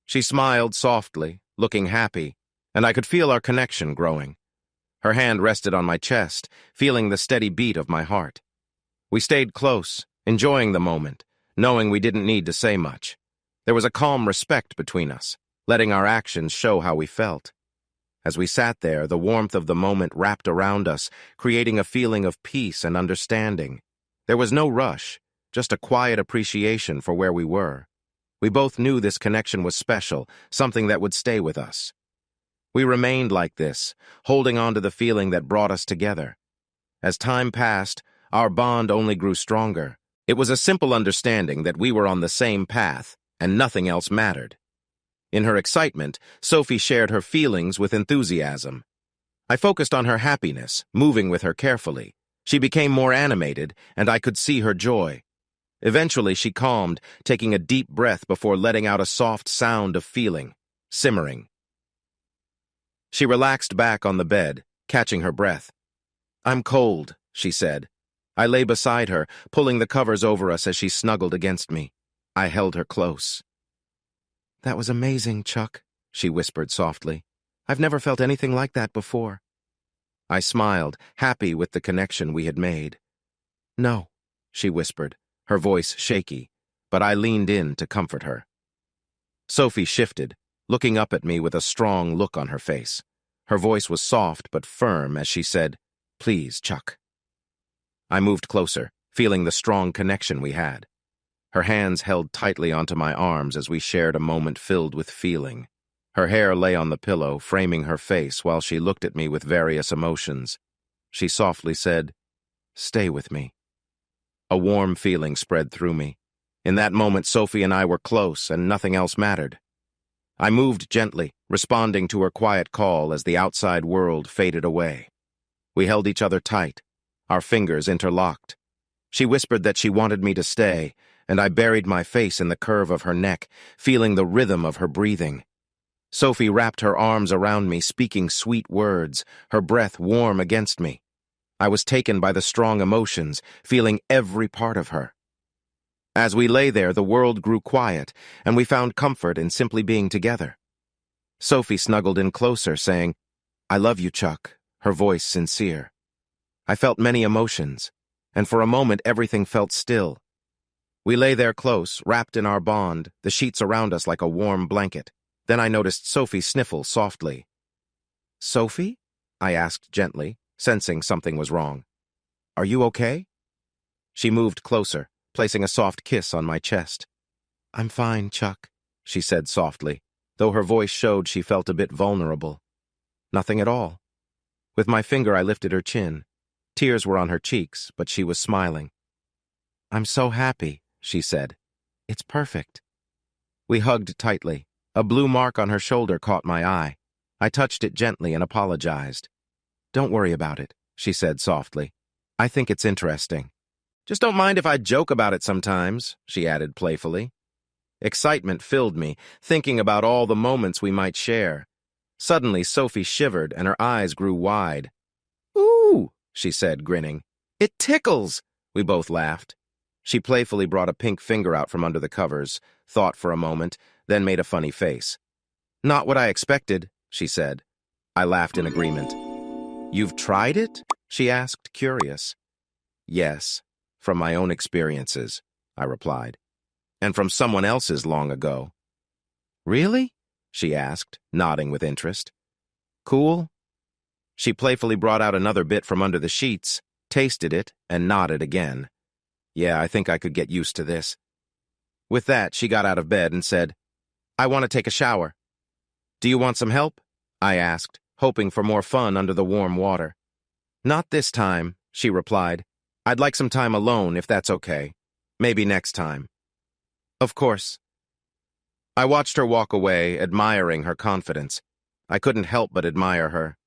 She smiled softly, looking happy, and I could feel our connection growing. Her hand rested on my chest, feeling the steady beat of my heart. We stayed close, enjoying the moment, knowing we didn't need to say much. There was a calm respect between us, letting our actions show how we felt. As we sat there, the warmth of the moment wrapped around us, creating a feeling of peace and understanding. There was no rush, just a quiet appreciation for where we were. We both knew this connection was special, something that would stay with us. We remained like this, holding on to the feeling that brought us together. As time passed, our bond only grew stronger. It was a simple understanding that we were on the same path, and nothing else mattered. In her excitement, Sophie shared her feelings with enthusiasm. I focused on her happiness, moving with her carefully. She became more animated, and I could see her joy. Eventually, she calmed, taking a deep breath before letting out a soft sound of feeling, simmering. She relaxed back on the bed, catching her breath. "I'm cold," she said. I lay beside her, pulling the covers over us as she snuggled against me. I held her close. "That was amazing, Chuck," she whispered softly. "I've never felt anything like that before." I smiled, happy with the connection we had made. "No," she whispered, her voice shaky, but I leaned in to comfort her. Sophie shifted, looking up at me with a strong look on her face. Her voice was soft but firm as she said, "Please, Chuck." I moved closer, feeling the strong connection we had. Her hands held tightly onto my arms as we shared a moment filled with feeling. Her hair lay on the pillow, framing her face while she looked at me with various emotions. She softly said, "Stay with me." A warm feeling spread through me. In that moment, Sophie and I were close, and nothing else mattered. I moved gently, responding to her quiet call as the outside world faded away. We held each other tight, our fingers interlocked. She whispered that she wanted me to stay, and I buried my face in the curve of her neck, feeling the rhythm of her breathing. Sophie wrapped her arms around me, speaking sweet words, her breath warm against me. I was taken by the strong emotions, feeling every part of her. As we lay there, the world grew quiet, and we found comfort in simply being together. Sophie snuggled in closer, saying, "I love you, Chuck," her voice sincere. I felt many emotions, and for a moment everything felt still. We lay there close, wrapped in our bond, the sheets around us like a warm blanket. Then I noticed Sophie sniffle softly. "Sophie?" I asked gently, sensing something was wrong. "Are you okay?" She moved closer, placing a soft kiss on my chest. "I'm fine, Chuck," she said softly, though her voice showed she felt a bit vulnerable. "Nothing at all." With my finger I lifted her chin. Tears were on her cheeks, but she was smiling. "I'm so happy," she said. "It's perfect." We hugged tightly. A blue mark on her shoulder caught my eye. I touched it gently and apologized. "Don't worry about it," she said softly. "I think it's interesting." "Just don't mind if I joke about it sometimes," she added playfully. Excitement filled me, thinking about all the moments we might share. Suddenly, Sophie shivered and her eyes grew wide. "Ooh," she said, grinning. "It tickles." We both laughed. She playfully brought a pink finger out from under the covers, thought for a moment, then made a funny face. "Not what I expected," she said. I laughed in agreement. "You've tried it?" she asked, curious. "Yes, from my own experiences," I replied. "And from someone else's long ago." "Really?" she asked, nodding with interest. "Cool?" She playfully brought out another bit from under the sheets, tasted it, and nodded again. "Yeah, I think I could get used to this." With that, she got out of bed and said, "I want to take a shower." "Do you want some help?" I asked, hoping for more fun under the warm water. "Not this time," she replied. "I'd like some time alone, if that's okay. Maybe next time." "Of course." I watched her walk away, admiring her confidence. I couldn't help but admire her.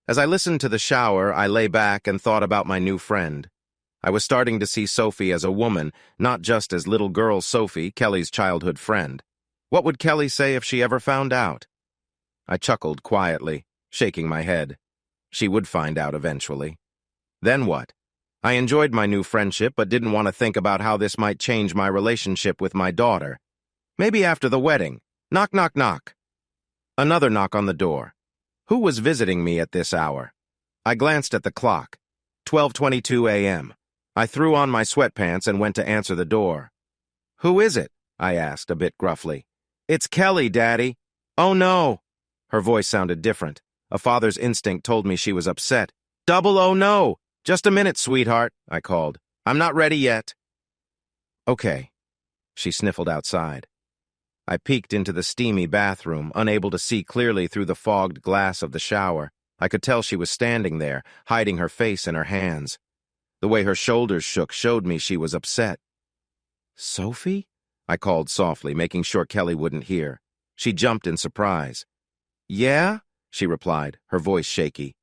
As I listened to the shower, I lay back and thought about my new friend. I was starting to see Sophie as a woman, not just as little girl Sophie, Kelly's childhood friend. What would Kelly say if she ever found out? I chuckled quietly, shaking my head. She would find out eventually. Then what? I enjoyed my new friendship, but didn't want to think about how this might change my relationship with my daughter. Maybe after the wedding. Knock, knock, knock. Another knock on the door. Who was visiting me at this hour? I glanced at the clock. 12:22 a.m. I threw on my sweatpants and went to answer the door. Who is it? I asked, a bit gruffly. It's Kelly, Daddy. Oh, no. Her voice sounded different. A father's instinct told me she was upset. Double oh no! Just a minute, sweetheart, I called. I'm not ready yet. Okay. She sniffled outside. I peeked into the steamy bathroom, unable to see clearly through the fogged glass of the shower. I could tell she was standing there, hiding her face in her hands. The way her shoulders shook showed me she was upset. Sophie? I called softly, making sure Kelly wouldn't hear. She jumped in surprise. Yeah? She replied, her voice shaky.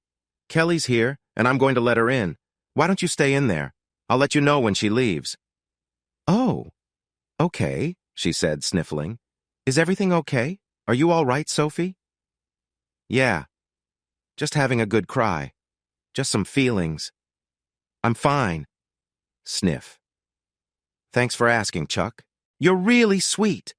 Kelly's here, and I'm going to let her in. Why don't you stay in there? I'll let you know when she leaves. Oh, okay, she said, sniffling. Is everything okay? Are you all right, Sophie? Yeah. Just having a good cry. Just some feelings. I'm fine. Sniff. Thanks for asking, Chuck. You're really sweet.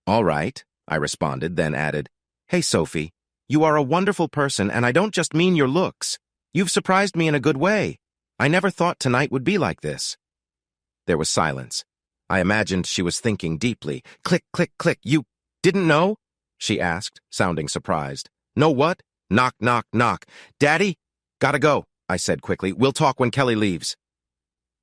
All right, I responded, then added, Hey, Sophie, you are a wonderful person, and I don't just mean your looks. You've surprised me in a good way. I never thought tonight would be like this. There was silence. I imagined she was thinking deeply. Click, click, click. You didn't know? She asked, sounding surprised. Know what? Knock, knock, knock. Daddy? Gotta go, I said quickly. We'll talk when Kelly leaves.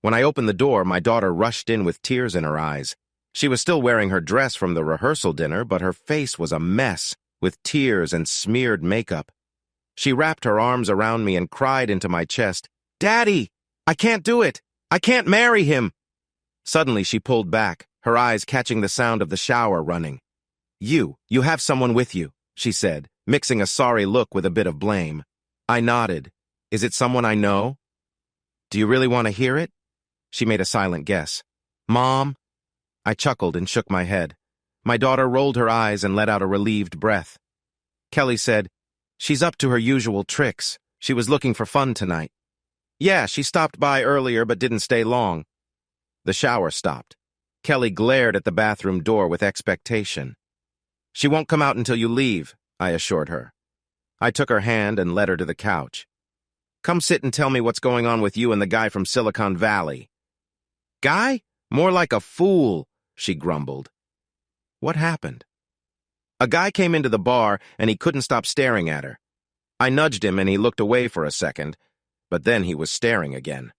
When I opened the door, my daughter rushed in with tears in her eyes. She was still wearing her dress from the rehearsal dinner, but her face was a mess, with tears and smeared makeup. She wrapped her arms around me and cried into my chest, Daddy! I can't do it! I can't marry him! Suddenly she pulled back, her eyes catching the sound of the shower running. You have someone with you, she said, mixing a sorry look with a bit of blame. I nodded. Is it someone I know? Do you really want to hear it? She made a silent guess. Mom? I chuckled and shook my head. My daughter rolled her eyes and let out a relieved breath. Kelly said, She's up to her usual tricks. She was looking for fun tonight. Yeah, she stopped by earlier but didn't stay long. The shower stopped. Kelly glared at the bathroom door with expectation. She won't come out until you leave, I assured her. I took her hand and led her to the couch. Come sit and tell me what's going on with you and the guy from Silicon Valley. Guy? More like a fool, she grumbled. What happened? A guy came into the bar and he couldn't stop staring at her. I nudged him and he looked away for a second, but then he was staring again.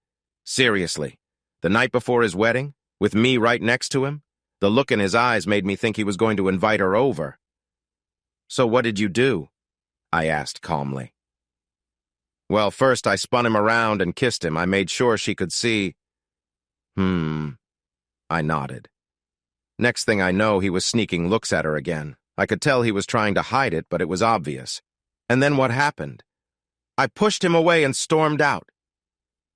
Seriously, the night before his wedding, with me right next to him, the look in his eyes made me think he was going to invite her over. So what did you do? I asked calmly. Well, first I spun him around and kissed him. I made sure she could see. I nodded. Next thing I know, he was sneaking looks at her again. I could tell he was trying to hide it, but it was obvious. And then what happened? I pushed him away and stormed out.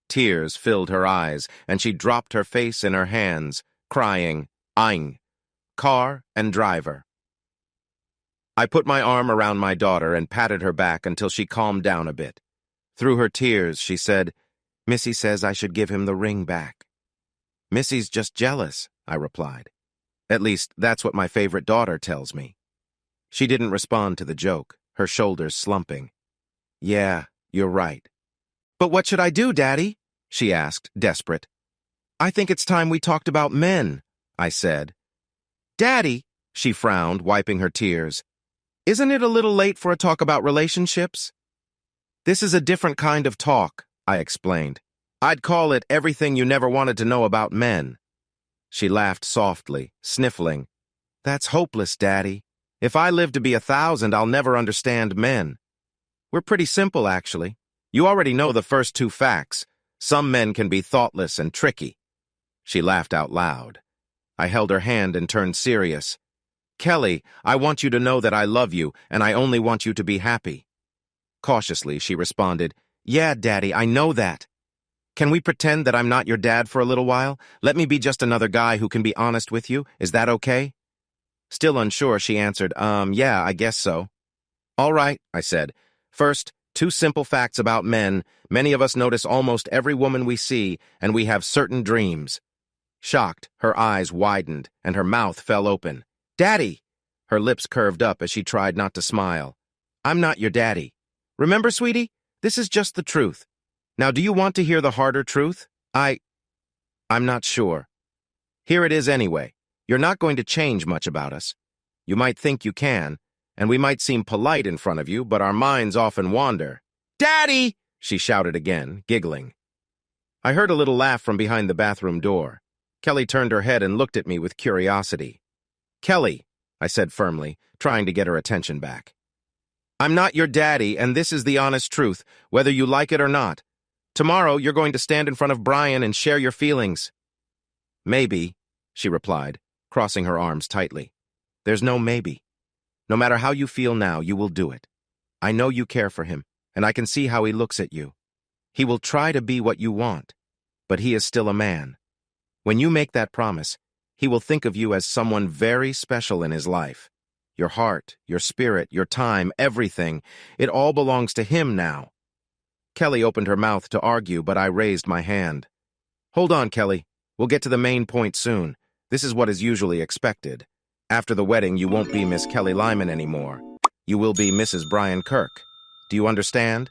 Tears filled her eyes, and she dropped her face in her hands, crying, Aing, car and driver. I put my arm around my daughter and patted her back until she calmed down a bit. Through her tears, she said, Missy says I should give him the ring back. Missy's just jealous, I replied. At least, that's what my favorite daughter tells me. She didn't respond to the joke, her shoulders slumping. Yeah, you're right. But what should I do, Daddy? She asked, desperate. I think it's time we talked about men, I said. Daddy, she frowned, wiping her tears. Isn't it a little late for a talk about relationships? This is a different kind of talk, I explained. I'd call it everything you never wanted to know about men. She laughed softly, sniffling. That's hopeless, Daddy. If I live to be 1,000, I'll never understand men. We're pretty simple, actually. You already know the first two facts. Some men can be thoughtless and tricky. She laughed out loud. I held her hand and turned serious. Kelly, I want you to know that I love you, and I only want you to be happy. Cautiously, she responded, Yeah, Daddy, I know that. Can we pretend that I'm not your dad for a little while? Let me be just another guy who can be honest with you. Is that okay? Still unsure, she answered, yeah, I guess so. All right, I said. First, two simple facts about men. Many of us notice almost every woman we see, and we have certain dreams. Shocked, her eyes widened, and her mouth fell open. Daddy! Her lips curved up as she tried not to smile. I'm not your daddy. Remember, sweetie? This is just the truth. Now, do you want to hear the harder truth? I'm not sure. Here it is anyway. You're not going to change much about us. You might think you can, and we might seem polite in front of you, but our minds often wander. Daddy! She shouted again, giggling. I heard a little laugh from behind the bathroom door. Kelly turned her head and looked at me with curiosity. Kelly, I said firmly, trying to get her attention back. I'm not your daddy, and this is the honest truth, whether you like it or not. Tomorrow, you're going to stand in front of Brian and share your feelings. Maybe, she replied, crossing her arms tightly. There's no maybe. No matter how you feel now, you will do it. I know you care for him, and I can see how he looks at you. He will try to be what you want, but he is still a man. When you make that promise, he will think of you as someone very special in his life. Your heart, your spirit, your time, everything, it all belongs to him now. Kelly opened her mouth to argue, but I raised my hand. Hold on, Kelly. We'll get to the main point soon. This is what is usually expected. After the wedding, you won't be Miss Kelly Lyman anymore. You will be Mrs. Brian Kirk. Do you understand?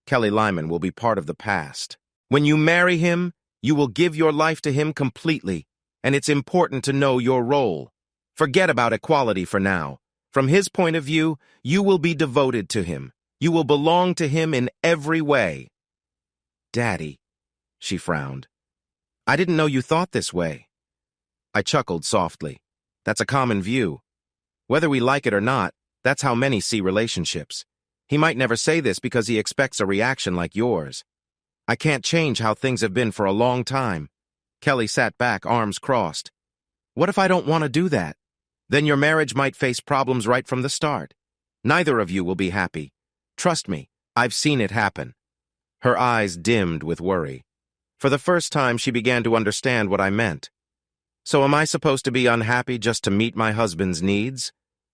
Kelly Lyman will be part of the past. When you marry him, you will give your life to him completely, and it's important to know your role. Forget about equality for now. From his point of view, you will be devoted to him. You will belong to him in every way. Daddy, she frowned. I didn't know you thought this way. I chuckled softly. That's a common view. Whether we like it or not, that's how many see relationships. He might never say this because he expects a reaction like yours. I can't change how things have been for a long time. Kelly sat back, arms crossed. What if I don't want to do that? Then your marriage might face problems right from the start. Neither of you will be happy. Trust me, I've seen it happen. Her eyes dimmed with worry. For the first time, she began to understand what I meant. So am I supposed to be unhappy just to meet my husband's needs?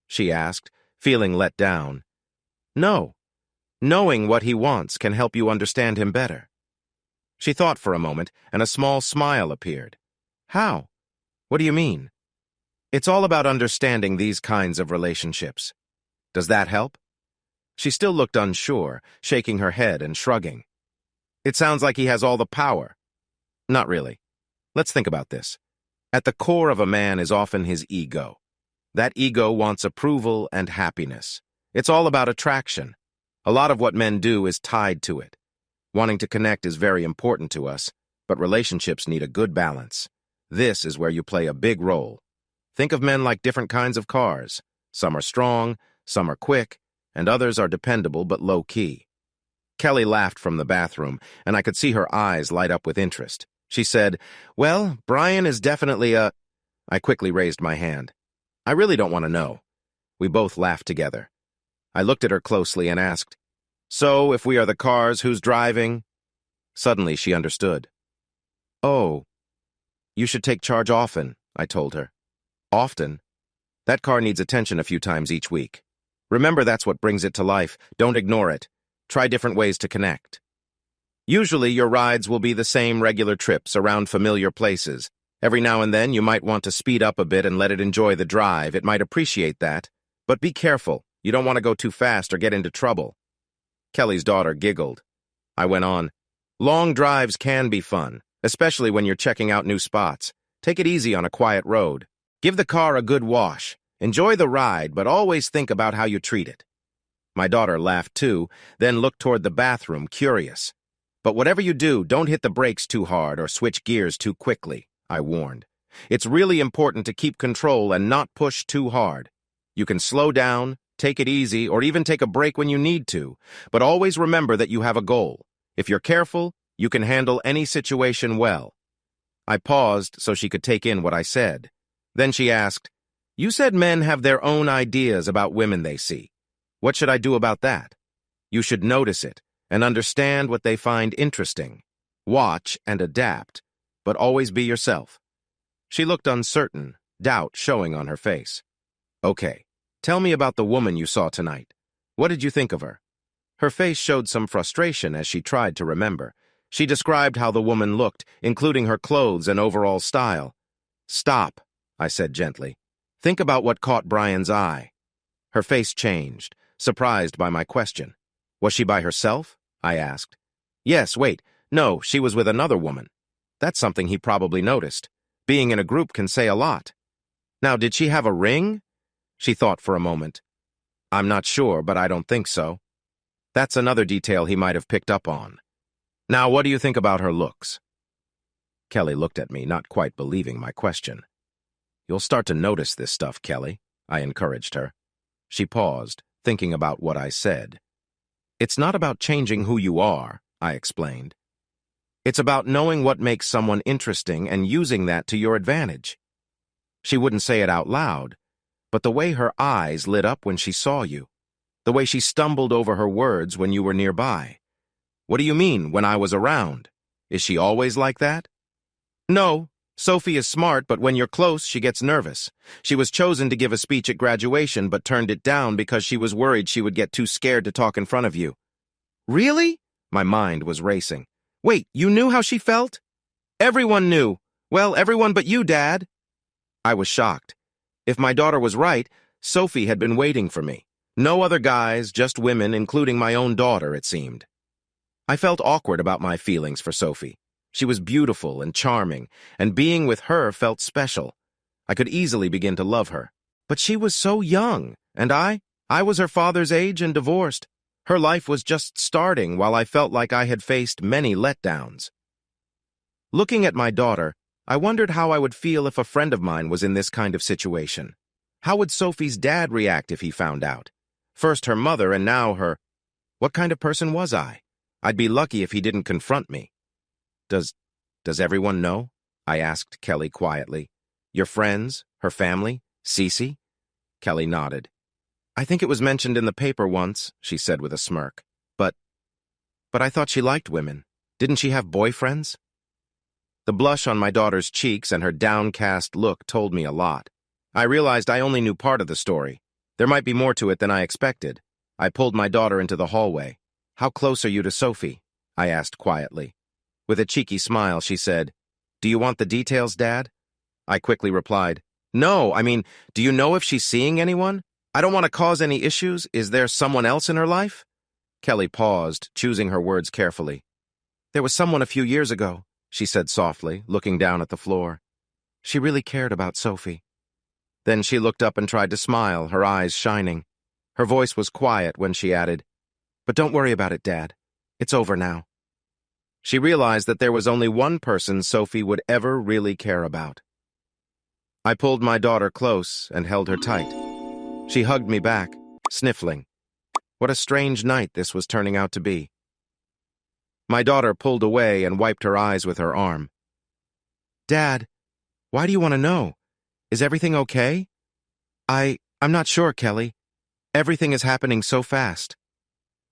She asked, feeling let down. No. Knowing what he wants can help you understand him better. She thought for a moment, and a small smile appeared. How? What do you mean? It's all about understanding these kinds of relationships. Does that help? She still looked unsure, shaking her head and shrugging. It sounds like he has all the power. Not really. Let's think about this. At the core of a man is often his ego. That ego wants approval and happiness. It's all about attraction. A lot of what men do is tied to it. Wanting to connect is very important to us, but relationships need a good balance. This is where you play a big role. Think of men like different kinds of cars. Some are strong, some are quick, and others are dependable but low-key. Kelly laughed from the bathroom, and I could see her eyes light up with interest. She said, Well, Brian is definitely a... I quickly raised my hand. I really don't want to know. We both laughed together. I looked at her closely and asked, So, if we are the cars, who's driving? Suddenly, she understood. Oh, you should take charge often, I told her. Often? That car needs attention a few times each week. Remember, that's what brings it to life. Don't ignore it. Try different ways to connect. Usually, your rides will be the same regular trips around familiar places. Every now and then, you might want to speed up a bit and let it enjoy the drive. It might appreciate that. But be careful. You don't want to go too fast or get into trouble. Kelly's daughter giggled. I went on. Long drives can be fun, especially when you're checking out new spots. Take it easy on a quiet road. Give the car a good wash. Enjoy the ride, but always think about how you treat it. My daughter laughed too, then looked toward the bathroom, curious. But whatever you do, don't hit the brakes too hard or switch gears too quickly, I warned. It's really important to keep control and not push too hard. You can slow down, take it easy, or even take a break when you need to, but always remember that you have a goal. If you're careful, you can handle any situation well. I paused so she could take in what I said. Then she asked, You said men have their own ideas about women they see. What should I do about that? You should notice it and understand what they find interesting. Watch and adapt, but always be yourself. She looked uncertain, doubt showing on her face. Okay, tell me about the woman you saw tonight. What did you think of her? Her face showed some frustration as she tried to remember. She described how the woman looked, including her clothes and overall style. Stop, I said gently. Think about what caught Brian's eye. Her face changed, surprised by my question. Was she by herself? I asked. Yes, wait. No, she was with another woman. That's something he probably noticed. Being in a group can say a lot. Now, did she have a ring? She thought for a moment. I'm not sure, but I don't think so. That's another detail he might have picked up on. Now, what do you think about her looks? Kelly looked at me, not quite believing my question. You'll start to notice this stuff, Kelly, I encouraged her. She paused, thinking about what I said. It's not about changing who you are, I explained. It's about knowing what makes someone interesting and using that to your advantage. She wouldn't say it out loud, but the way her eyes lit up when she saw you, the way she stumbled over her words when you were nearby. What do you mean, when I was around? Is she always like that? No, Sophie is smart, but when you're close, she gets nervous. She was chosen to give a speech at graduation, but turned it down because she was worried she would get too scared to talk in front of you. Really? My mind was racing. Wait, you knew how she felt? Everyone knew. Well, everyone but you, Dad. I was shocked. If my daughter was right, Sophie had been waiting for me. No other guys, just women, including my own daughter, it seemed. I felt awkward about my feelings for Sophie. She was beautiful and charming, and being with her felt special. I could easily begin to love her. But she was so young, and I was her father's age and divorced. Her life was just starting while I felt like I had faced many letdowns. Looking at my daughter, I wondered how I would feel if a friend of mine was in this kind of situation. How would Sophie's dad react if he found out? First her mother and now her. What kind of person was I? I'd be lucky if he didn't confront me. Does everyone know? I asked Kelly quietly. Your friends? Her family? Cece? Kelly nodded. I think it was mentioned in the paper once, she said with a smirk. But I thought she liked women. Didn't she have boyfriends? The blush on my daughter's cheeks and her downcast look told me a lot. I realized I only knew part of the story. There might be more to it than I expected. I pulled my daughter into the hallway. How close are you to Sophie? I asked quietly. With a cheeky smile, she said, Do you want the details, Dad? I quickly replied, No, do you know if she's seeing anyone? I don't want to cause any issues. Is there someone else in her life? Kelly paused, choosing her words carefully. There was someone a few years ago, she said softly, looking down at the floor. She really cared about Sophie. Then she looked up and tried to smile, her eyes shining. Her voice was quiet when she added, But don't worry about it, Dad. It's over now. She realized that there was only one person Sophie would ever really care about. I pulled my daughter close and held her tight. She hugged me back, sniffling. What a strange night this was turning out to be. My daughter pulled away and wiped her eyes with her arm. Dad, why do you want to know? Is everything okay? I'm not sure, Kelly. Everything is happening so fast.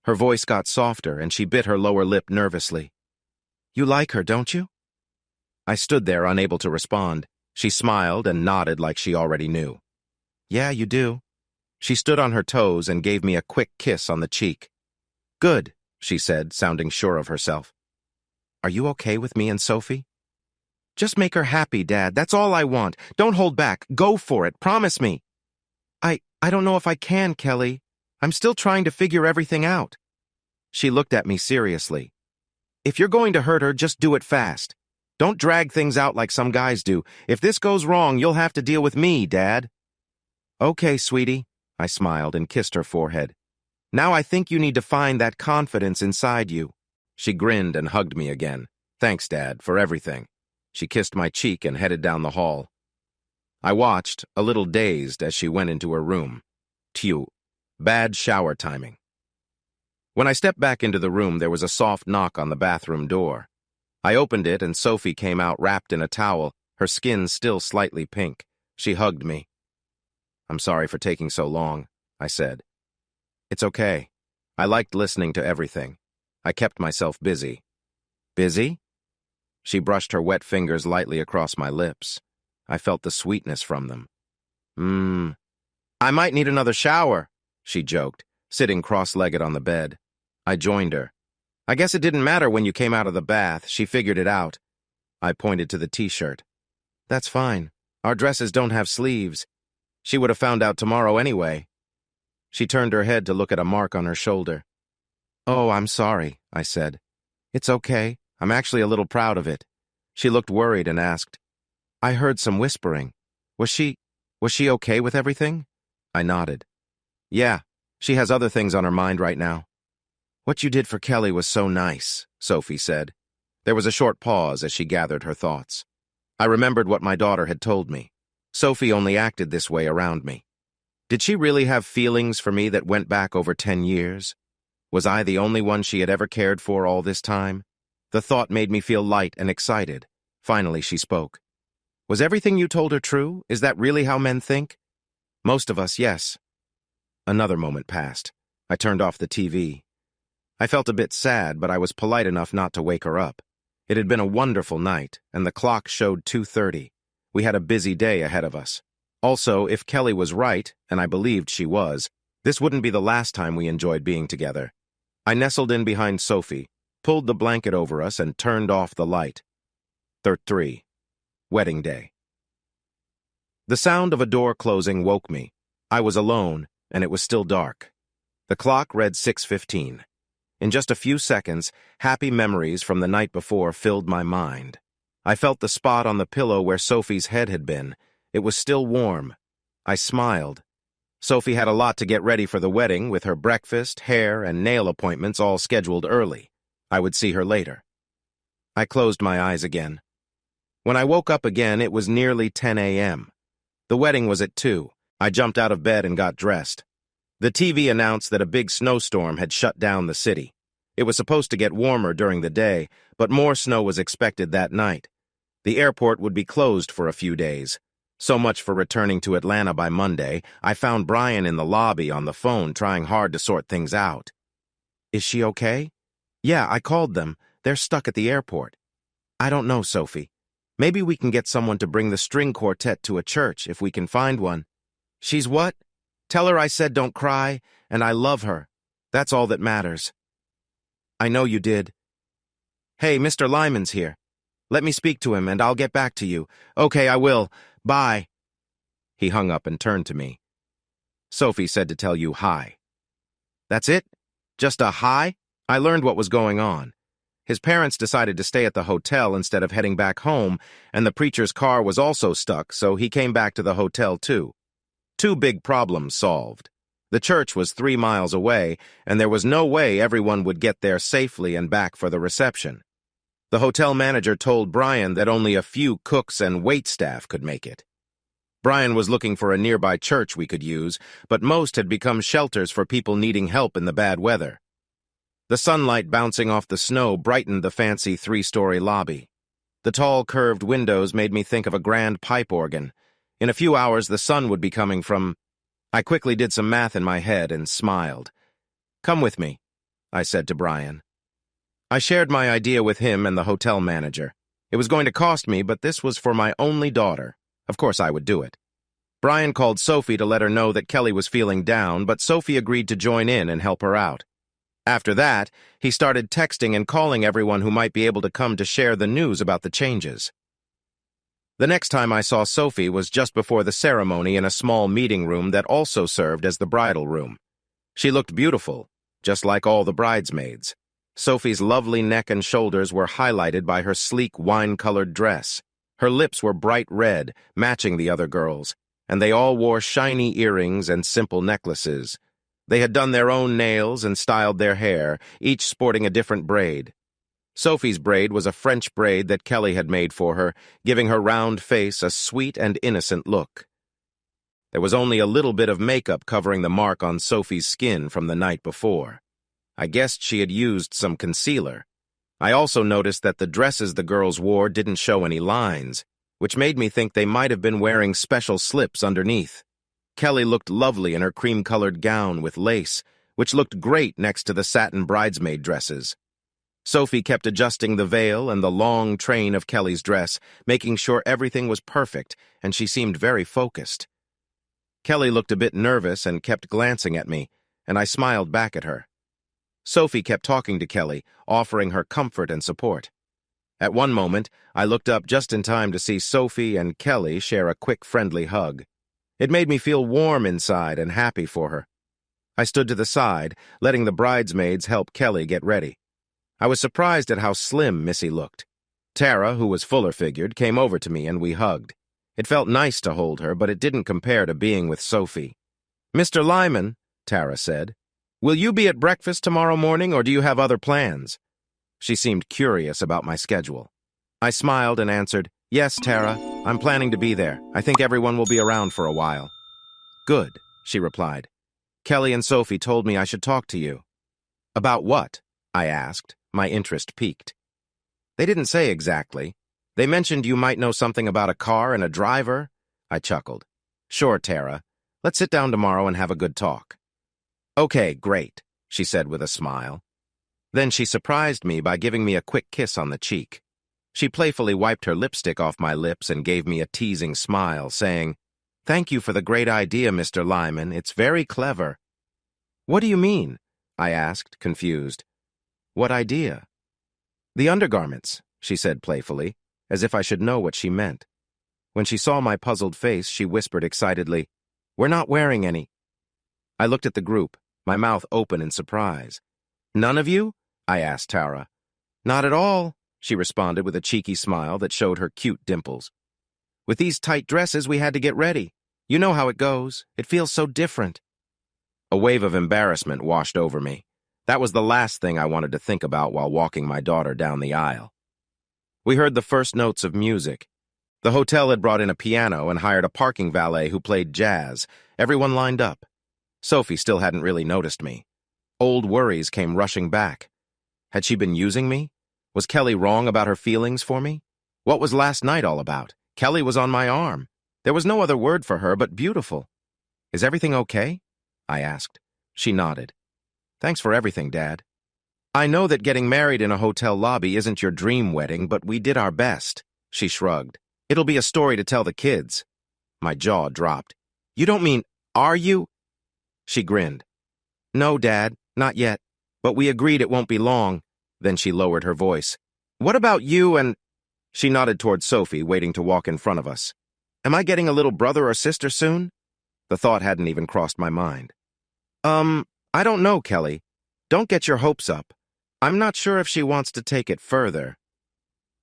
Her voice got softer and she bit her lower lip nervously. You like her, don't you? I stood there unable to respond. She smiled and nodded like she already knew. Yeah, you do. She stood on her toes and gave me a quick kiss on the cheek. Good, she said, sounding sure of herself. Are you okay with me and Sophie? Just make her happy, Dad. That's all I want. Don't hold back. Go for it. Promise me. I don't know if I can, Kelly. I'm still trying to figure everything out. She looked at me seriously. If you're going to hurt her, just do it fast. Don't drag things out like some guys do. If this goes wrong, you'll have to deal with me, Dad. Okay, sweetie, I smiled and kissed her forehead. Now I think you need to find that confidence inside you. She grinned and hugged me again. Thanks, Dad, for everything. She kissed my cheek and headed down the hall. I watched, a little dazed, as she went into her room. Phew, bad shower timing. When I stepped back into the room, there was a soft knock on the bathroom door. I opened it and Sophie came out wrapped in a towel, her skin still slightly pink. She hugged me. I'm sorry for taking so long, I said. It's okay. I liked listening to everything. I kept myself busy. Busy? She brushed her wet fingers lightly across my lips. I felt the sweetness from them. I might need another shower, she joked, sitting cross-legged on the bed. I joined her. I guess it didn't matter when you came out of the bath. She figured it out. I pointed to the t-shirt. That's fine. Our dresses don't have sleeves. She would have found out tomorrow anyway. She turned her head to look at a mark on her shoulder. Oh, I'm sorry, I said. It's okay. I'm actually a little proud of it. She looked worried and asked, I heard some whispering. Was she okay with everything? I nodded. Yeah, she has other things on her mind right now. What you did for Kelly was so nice, Sophie said. There was a short pause as she gathered her thoughts. I remembered what my daughter had told me. Sophie only acted this way around me. Did she really have feelings for me that went back over 10 years? Was I the only one she had ever cared for all this time? The thought made me feel light and excited. Finally, she spoke. Was everything you told her true? Is that really how men think? Most of us, yes. Another moment passed. I turned off the TV. I felt a bit sad, but I was polite enough not to wake her up. It had been a wonderful night, and the clock showed 2:30. We had a busy day ahead of us. Also, if Kelly was right, and I believed she was, this wouldn't be the last time we enjoyed being together. I nestled in behind Sophie, pulled the blanket over us, and turned off the light. 3. Wedding Day. The sound of a door closing woke me. I was alone, and it was still dark. The clock read 6:15. In just a few seconds, happy memories from the night before filled my mind. I felt the spot on the pillow where Sophie's head had been. It was still warm. I smiled. Sophie had a lot to get ready for the wedding, with her breakfast, hair, and nail appointments all scheduled early. I would see her later. I closed my eyes again. When I woke up again, it was nearly 10 a.m. The wedding was at 2. I jumped out of bed and got dressed. The TV announced that a big snowstorm had shut down the city. It was supposed to get warmer during the day, but more snow was expected that night. The airport would be closed for a few days. So much for returning to Atlanta by Monday. I found Brian in the lobby on the phone trying hard to sort things out. Is she okay? Yeah, I called them. They're stuck at the airport. I don't know, Sophie. Maybe we can get someone to bring the string quartet to a church if we can find one. She's what? Tell her I said don't cry, and I love her. That's all that matters. I know you did. Hey, Mr. Lyman's here. Let me speak to him, and I'll get back to you. Okay, I will. Bye. He hung up and turned to me. Sophie said to tell you hi. That's it? Just a hi? I learned what was going on. His parents decided to stay at the hotel instead of heading back home, and the preacher's car was also stuck, so he came back to the hotel too. 2 big problems solved. The church was 3 miles away, and there was no way everyone would get there safely and back for the reception. The hotel manager told Brian that only a few cooks and waitstaff could make it. Brian was looking for a nearby church we could use, but most had become shelters for people needing help in the bad weather. The sunlight bouncing off the snow brightened the fancy 3-story lobby. The tall, curved windows made me think of a grand pipe organ. In a few hours, the sun would be coming from... I quickly did some math in my head and smiled. Come with me, I said to Brian. I shared my idea with him and the hotel manager. It was going to cost me, but this was for my only daughter. Of course I would do it. Brian called Sophie to let her know that Kelly was feeling down, but Sophie agreed to join in and help her out. After that, he started texting and calling everyone who might be able to come to share the news about the changes. The next time I saw Sophie was just before the ceremony in a small meeting room that also served as the bridal room. She looked beautiful, just like all the bridesmaids. Sophie's lovely neck and shoulders were highlighted by her sleek wine-colored dress. Her lips were bright red, matching the other girls, and they all wore shiny earrings and simple necklaces. They had done their own nails and styled their hair, each sporting a different braid. Sophie's braid was a French braid that Kelly had made for her, giving her round face a sweet and innocent look. There was only a little bit of makeup covering the mark on Sophie's skin from the night before. I guessed she had used some concealer. I also noticed that the dresses the girls wore didn't show any lines, which made me think they might have been wearing special slips underneath. Kelly looked lovely in her cream-colored gown with lace, which looked great next to the satin bridesmaid dresses. Sophie kept adjusting the veil and the long train of Kelly's dress, making sure everything was perfect, and she seemed very focused. Kelly looked a bit nervous and kept glancing at me, and I smiled back at her. Sophie kept talking to Kelly, offering her comfort and support. At one moment, I looked up just in time to see Sophie and Kelly share a quick, friendly hug. It made me feel warm inside and happy for her. I stood to the side, letting the bridesmaids help Kelly get ready. I was surprised at how slim Missy looked. Tara, who was fuller-figured, came over to me and we hugged. It felt nice to hold her, but it didn't compare to being with Sophie. "Mr. Lyman," Tara said, "will you be at breakfast tomorrow morning, or do you have other plans?" She seemed curious about my schedule. I smiled and answered, "Yes, Tara, I'm planning to be there. I think everyone will be around for a while." "Good," she replied. "Kelly and Sophie told me I should talk to you." "About what?" I asked, my interest piqued. "They didn't say exactly. They mentioned you might know something about a car and a driver." I chuckled. "Sure, Tara. Let's sit down tomorrow and have a good talk." "Okay, great," she said with a smile. Then she surprised me by giving me a quick kiss on the cheek. She playfully wiped her lipstick off my lips and gave me a teasing smile, saying, "Thank you for the great idea, Mr. Lyman. It's very clever." "What do you mean?" I asked, confused. "What idea?" "The undergarments," she said playfully, as if I should know what she meant. When she saw my puzzled face, she whispered excitedly, "We're not wearing any." I looked at the group, my mouth open in surprise. "None of you?" I asked Tara. "Not at all," she responded with a cheeky smile that showed her cute dimples. "With these tight dresses, we had to get ready. You know how it goes. It feels so different." A wave of embarrassment washed over me. That was the last thing I wanted to think about while walking my daughter down the aisle. We heard the first notes of music. The hotel had brought in a piano and hired a parking valet who played jazz. Everyone lined up. Sophie still hadn't really noticed me. Old worries came rushing back. Had she been using me? Was Kelly wrong about her feelings for me? What was last night all about? Kelly was on my arm. There was no other word for her but beautiful. "Is everything okay?" I asked. She nodded. "Thanks for everything, Dad. I know that getting married in a hotel lobby isn't your dream wedding, but we did our best." She shrugged. "It'll be a story to tell the kids." My jaw dropped. "You don't mean, are you?" She grinned. "No, Dad, not yet. But we agreed it won't be long." Then she lowered her voice. "What about you and—" She nodded toward Sophie, waiting to walk in front of us. "Am I getting a little brother or sister soon?" The thought hadn't even crossed my mind. I don't know, Kelly. Don't get your hopes up. I'm not sure if she wants to take it further."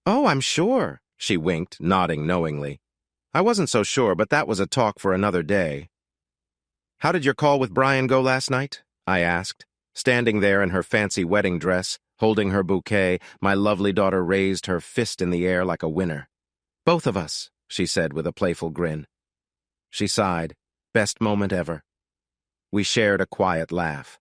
"Oh, I'm sure," she winked, nodding knowingly. I wasn't so sure, but that was a talk for another day. "How did your call with Brian go last night?" I asked. Standing there in her fancy wedding dress, holding her bouquet, my lovely daughter raised her fist in the air like a winner. "Both of us," she said with a playful grin. She sighed. "Best moment ever." We shared a quiet laugh.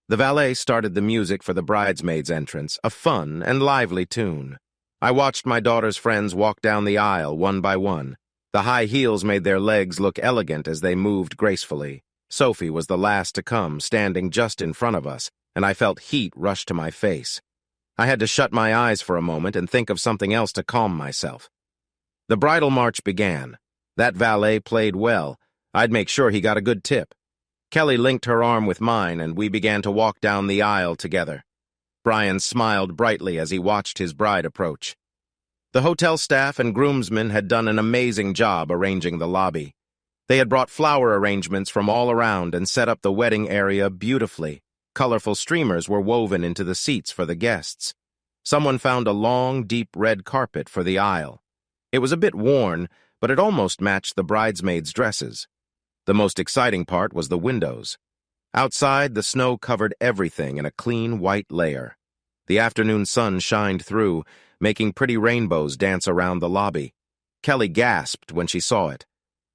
The valet started the music for the bridesmaids' entrance, a fun and lively tune. I watched my daughter's friends walk down the aisle one by one. The high heels made their legs look elegant as they moved gracefully. Sophie was the last to come, standing just in front of us, and I felt heat rush to my face. I had to shut my eyes for a moment and think of something else to calm myself. The bridal march began. That valet played well. I'd make sure he got a good tip. Kelly linked her arm with mine, and we began to walk down the aisle together. Brian smiled brightly as he watched his bride approach. The hotel staff and groomsmen had done an amazing job arranging the lobby. They had brought flower arrangements from all around and set up the wedding area beautifully. Colorful streamers were woven into the seats for the guests. Someone found a long, deep red carpet for the aisle. It was a bit worn, but it almost matched the bridesmaids' dresses. The most exciting part was the windows. Outside, the snow covered everything in a clean white layer. The afternoon sun shined through, making pretty rainbows dance around the lobby. Kelly gasped when she saw it.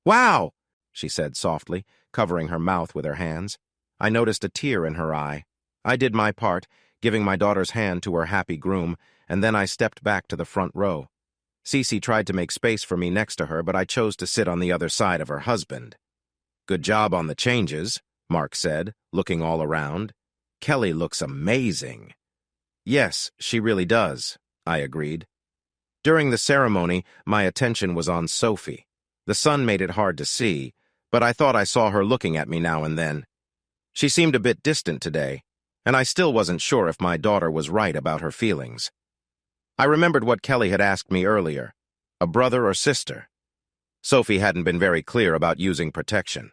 "Wow!" she said softly, covering her mouth with her hands. I noticed a tear in her eye. I did my part, giving my daughter's hand to her happy groom, and then I stepped back to the front row. Cece tried to make space for me next to her, but I chose to sit on the other side of her husband. "Good job on the changes," Mark said, looking all around. "Kelly looks amazing." "Yes, she really does," I agreed. During the ceremony, my attention was on Sophie. The sun made it hard to see, but I thought I saw her looking at me now and then. She seemed a bit distant today, and I still wasn't sure if my daughter was right about her feelings. I remembered what Kelly had asked me earlier, a brother or sister. Sophie hadn't been very clear about using protection.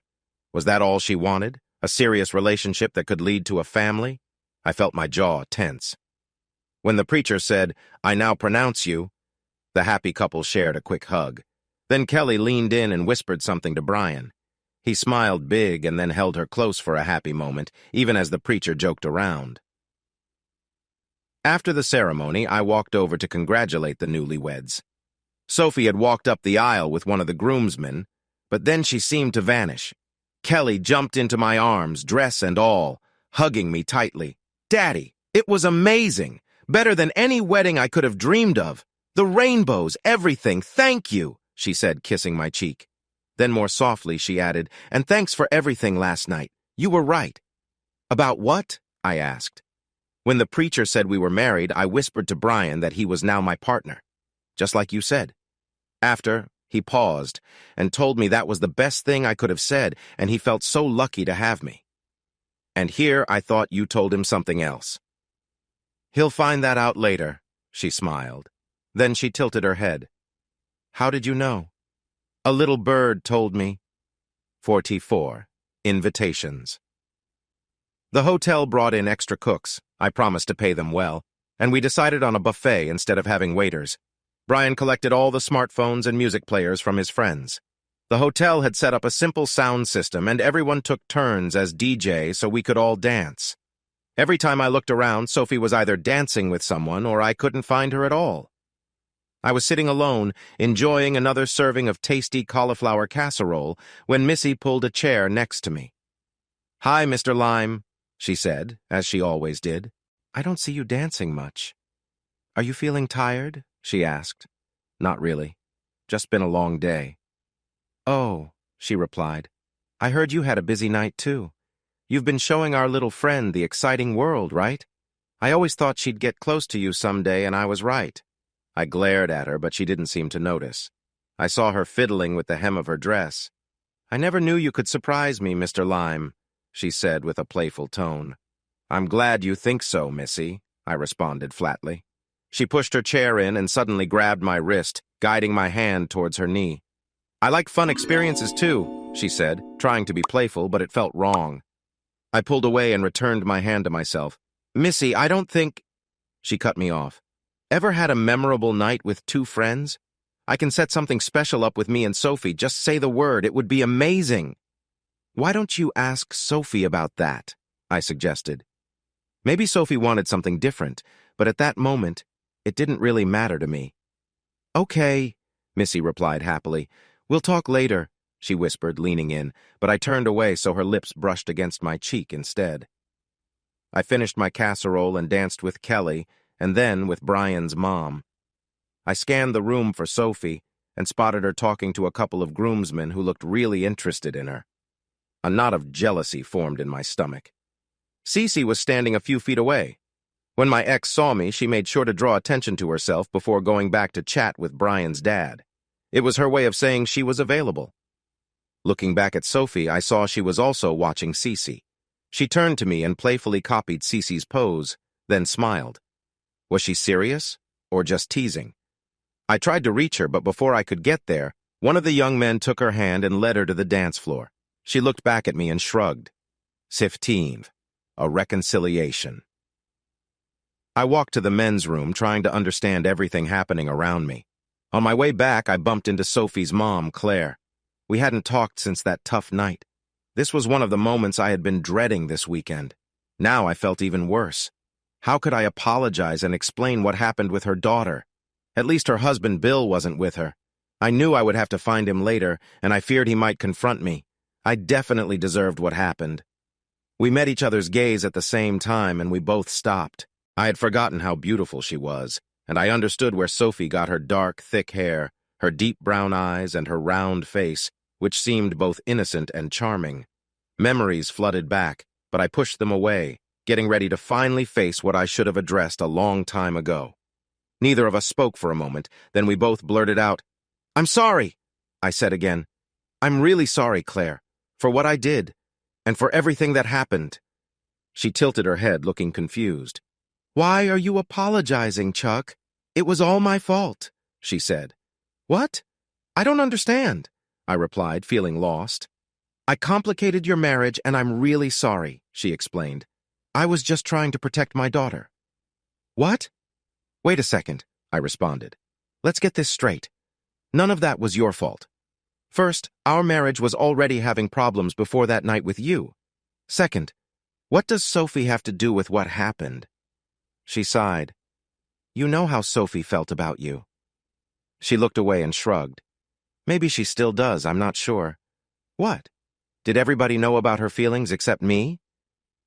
Was that all she wanted? A serious relationship that could lead to a family? I felt my jaw tense. When the preacher said, "I now pronounce you," the happy couple shared a quick hug. Then Kelly leaned in and whispered something to Brian. He smiled big and then held her close for a happy moment, even as the preacher joked around. After the ceremony, I walked over to congratulate the newlyweds. Sophie had walked up the aisle with one of the groomsmen, but then she seemed to vanish. Kelly jumped into my arms, dress and all, hugging me tightly. "Daddy, it was amazing! Better than any wedding I could have dreamed of. The rainbows, everything, thank you," she said, kissing my cheek. Then more softly she added, "And thanks for everything last night. You were right." "About what?" I asked. When the preacher said we were married, I whispered to Brian that he was now my partner, just like you said. After, he paused and told me that was the best thing I could have said, and he felt so lucky to have me. And here I thought you told him something else. "He'll find that out later," she smiled. Then she tilted her head. "How did you know?" "A little bird told me." 44. Invitations. The hotel brought in extra cooks. I promised to pay them well, and we decided on a buffet instead of having waiters. Brian collected all the smartphones and music players from his friends. The hotel had set up a simple sound system, and everyone took turns as DJ so we could all dance. Every time I looked around, Sophie was either dancing with someone or I couldn't find her at all. I was sitting alone, enjoying another serving of tasty cauliflower casserole, when Missy pulled a chair next to me. "Hi, Mr. Lime," she said, as she always did. "I don't see you dancing much." "Are you feeling tired?" she asked. "Not really. Just been a long day." "Oh," she replied. "I heard you had a busy night, too. You've been showing our little friend the exciting world, right? I always thought she'd get close to you someday, and I was right." I glared at her, but she didn't seem to notice. I saw her fiddling with the hem of her dress. "I never knew you could surprise me, Mr. Lime," she said with a playful tone. "I'm glad you think so, Missy," I responded flatly. She pushed her chair in and suddenly grabbed my wrist, guiding my hand towards her knee. "I like fun experiences too," she said, trying to be playful, but it felt wrong. I pulled away and returned my hand to myself. "Missy, I don't think—" She cut me off. "Ever had a memorable night with two friends? I can set something special up with me and Sophie. Just say the word. It would be amazing." "Why don't you ask Sophie about that?" I suggested. Maybe Sophie wanted something different, but at that moment, it didn't really matter to me. "Okay," Missy replied happily. "We'll talk later," she whispered, leaning in, but I turned away so her lips brushed against my cheek instead. I finished my casserole and danced with Kelly, and then with Brian's mom. I scanned the room for Sophie and spotted her talking to a couple of groomsmen who looked really interested in her. A knot of jealousy formed in my stomach. Cece was standing a few feet away. When my ex saw me, she made sure to draw attention to herself before going back to chat with Brian's dad. It was her way of saying she was available. Looking back at Sophie, I saw she was also watching Cece. She turned to me and playfully copied Cece's pose, then smiled. Was she serious, or just teasing? I tried to reach her, but before I could get there, one of the young men took her hand and led her to the dance floor. She looked back at me and shrugged. 15. A reconciliation. I walked to the men's room, trying to understand everything happening around me. On my way back, I bumped into Sophie's mom, Claire. We hadn't talked since that tough night. This was one of the moments I had been dreading this weekend. Now I felt even worse. How could I apologize and explain what happened with her daughter? At least her husband Bill wasn't with her. I knew I would have to find him later, and I feared he might confront me. I definitely deserved what happened. We met each other's gaze at the same time, and we both stopped. I had forgotten how beautiful she was, and I understood where Sophie got her dark, thick hair, her deep brown eyes, and her round face, which seemed both innocent and charming. Memories flooded back, but I pushed them away, getting ready to finally face what I should have addressed a long time ago. Neither of us spoke for a moment, then we both blurted out, "I'm sorry," I said again. "I'm really sorry, Claire. For what I did, and for everything that happened. She tilted her head, looking confused. Why are you apologizing, Chuck? It was all my fault, she said. What? I don't understand, I replied, feeling lost. I complicated your marriage, and I'm really sorry, she explained. I was just trying to protect my daughter. What? Wait a second, I responded. Let's get this straight. None of that was your fault. First, our marriage was already having problems before that night with you. Second, what does Sophie have to do with what happened? She sighed. You know how Sophie felt about you. She looked away and shrugged. Maybe she still does, I'm not sure. What? Did everybody know about her feelings except me?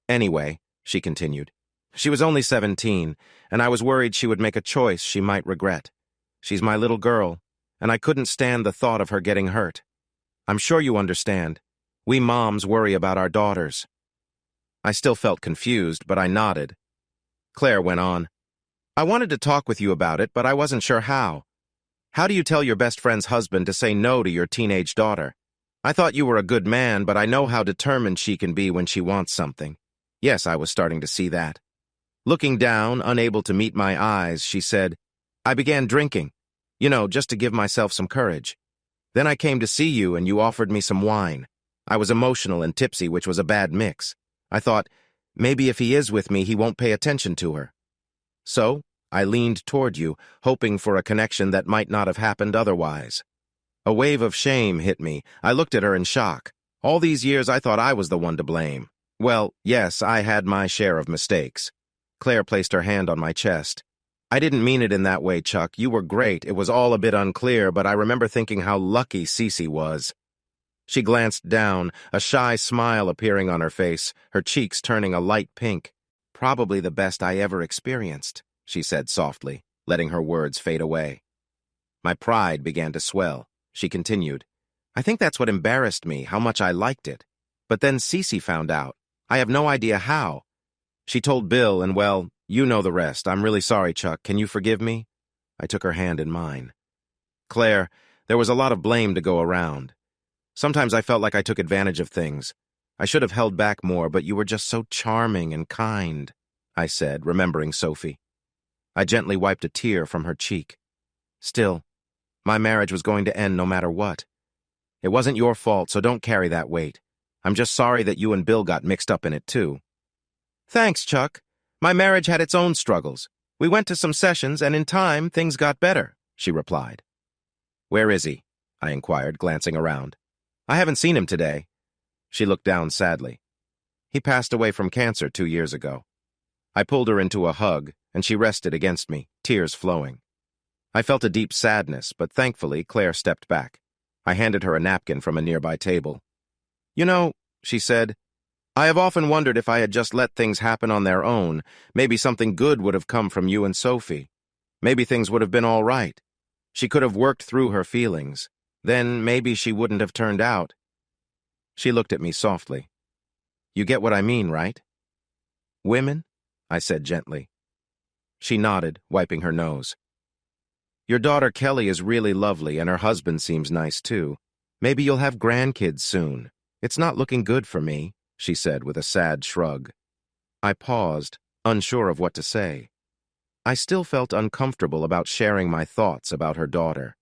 Anyway, she continued, she was only 17, and I was worried she would make a choice she might regret. She's my little girl, and I couldn't stand the thought of her getting hurt. I'm sure you understand. We moms worry about our daughters. I still felt confused, but I nodded. Claire went on. I wanted to talk with you about it, but I wasn't sure how. How do you tell your best friend's husband to say no to your teenage daughter? I thought you were a good man, but I know how determined she can be when she wants something. Yes, I was starting to see that. Looking down, unable to meet my eyes, she said, I began drinking, just to give myself some courage. Then I came to see you and you offered me some wine. I was emotional and tipsy, which was a bad mix. I thought, maybe if he is with me, he won't pay attention to her. So, I leaned toward you, hoping for a connection that might not have happened otherwise. A wave of shame hit me. I looked at her in shock. All these years I thought I was the one to blame. Well, yes, I had my share of mistakes. Claire placed her hand on my chest. I didn't mean it in that way, Chuck. You were great. It was all a bit unclear, but I remember thinking how lucky Cece was. She glanced down, a shy smile appearing on her face, her cheeks turning a light pink. Probably the best I ever experienced, she said softly, letting her words fade away. My pride began to swell. She continued, I think that's what embarrassed me, how much I liked it. But then Cece found out. I have no idea how. She told Bill, and well, you know the rest. I'm really sorry, Chuck. Can you forgive me? I took her hand in mine. Claire, there was a lot of blame to go around. Sometimes I felt like I took advantage of things. I should have held back more, but you were just so charming and kind, I said, remembering Sophie. I gently wiped a tear from her cheek. Still, my marriage was going to end no matter what. It wasn't your fault, so don't carry that weight. I'm just sorry that you and Bill got mixed up in it, too. Thanks, Chuck. My marriage had its own struggles. We went to some sessions, and in time, things got better, she replied. Where is he? I inquired, glancing around. I haven't seen him today. She looked down sadly. He passed away from cancer 2 years ago. I pulled her into a hug, and she rested against me, tears flowing. I felt a deep sadness, but thankfully Claire stepped back. I handed her a napkin from a nearby table. You know, she said, I have often wondered if I had just let things happen on their own, maybe something good would have come from you and Sophie. Maybe things would have been all right. She could have worked through her feelings. Then maybe she wouldn't have turned out. She looked at me softly. You get what I mean, right? Women? I said gently. She nodded, wiping her nose. Your daughter Kelly is really lovely, and her husband seems nice too. Maybe you'll have grandkids soon. It's not looking good for me, she said with a sad shrug. I paused, unsure of what to say. I still felt uncomfortable about sharing my thoughts about her daughter.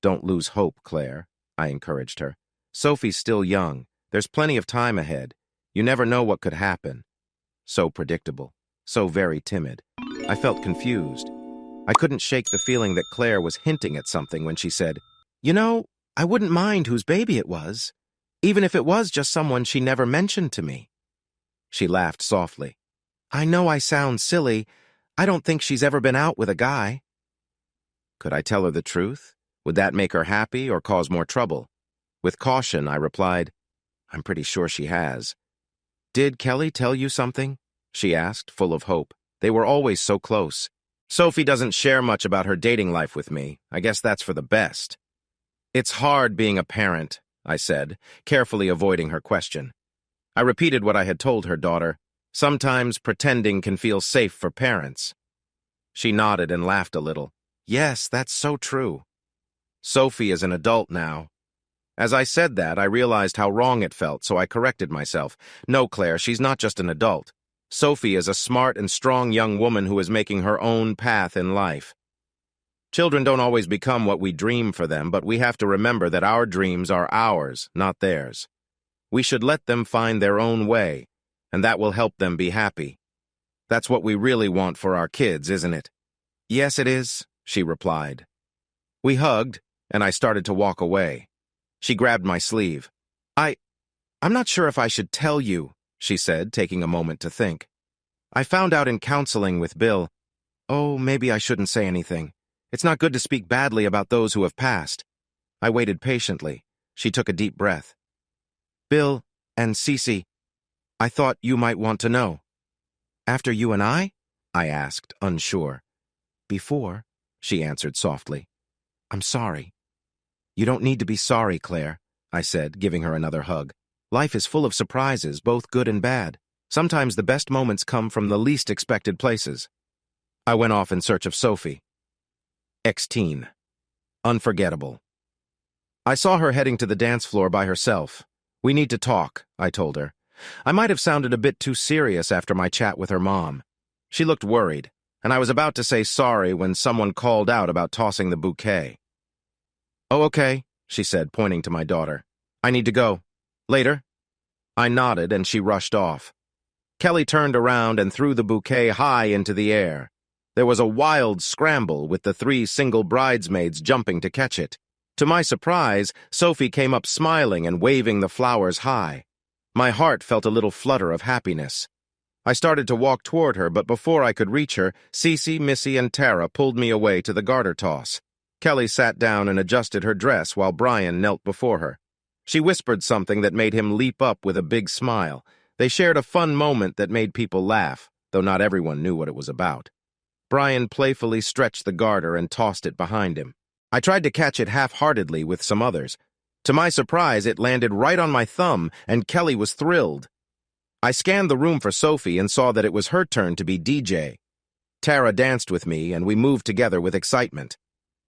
Don't lose hope, Claire, I encouraged her. Sophie's still young. There's plenty of time ahead. You never know what could happen. So predictable, so very timid. I felt confused. I couldn't shake the feeling that Claire was hinting at something when she said, You know, I wouldn't mind whose baby it was, even if it was just someone she never mentioned to me. She laughed softly. I know I sound silly. I don't think she's ever been out with a guy. Could I tell her the truth? Would that make her happy or cause more trouble? With caution, I replied, I'm pretty sure she has. Did Kelly tell you something? She asked, full of hope. They were always so close. Sophie doesn't share much about her dating life with me. I guess that's for the best. It's hard being a parent, I said, carefully avoiding her question. I repeated what I had told her daughter. Sometimes pretending can feel safe for parents. She nodded and laughed a little. Yes, that's so true. Sophie is an adult now. As I said that, I realized how wrong it felt, so I corrected myself. No, Claire, she's not just an adult. Sophie is a smart and strong young woman who is making her own path in life. Children don't always become what we dream for them, but we have to remember that our dreams are ours, not theirs. We should let them find their own way, and that will help them be happy. That's what we really want for our kids, isn't it? Yes, it is, she replied. We hugged, and I started to walk away. She grabbed my sleeve. I'm not sure if I should tell you, she said, taking a moment to think. I found out in counseling with Bill. Oh, maybe I shouldn't say anything. It's not good to speak badly about those who have passed. I waited patiently. She took a deep breath. Bill and Cece, I thought you might want to know. After you and I asked, unsure. Before, she answered softly. I'm sorry. You don't need to be sorry, Claire, I said, giving her another hug. Life is full of surprises, both good and bad. Sometimes the best moments come from the least expected places. I went off in search of Sophie. Ex-teen. Unforgettable. I saw her heading to the dance floor by herself. We need to talk, I told her. I might have sounded a bit too serious after my chat with her mom. She looked worried, and I was about to say sorry when someone called out about tossing the bouquet. Oh, okay, she said, pointing to my daughter. I need to go. Later. I nodded, and she rushed off. Kelly turned around and threw the bouquet high into the air. There was a wild scramble, with the 3 single bridesmaids jumping to catch it. To my surprise, Sophie came up smiling and waving the flowers high. My heart felt a little flutter of happiness. I started to walk toward her, but before I could reach her, Cece, Missy, and Tara pulled me away to the garter toss. Kelly sat down and adjusted her dress while Brian knelt before her. She whispered something that made him leap up with a big smile. They shared a fun moment that made people laugh, though not everyone knew what it was about. Brian playfully stretched the garter and tossed it behind him. I tried to catch it half-heartedly with some others. To my surprise, it landed right on my thumb, and Kelly was thrilled. I scanned the room for Sophie and saw that it was her turn to be DJ. Tara danced with me, and we moved together with excitement.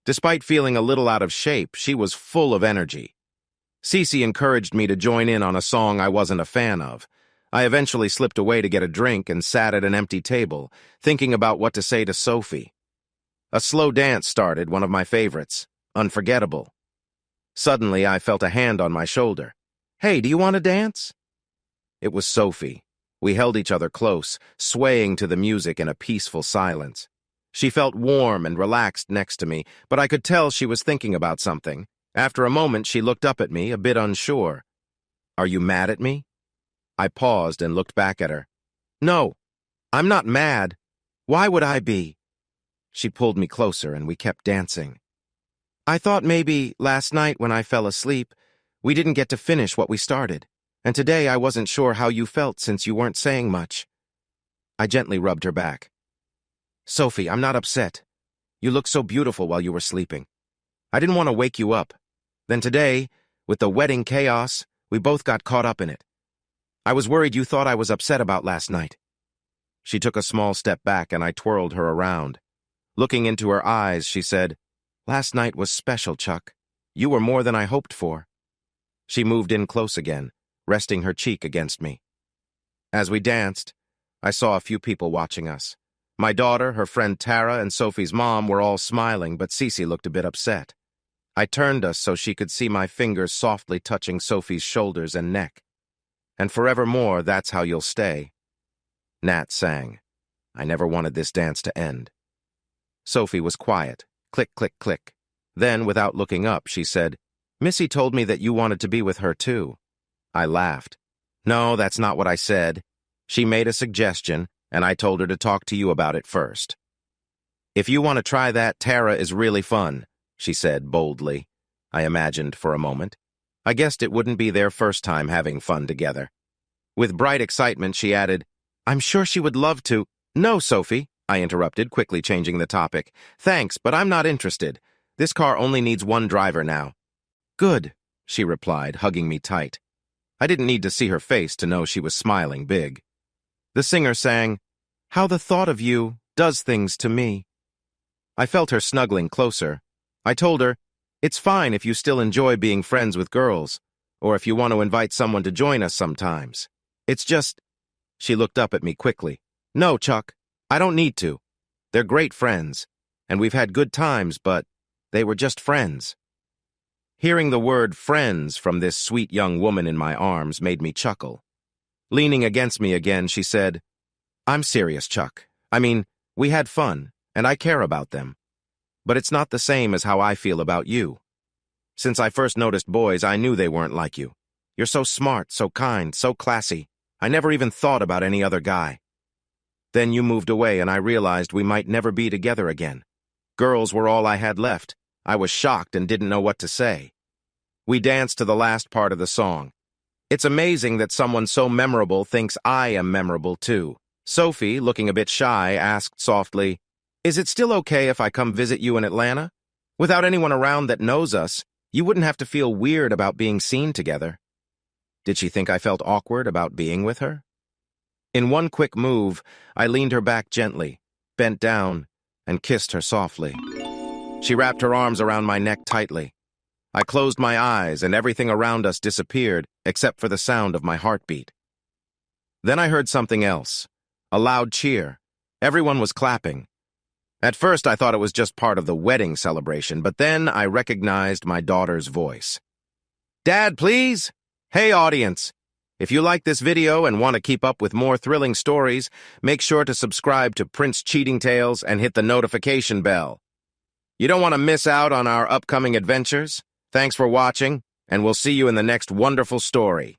Despite feeling a little out of shape, she was full of energy. Cece encouraged me to join in on a song I wasn't a fan of. I eventually slipped away to get a drink and sat at an empty table, thinking about what to say to Sophie. A slow dance started, one of my favorites, Unforgettable. Suddenly, I felt a hand on my shoulder. Hey, do you want to dance? It was Sophie. We held each other close, swaying to the music in a peaceful silence. She felt warm and relaxed next to me, but I could tell she was thinking about something. After a moment, she looked up at me, a bit unsure. Are you mad at me? I paused and looked back at her. No, I'm not mad. Why would I be? She pulled me closer and we kept dancing. I thought maybe last night when I fell asleep, we didn't get to finish what we started, and today I wasn't sure how you felt since you weren't saying much. I gently rubbed her back. Sophie, I'm not upset. You looked so beautiful while you were sleeping. I didn't want to wake you up. Then today, with the wedding chaos, we both got caught up in it. I was worried you thought I was upset about last night. She took a small step back and I twirled her around. Looking into her eyes, she said, Last night was special, Chuck. You were more than I hoped for. She moved in close again, resting her cheek against me. As we danced, I saw a few people watching us. My daughter, her friend Tara, and Sophie's mom were all smiling, but Cece looked a bit upset. I turned us so she could see my fingers softly touching Sophie's shoulders and neck. And forevermore, that's how you'll stay. Nat sang. I never wanted this dance to end. Sophie was quiet. Click, click, click. Then, without looking up, she said, Missy told me that you wanted to be with her too. I laughed. No, that's not what I said. She made a suggestion, and I told her to talk to you about it first. If you want to try that, Tara is really fun, she said boldly. I imagined for a moment. I guessed it wouldn't be their first time having fun together. With bright excitement, she added, I'm sure she would love to. No, Sophie, I interrupted, quickly changing the topic. Thanks, but I'm not interested. This car only needs one driver now. Good, she replied, hugging me tight. I didn't need to see her face to know she was smiling big. The singer sang, How the thought of you does things to me. I felt her snuggling closer. I told her, It's fine if you still enjoy being friends with girls, or if you want to invite someone to join us sometimes. It's just—" She looked up at me quickly. "No, Chuck, I don't need to. They're great friends, and we've had good times, but they were just friends." Hearing the word friends from this sweet young woman in my arms made me chuckle. Leaning against me again, she said, "I'm serious, Chuck. I mean, we had fun, and I care about them. But it's not the same as how I feel about you. Since I first noticed boys, I knew they weren't like you. You're so smart, so kind, so classy. I never even thought about any other guy. Then you moved away, and I realized we might never be together again. Girls were all I had left. I was shocked and didn't know what to say." We danced to the last part of the song. It's amazing that someone so memorable thinks I am memorable too. Sophie, looking a bit shy, asked softly, "Is it still okay if I come visit you in Atlanta? Without anyone around that knows us, you wouldn't have to feel weird about being seen together." Did she think I felt awkward about being with her? In one quick move, I leaned her back gently, bent down, and kissed her softly. She wrapped her arms around my neck tightly. I closed my eyes, and everything around us disappeared, except for the sound of my heartbeat. Then I heard something else, a loud cheer. Everyone was clapping. At first, I thought it was just part of the wedding celebration, but then I recognized my daughter's voice. "Dad, please? Hey, audience! If you like this video and want to keep up with more thrilling stories, make sure to subscribe to Prince Cheating Tales and hit the notification bell. You don't want to miss out on our upcoming adventures. Thanks for watching, and we'll see you in the next wonderful story."